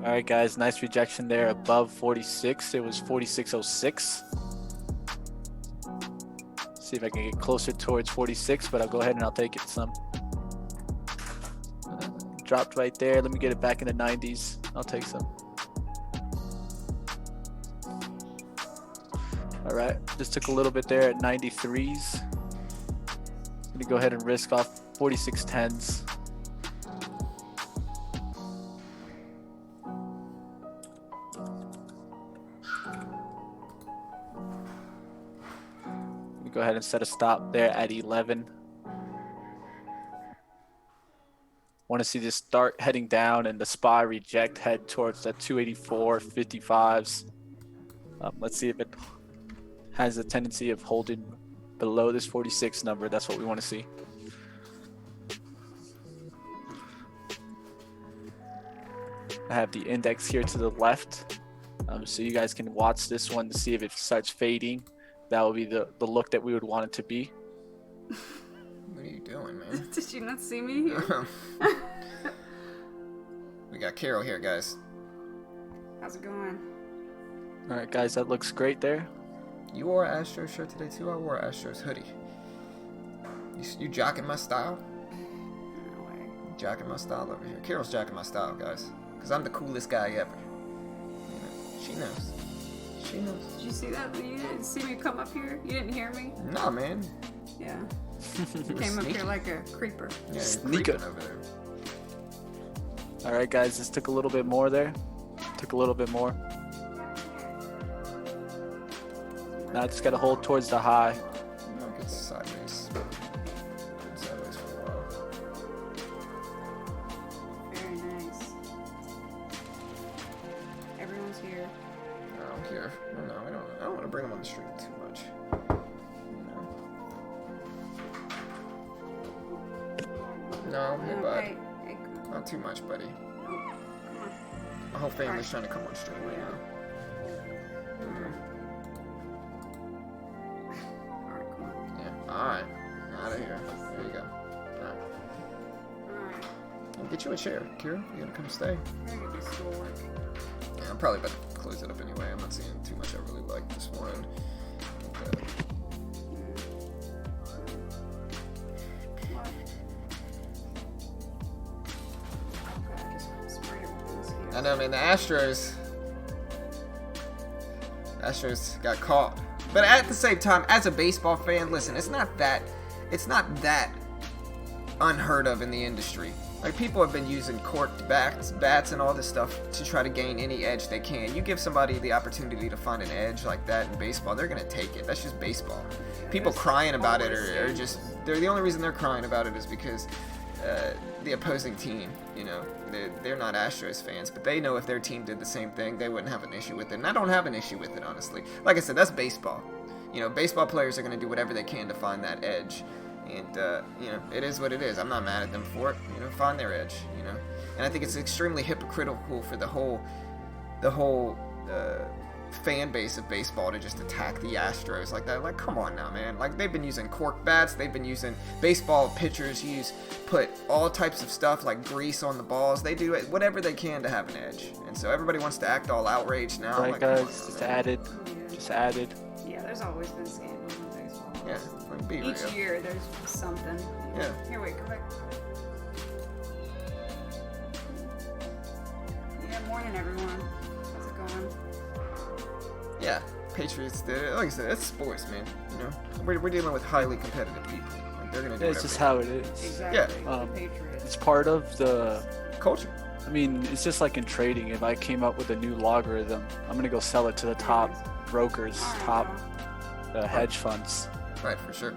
All right, guys, nice rejection there above 46. It was 46.06. See if I can get closer towards 46, but I'll go ahead and I'll take it some. Dropped right there. Let me get it back in the 90s. I'll take some. All right, just took a little bit there at 93s. Gonna go ahead and risk off 46.10s. Go ahead and set a stop there at 11. Want to see this start heading down and the SPY reject, head towards that 284.55s. Let's see if it has a tendency of holding below this 46 number. That's what we want to see. I have the index here to the left, so you guys can watch this one to see if it starts fading. That would be the look that we would want it to be. What are you doing, man? Did you not see me here? We got Carol here, guys. How's it going? All right, guys, that looks great there. You wore an Astros shirt today too. I wore an Astros hoodie. You jocking my style? No way. Jocking my style over here. Carol's jocking my style, guys. Because I'm the coolest guy ever. You know, she knows. She knows. Did you see that? You didn't see me come up here? You didn't hear me? Nah, man. Yeah. You were Came up sneaky. here like a creeper. Yeah, you're Sneaker. creeping over there. All right, guys, this took a little bit more there. Took a little bit more. Now I just got to hold towards the high. No, it's sideways. Sideways for a while. Very nice. Everyone's here. No, here. No, I don't want to bring them on the street too much. No, hey, bud. Hey, hey, come Not too much, buddy. on. My whole family's trying to come on stream right now. Alright, come on. Yeah. Alright. Out of here. There you go. Alright. Alright. I'll get you a chair. Kira, you gonna come stay? I'm gonna get this schoolwork. Yeah, I'm probably about to close it up anyway. I'm not seeing too much I really like this one. But, What? Okay, I guess I'm spraying everything's here. I know, man. The Astros got caught. But at the same time, as a baseball fan, listen, it's not that unheard of in the industry. Like, people have been using corked bats and all this stuff to try to gain any edge they can. You give somebody the opportunity to find an edge like that in baseball, they're going to take it. That's just baseball. People crying about it are just, they're the only reason they're crying about it is because the opposing team, you know, they're not Astros fans, but they know if their team did the same thing, they wouldn't have an issue with it. And I don't have an issue with it, honestly. Like I said, that's baseball. You know, baseball players are going to do whatever they can to find that edge. And, you know, it is what it is. I'm not mad at them for it. You know, find their edge, you know. And I think it's extremely hypocritical for the whole fan base of baseball to just attack the Astros like that. Like, come on now, man. Like, they've been using cork bats. They've been using baseball pitchers put all types of stuff like grease on the balls. They do it, whatever they can to have an edge. And so everybody wants to act all outraged now. All right, like, come on guys, now, just man. added. Just added. Yeah, there's always been scandals in baseball. Yeah, like, be Each real. year there's something. Yeah. Here, wait, come back. Yeah, morning everyone. How's it going? Yeah, Patriots. Like I said, it's sports, man. You know, we're dealing with highly competitive people. Like, they're gonna do It's whatever just they how it is. Exactly. Yeah, The Patriots. It's part of the. culture. I mean, it's just like in trading. If I came up with a new logarithm, I'm gonna go sell it to the top brokers, top hedge funds. Right, for sure.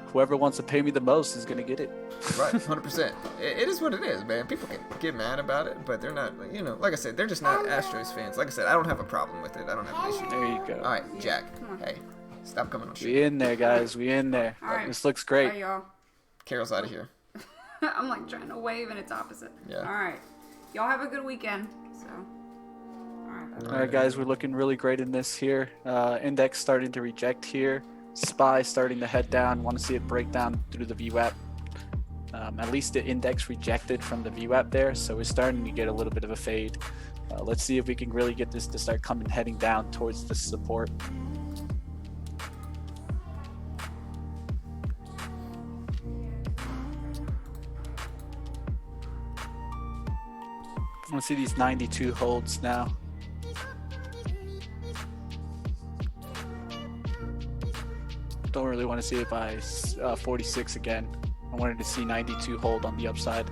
Whoever wants to pay me the most is gonna get it. Right, 100%. It is what it is, man. People can get mad about it, but they're not, you know, like I said, they're just not Astros fans. Like I said, I don't have a problem with it. I don't have an issue. There you go. All right, Jack. Come on. Hey, stop coming on We street. in there, guys. We in there. All right. This looks Bye, great. y'all. Carol's out of here. I'm like trying to wave and it's opposite. Yeah. All right. Y'all have a good weekend. So. All right. Bye. All right, guys. We're looking really great in this here. Index starting to reject here. SPY starting to head down. Want to see it break down through the V WAP. At least the index rejected from the VWAP there, so we're starting to get a little bit of a fade. Let's see if we can really get this to start heading down towards the support. I want to see these 92 holds now. Don't really want to see it by 46 again. I wanted to see 92 hold on the upside.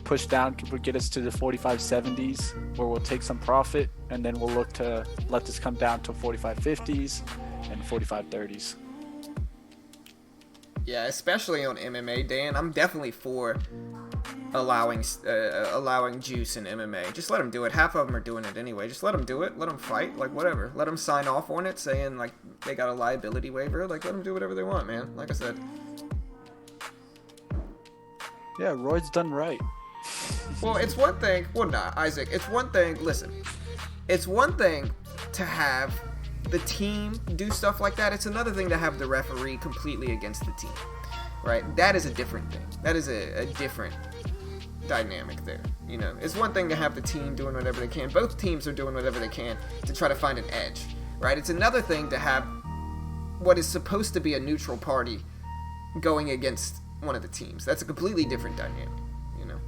Push down would get us to the 45.70s where we'll take some profit, and then we'll look to let this come down to 45.50s and 45.30s. Yeah, especially on MMA, Dan. I'm definitely for allowing juice in MMA. Just let them do it. Half of them are doing it anyway. Just let them do it. Let them fight. Like, whatever. Let them sign off on it saying, like, they got a liability waiver. Like, let them do whatever they want, man. Like I said. Yeah, Roy's done right. Well, it's one thing. Well, nah, Isaac. It's one thing. Listen. It's one thing to have the team do stuff like that. It's another thing to have the referee completely against the team. Right? That is a different thing. That is a different dynamic there. You know, it's one thing to have the team doing whatever they can. Both teams are doing whatever they can to try to find an edge, right? It's another thing to have what is supposed to be a neutral party going against one of the teams. That's a completely different dynamic, you know.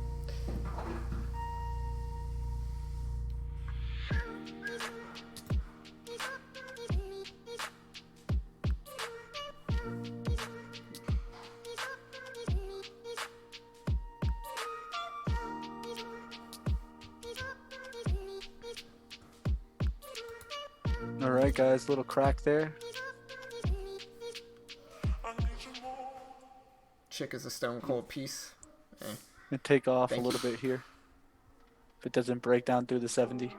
All right, guys, little crack there. Chick is a stone cold piece. And take off Thank a little bit here. If it doesn't break down through the 70.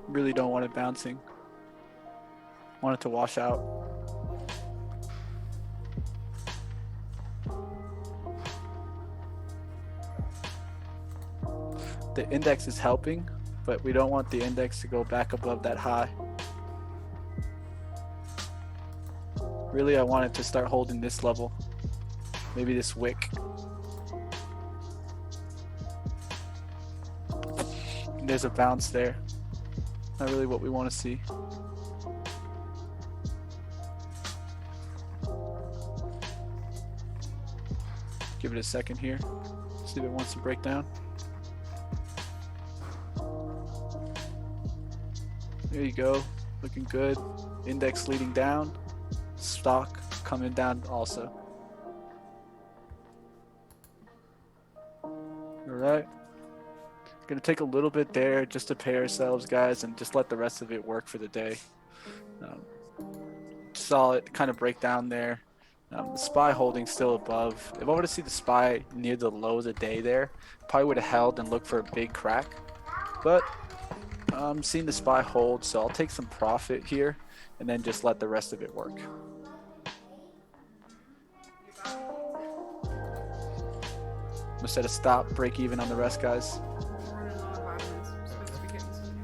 Really don't want it bouncing. Want it to wash out. The index is helping, but we don't want the index to go back above that high. Really, I want it to start holding this level. Maybe this wick. And there's a bounce there. Not really what we want to see. Give it a second here. See if it wants to break down. There you go, looking good. Index leading down, stock coming down also. All right, gonna take a little bit there just to pay ourselves, guys, and just let the rest of it work for the day. Saw it kind of break down there. The SPY holding still above. If I were to see the SPY near the low of the day there, probably would have held and looked for a big crack, but I'm seeing the SPY hold, so I'll take some profit here and then just let the rest of it work. I'm gonna set a stop, break even on the rest, guys. We're running low on vitamins. We're supposed to be getting some.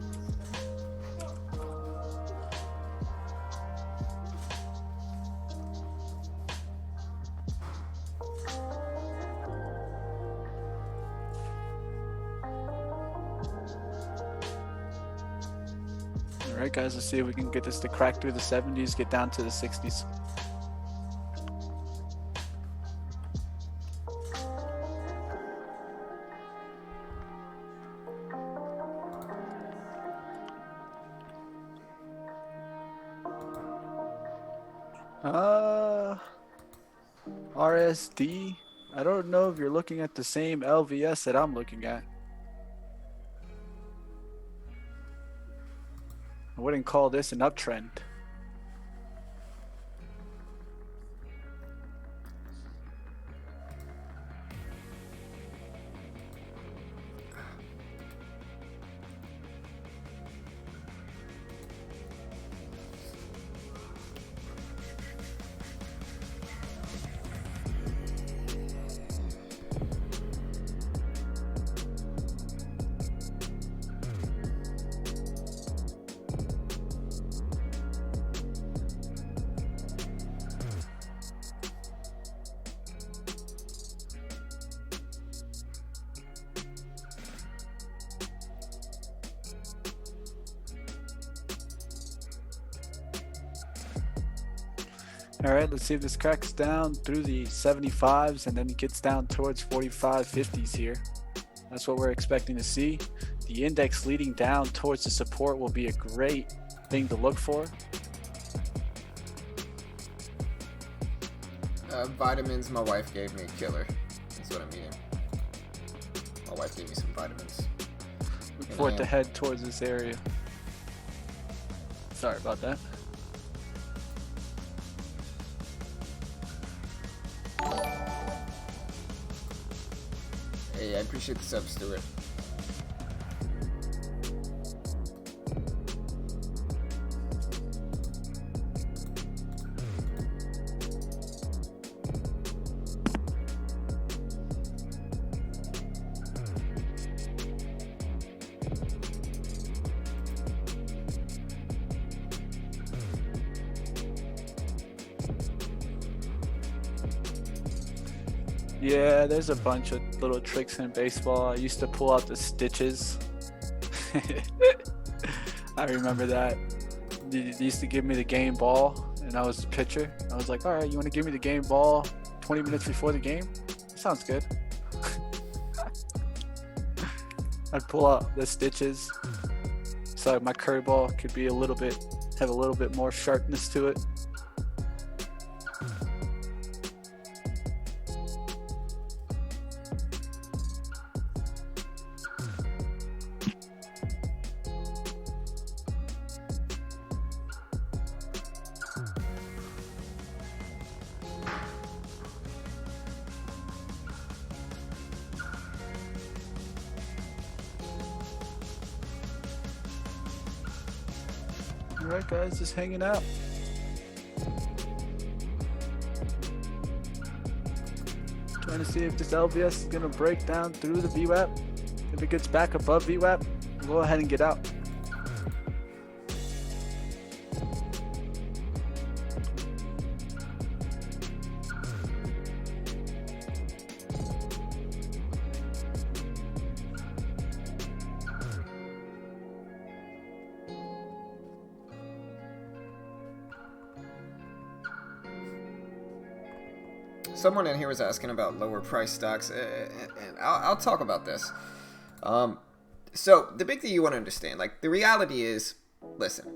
All right, guys, let's see if we can get this to crack through the 70s, get down to the 60s. RSD. I don't know if you're looking at the same LVS that I'm looking at. I wouldn't call this an uptrend. All right, let's see if this cracks down through the 75s and then it gets down towards 45, 50s here. That's what we're expecting to see. The index leading down towards the support will be a great thing to look for. Vitamins my wife gave me a killer. That's what I'm eating. My wife gave me some vitamins. Look for it to head towards this area. Sorry about that. Hey, I appreciate the sub, Stuart. Yeah, there's a bunch of little tricks in baseball. I used to pull out the stitches. I remember that. They used to give me the game ball, and I was the pitcher. I was like, all right, you want to give me the game ball 20 minutes before the game? Sounds good. I'd pull out the stitches so my curveball could be have a little bit more sharpness to it. Alright guys, just hanging out. Trying to see if this LVS is going to break down through the V WAP. If it gets back above V WAP, we'll go ahead and get out. Someone in here was asking about lower price stocks, and I'll talk about this. So the big thing you want to understand, like, the reality is, listen,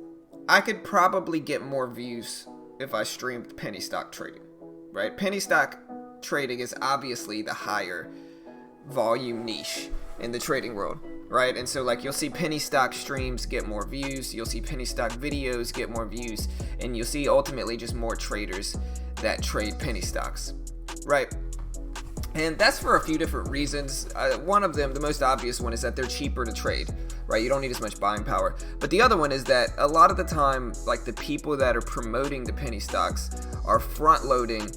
I could probably get more views if I streamed penny stock trading, right? Penny stock trading is obviously the higher volume niche in the trading world, right? And so, like, you'll see penny stock streams get more views, you'll see penny stock videos get more views, and you'll see ultimately just more traders that trade penny stocks, right? And that's for a few different reasons. One of them, the most obvious one, is that they're cheaper to trade, right? You don't need as much buying power. But the other one is that a lot of the time, like, the people that are promoting the penny stocks are front loading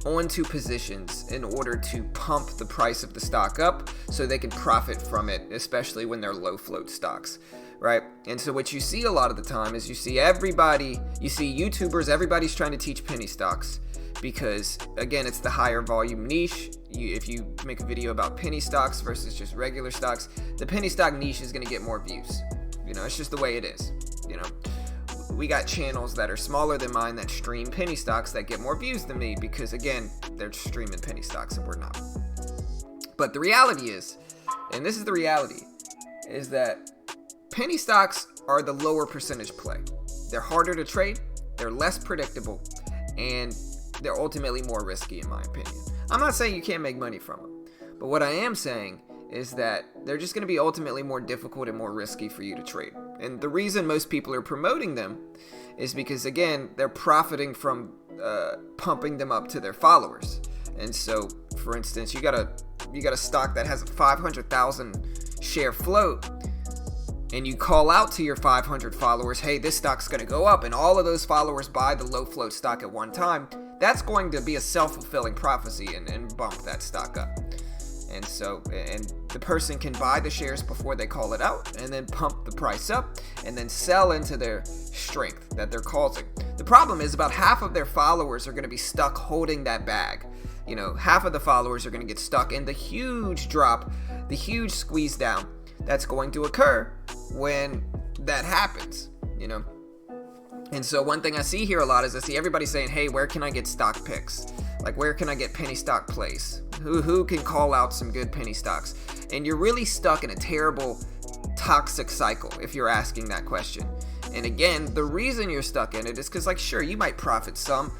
onto positions in order to pump the price of the stock up so they can profit from it, especially when they're low float stocks, right? And so what you see a lot of the time is you see YouTubers, everybody's trying to teach penny stocks because, again, it's the higher volume niche. If you make a video about penny stocks versus just regular stocks, the penny stock niche is going to get more views. You know, it's just the way it is. You know, we got channels that are smaller than mine that stream penny stocks that get more views than me because, again, they're streaming penny stocks and we're not. But the reality is, and this is the reality, is that penny stocks are the lower percentage play. They're harder to trade, they're less predictable, and they're ultimately more risky, in my opinion. I'm not saying you can't make money from them, but what I am saying is that they're just going to be ultimately more difficult and more risky for you to trade. And the reason most people are promoting them is because, again, they're profiting from pumping them up to their followers. And so, for instance, you got a stock that has a 500,000 share float, and you call out to your 500 followers, hey, this stock's going to go up, and all of those followers buy the low float stock at one time. That's going to be a self-fulfilling prophecy and bump that stock up. And so, and the person can buy the shares before they call it out and then pump the price up and then sell into their strength that they're causing. The problem is about half of their followers are going to be stuck holding that bag. You know, half of the followers are going to get stuck in the huge drop, the huge squeeze down that's going to occur when that happens, you know. And so one thing I see here a lot is I see everybody saying, hey, where can I get stock picks? Like, where can I get penny stock plays? Who can call out some good penny stocks? And you're really stuck in a terrible, toxic cycle if you're asking that question. And again, the reason you're stuck in it is because, like, sure, you might profit some,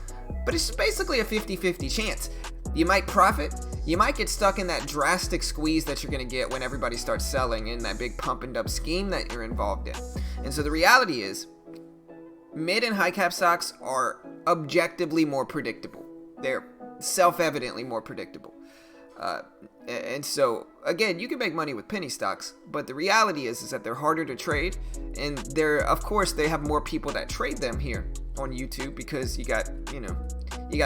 but it's basically a 50-50 chance. You might profit, you might get stuck in that drastic squeeze that you're going to get when everybody starts selling in that big pump and dump scheme that you're involved in. And so the reality is, mid and high cap stocks are objectively more predictable. They're self-evidently more predictable. And so, again, you can make money with penny stocks, but the reality is that they're harder to trade, and of course, they have more people that trade them here on YouTube because you got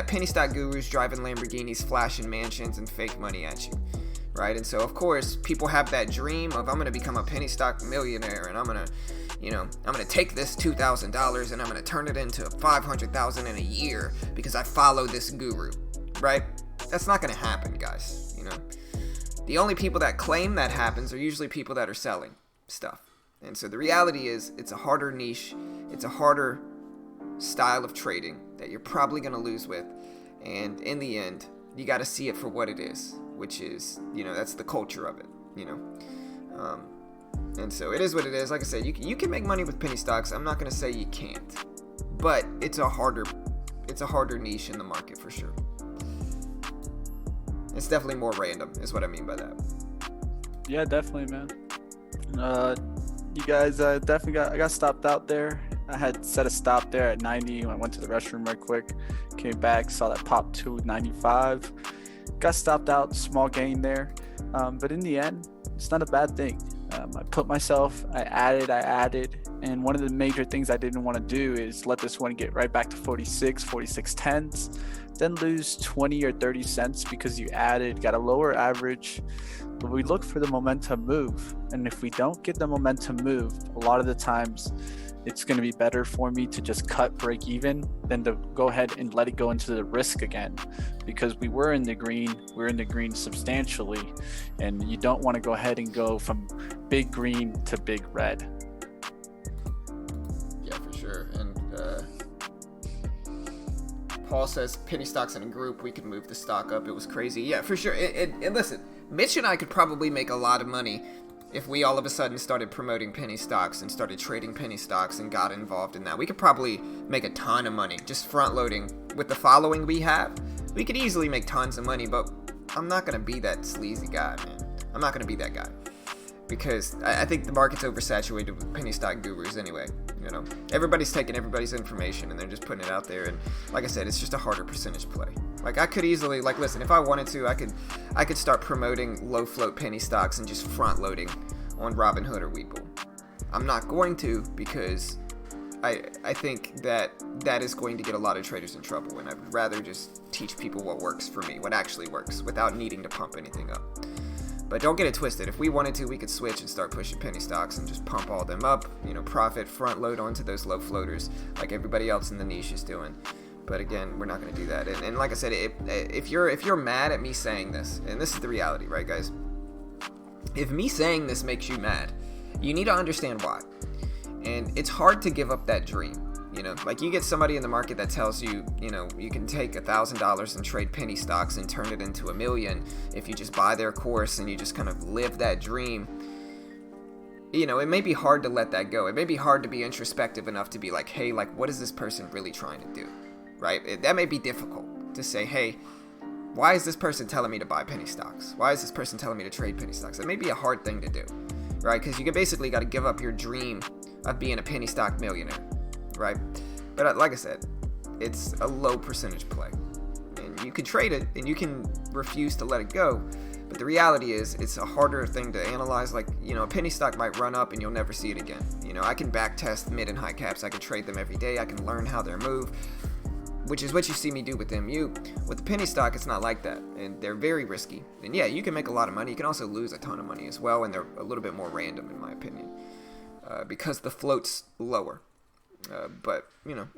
penny stock gurus driving Lamborghinis, flashing mansions, and fake money at you, right? And so, of course, people have that dream of, I'm going to become a penny stock millionaire, and I'm going to take this $2,000 and I'm going to turn it into $500,000 in a year because I follow this guru, right? That's not going to happen, guys. The only people that claim that happens are usually people that are selling stuff. And so the reality is, it's a harder niche, it's a harder style of trading that you're probably going to lose with. And in the end, you got to see it for what it is, which is, that's the culture of it, and so it is what it is. Like I said, you can make money with penny stocks. I'm not going to say you can't, but it's a harder niche in the market for sure. It's definitely more random, is what I mean by that. Yeah, definitely, man. You guys definitely I got stopped out there. I had set a stop there at 90 when I went to the restroom right quick. Came back, saw that pop to 95. Got stopped out, small gain there. But in the end, it's not a bad thing. I put myself, I added. And one of the major things I didn't want to do is let this one get right back to 46 tenths. Then lose 20 or 30 cents because you added, got a lower average. But we look for the momentum move. And if we don't get the momentum move, a lot of the times it's going to be better for me to just cut break even than to go ahead and let it go into the risk again, because we were in the green substantially, and you don't want to go ahead and go from big green to big red. Yeah, for sure. And Paul says penny stocks in a group, we could move the stock up. It was crazy. Yeah, for sure. And listen, Mitch and I could probably make a lot of money if we all of a sudden started promoting penny stocks and started trading penny stocks and got involved in that. We could probably make a ton of money just front loading with the following we have. We could easily make tons of money, but I'm not going to be that sleazy guy, man. I'm not going to be that guy, because I think the market's oversaturated with penny stock gurus anyway. Everybody's taking everybody's information and they're just putting it out there. And like I said, it's just a harder percentage play. Like, I could easily, listen, if I wanted to, I could start promoting low float penny stocks and just front loading on Robinhood or Webull. I'm not going to, because I think that is going to get a lot of traders in trouble, and I'd rather just teach people what works for me, what actually works, without needing to pump anything up. But don't get it twisted. If we wanted to, we could switch and start pushing penny stocks and just pump all them up, profit, front load onto those low floaters like everybody else in the niche is doing. But again, we're not going to do that. And like I said, if you're mad at me saying this, and this is the reality, right, guys? If me saying this makes you mad, you need to understand why. And it's hard to give up that dream. Like, you get somebody in the market that tells you, you can take $1,000 and trade penny stocks and turn it into $1 million if you just buy their course and you just kind of live that dream. It may be hard to let that go. It may be hard to be introspective enough to be like, hey, what is this person really trying to do, right? That may be difficult to say, hey, why is this person telling me to buy penny stocks? Why is this person telling me to trade penny stocks? That may be a hard thing to do, right? Because you basically got to give up your dream of being a penny stock millionaire, right? But like I said, it's a low percentage play, and you can trade it and you can refuse to let it go. But the reality is, it's a harder thing to analyze. Like, a penny stock might run up and you'll never see it again. I can back test mid and high caps. I can trade them every day. I can learn how they move, which is what you see me do with MU. With the penny stock, it's not like that, and they're very risky. And yeah, you can make a lot of money. You can also lose a ton of money as well, and they're a little bit more random, in my opinion, because the float's lower. But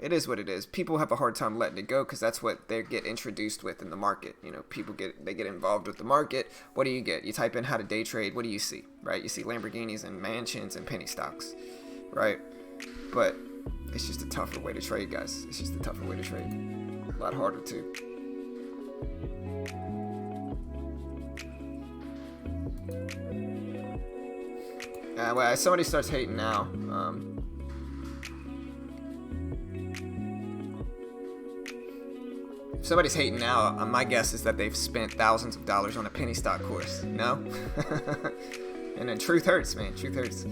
it is what it is. People have a hard time letting it go because that's what they get introduced with in the market. People get involved with the market. What do you get? You type in how to day trade. What do you see? Right? You see Lamborghinis and mansions and penny stocks, right? But It's just a tougher way to trade, guys. It's just a tougher way to trade. A lot harder too. Well, somebody starts hating now. If somebody's hating now, my guess is that they've spent thousands of dollars on a penny stock course. No? And then truth hurts, man. Truth hurts.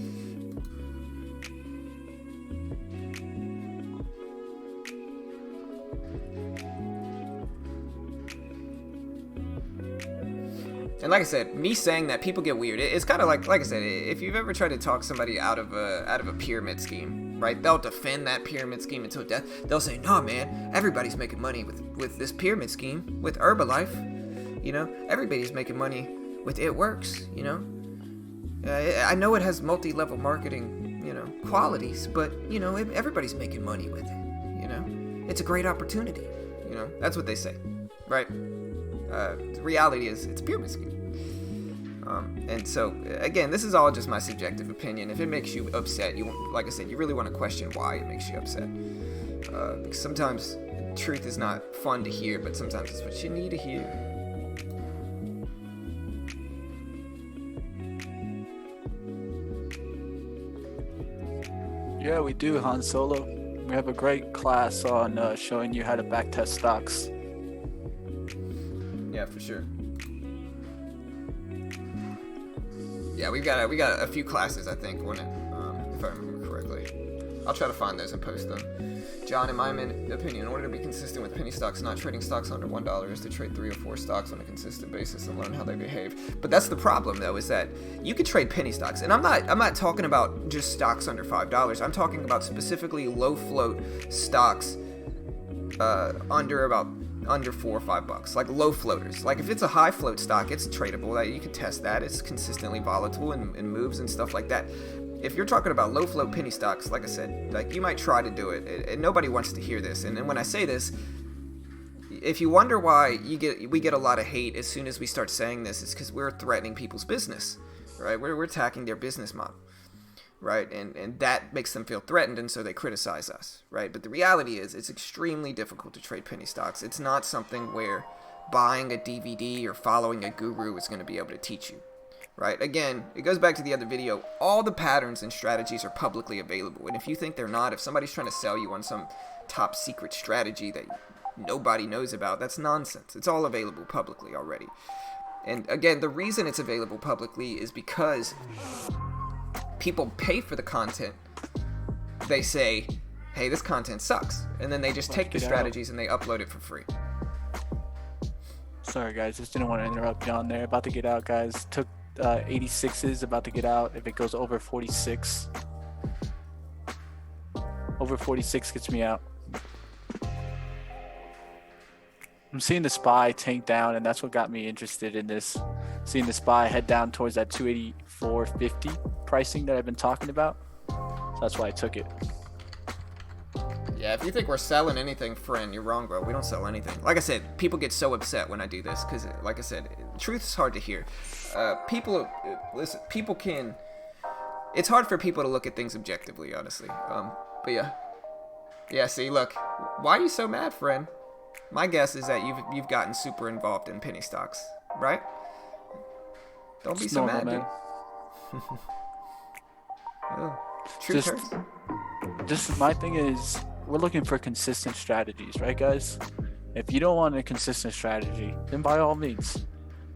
And like I said, me saying that, people get weird. It's kind of like I said, if you've ever tried to talk somebody out of a pyramid scheme, right? They'll defend that pyramid scheme until death. They'll say, "No, man, everybody's making money with this pyramid scheme, with Herbalife. You know, everybody's making money with It Works. You know, I know it has multi-level marketing, you know, qualities, but you know, everybody's making money with it. You know, it's a great opportunity. You know, that's what they say, right?" The reality is it's a pyramid scheme. And so, again, this is all just my subjective opinion. If it makes you upset, like I said, you really want to question why it makes you upset. Because sometimes truth is not fun to hear, but sometimes it's what you need to hear. Yeah, we do, Han Solo. We have a great class on showing you how to backtest stocks. Yeah, for sure. Yeah, we got a few classes, I think, on it, if I remember correctly. I'll try to find those and post them. John, in my opinion, in order to be consistent with penny stocks, not trading stocks under $1 is to trade 3 or 4 stocks on a consistent basis and learn how they behave. But that's the problem, though, is that you could trade penny stocks, and I'm not talking about just stocks under $5. I'm talking about specifically low float stocks under $4 or $5, like low floaters. Like if it's a high float stock, it's tradable. Like you can test that. It's consistently volatile and moves and stuff like that. If you're talking about low float penny stocks, like I said, like you might try to do it, and nobody wants to hear this. And when I say this, if you wonder why we get a lot of hate as soon as we start saying this, it's because we're threatening people's business, right? We're attacking their business model. Right, and that makes them feel threatened, and so they criticize us, right? But the reality is, it's extremely difficult to trade penny stocks. It's not something where buying a DVD or following a guru is going to be able to teach you, right? Again, it goes back to the other video. All the patterns and strategies are publicly available, and if you think they're not, if somebody's trying to sell you on some top secret strategy that nobody knows about, that's nonsense. It's all available publicly already. And again, the reason it's available publicly is because people pay for the content. They say, "Hey, this content sucks," and then they just take the strategies and they upload it for free. Sorry guys, just didn't want to interrupt John there. About to get out, guys. Took 86s, about to get out. If it goes over 46, over 46 gets me out. I'm seeing the SPY tank down, and that's what got me interested in this. Seeing the SPY head down towards that 284.50 pricing that I've been talking about. So that's why I took it. Yeah, if you think we're selling anything, friend, you're wrong, bro. We don't sell anything. Like I said, people get so upset when I do this because, like I said, truth is hard to hear. Listen, people can. It's hard for people to look at things objectively, honestly. But yeah. See, look, why are you so mad, friend? My guess is that you've gotten super involved in penny stocks, right? Don't be so mad, man. Oh, truth hurts. Just my thing is, we're looking for consistent strategies, right, guys? If you don't want a consistent strategy, then by all means,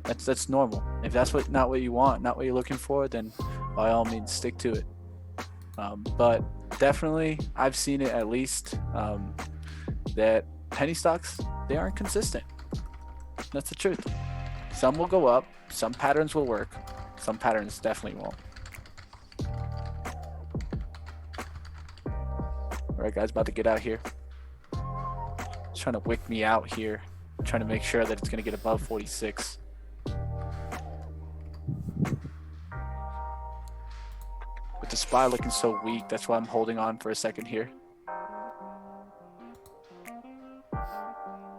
that's normal. If that's not what you want, not what you're looking for, then by all means, stick to it. But definitely, I've seen it at least that penny stocks, they aren't consistent. That's the truth. Some will go up, some patterns will work, some patterns definitely won't. All right, guys, about to get out here. It's trying to wick me out here. I'm trying to make sure that it's going to get above 46. With the SPY looking so weak, that's why I'm holding on for a second here.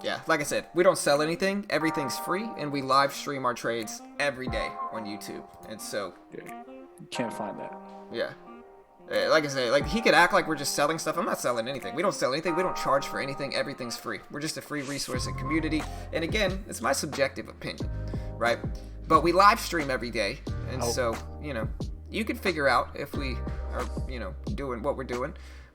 Yeah, like I said, we don't sell anything. Everything's free, and we live stream our trades every day on YouTube. And so, You can't find that. yeah. Like I said, like he could act like we're just selling stuff. I'm not selling anything. We don't sell anything. We don't charge for anything. Everything's free. We're just a free resource and community. And again, it's my subjective opinion, right? But we live stream every day, and so you can figure out if we are doing what we're doing.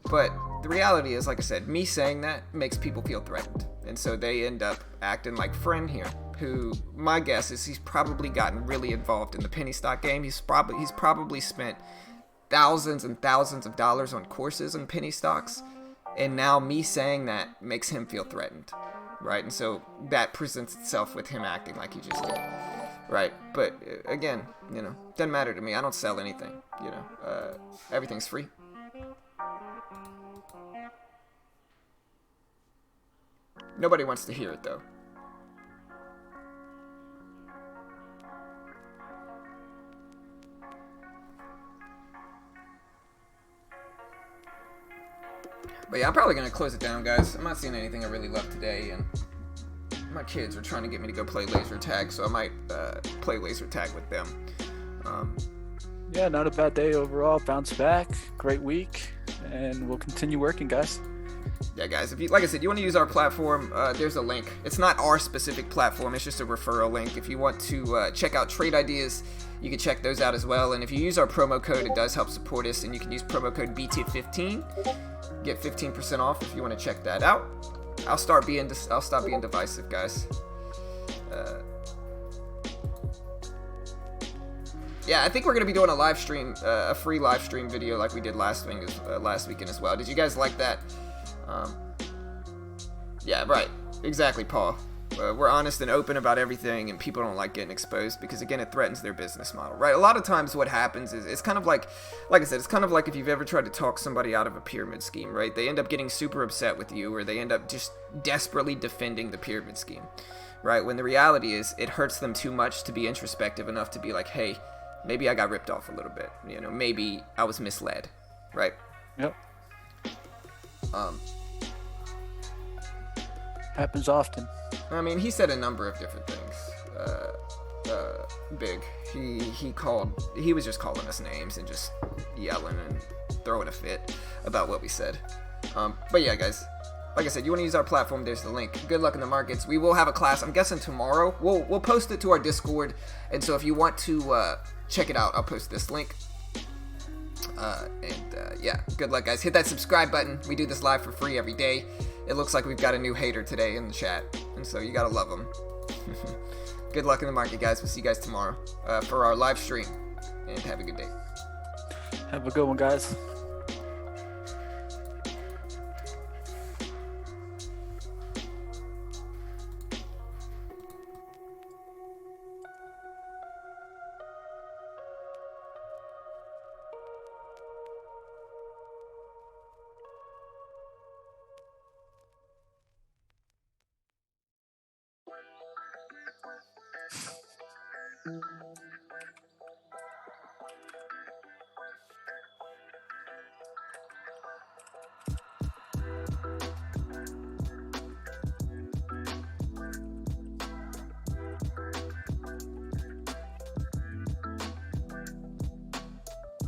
But the reality is, like I said, me saying that makes people feel threatened, and so they end up acting like Friend here, who my guess is he's probably gotten really involved in the penny stock game. He's probably spent thousands and thousands of dollars on courses in penny stocks, and now me saying that makes him feel threatened, right? And so that presents itself with him acting like he just did, right? But again, doesn't matter to me. I don't sell anything. Everything's free. Nobody wants to hear it though. But yeah, I'm probably going to close it down, guys. I'm not seeing anything I really love today, and my kids are trying to get me to go play laser tag, so I might play laser tag with them. Yeah, not a bad day overall. Bounce back. Great week. And we'll continue working, guys. Yeah, guys, if you, like I said, you want to use our platform, there's a link. It's not our specific platform. It's just a referral link. If you want to check out trade ideas, you can check those out as well. And if you use our promo code, it does help support us. And you can use promo code BT15. Get 15% off if you want to check that out. I'll stop being divisive, guys. Yeah, I think we're gonna be doing a live stream, a free live stream video like we did last weekend as well. Did you guys like that? Yeah, right. Exactly, Paul. We're honest and open about everything, and people don't like getting exposed because, again, it threatens their business model, right? A lot of times what happens is it's kind of like I said, it's kind of like if you've ever tried to talk somebody out of a pyramid scheme, right? They end up getting super upset with you, or they end up just desperately defending the pyramid scheme, right? When the reality is it hurts them too much to be introspective enough to be like, hey, maybe I got ripped off a little bit. Maybe I was misled, right? Yep. Happens often. I mean, he said a number of different things. Big. He was just calling us names and just yelling and throwing a fit about what we said. But yeah, guys, like I said, you want to use our platform, there's the link. Good luck in the markets. We will have a class, I'm guessing tomorrow. We'll post it to our Discord, and so if you want to check it out, I'll post this link. Yeah, good luck, guys. Hit that subscribe button. We do this live for free every day. It looks like we've got a new hater today in the chat, and so you gotta love them. Good luck in the market, guys. We'll see you guys tomorrow for our live stream, and have a good day. Have a good one, guys.